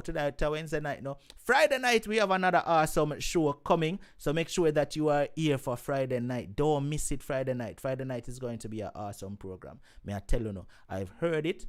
Speaker 2: today Wednesday night, no. Friday night we have another awesome show coming. So make sure that you are here for Friday night. Don't miss it Friday night. Friday night is going to be an awesome program. May I tell you no, I've heard it.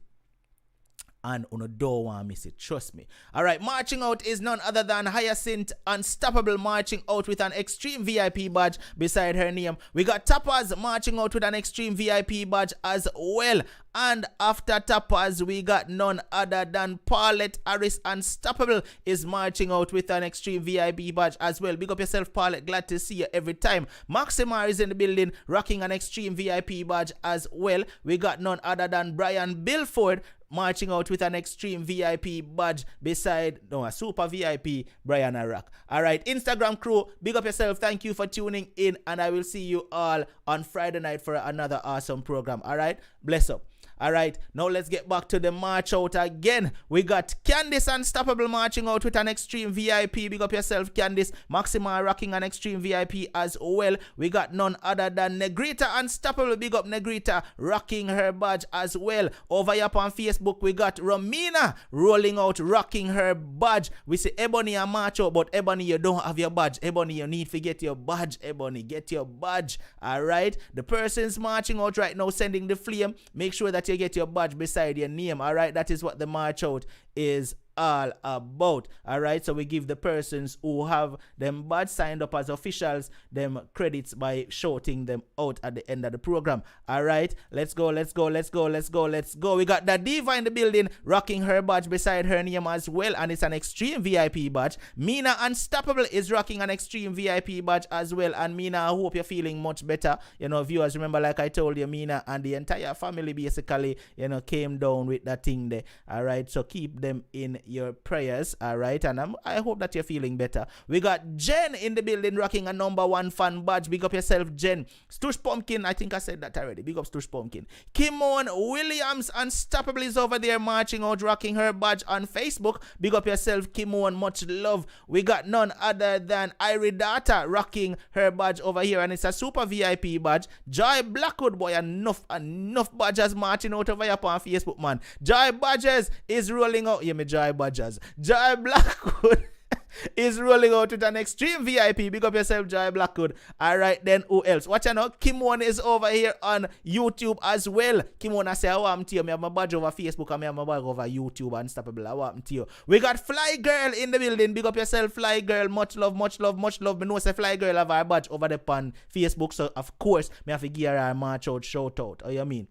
Speaker 2: And you don't want to miss it. Trust me. Alright, marching out is none other than Hyacinth Unstoppable, marching out with an Extreme VIP badge beside her name. We got Tappers marching out with an Extreme VIP badge as well. And after Tappers, we got none other than Paulette Harris Unstoppable is marching out with an Extreme VIP badge as well. Big up yourself, Paulette. Glad to see you every time. Maximar is in the building, rocking an Extreme VIP badge as well. We got none other than Brian Bilford marching out with an Extreme VIP badge beside a Super VIP Brian Arak. Alright, Instagram crew, big up yourself. Thank you for tuning in, and I will see you all on Friday night for another awesome program. Alright, bless up. Alright, now let's get back to the march out again. We got Candice Unstoppable marching out with an Extreme VIP. Big up yourself, Candice. Maxima rocking an Extreme VIP as well. We got none other than Negrita Unstoppable. Big up Negrita rocking her badge as well. Over here on Facebook, we got Romina rolling out, rocking her badge. We see Ebony and march out, but Ebony, you don't have your badge. Ebony, you need to get your badge. Ebony, get your badge. Alright, the person's marching out right now, sending the flame. Make sure that you get your badge beside your name. Alright, that is what the march out is all about. Alright, so we give the persons who have them badge signed up as officials them credits by shouting them out at the end of the program. Alright, let's go. We got the Diva in the building rocking her badge beside her name as well, and it's an Extreme VIP badge. Mina Unstoppable is rocking an Extreme VIP badge as well. And Mina, I hope you're feeling much better. Viewers, remember, like I told you, Mina and the entire family basically came down with that thing there. Alright, so keep them in your prayers. Alright, and I hope that you're feeling better. We got Jen in the building rocking a #1 fan badge. Big up yourself, Jen. Stush Pumpkin, I think I said that already. Big up Stush Pumpkin. Kimon Williams Unstoppable is over there marching out, rocking her badge on Facebook. Big up yourself, Kimon. Much love. We got none other than Iridata rocking her badge over here, and it's a Super VIP badge. Joy Blackwood, boy, enough badges marching out over here on Facebook, man. Joy Badgers is rolling out. Yeah, me Joy Badgers. Joy Blackwood is rolling out with an Extreme VIP. Big up yourself, Joy Blackwood. Alright, then who else? Watch out now. Kimon is over here on YouTube as well. Kimon, I say, I want to you. I have my badge over Facebook and I have my badge over YouTube. Unstoppable. I want to you. We got Fly Girl in the building. Big up yourself, Fly Girl. Much love. Me know say Fly Girl have her badge over the on Facebook. So, of course, me have to give her a march out, shout out. How you mean?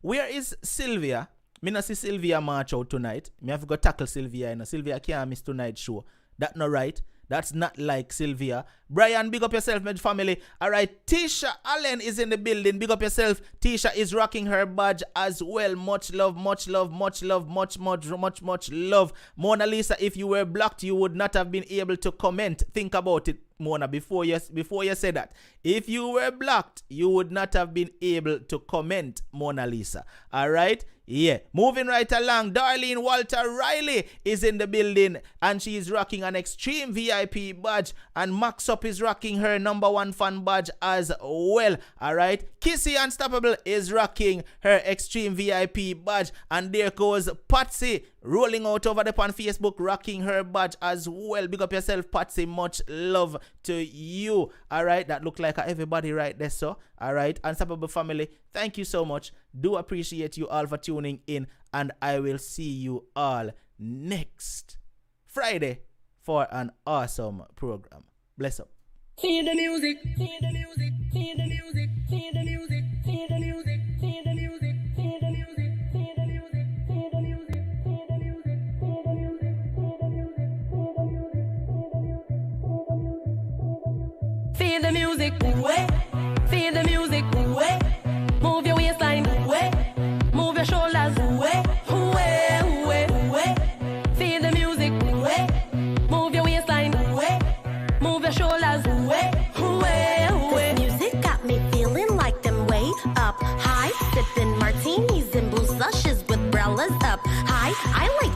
Speaker 2: Where is Sylvia? Me not see Sylvia march out tonight. Me have to go tackle Sylvia. Sylvia can't miss tonight's show. That not right. That's not like Sylvia. Brian, big up yourself, my family. Alright, Tisha Allen is in the building. Big up yourself. Tisha is rocking her badge as well. Much love. Much love. Mona Lisa, if you were blocked, you would not have been able to comment. Think about it, Mona, before you say that. If you were blocked, you would not have been able to comment, Mona Lisa. Alright? Yeah. Moving right along, Darlene Walter Riley is in the building, and she is rocking an Extreme VIP badge, and Max Up is rocking her #1 fan badge as well. Alright? Kissy Unstoppable is rocking her Extreme VIP badge. And there goes Patsy rolling out over there on Facebook, rocking her badge as well. Big up yourself, Patsy. Much love to you. Alright, that look like everybody right there, so. Alright, Unstoppable family, thank you so much. Do appreciate you all for tuning in. And I will see you all next Friday for an awesome program. Bless up.
Speaker 9: Feel the music, feel the music, feel the music, feel the music, feel the music, feel the music, feel the music, feel the music, feel the music, feel the music, feel the music, feel the music, feel the music, feel the music, feel the music, move your waistline, move your shoulders, feel the music, move your waistline, move your shoulders.
Speaker 10: This music got me feeling like them way up high, sipping martinis and blue slushes with umbrellas up high. I like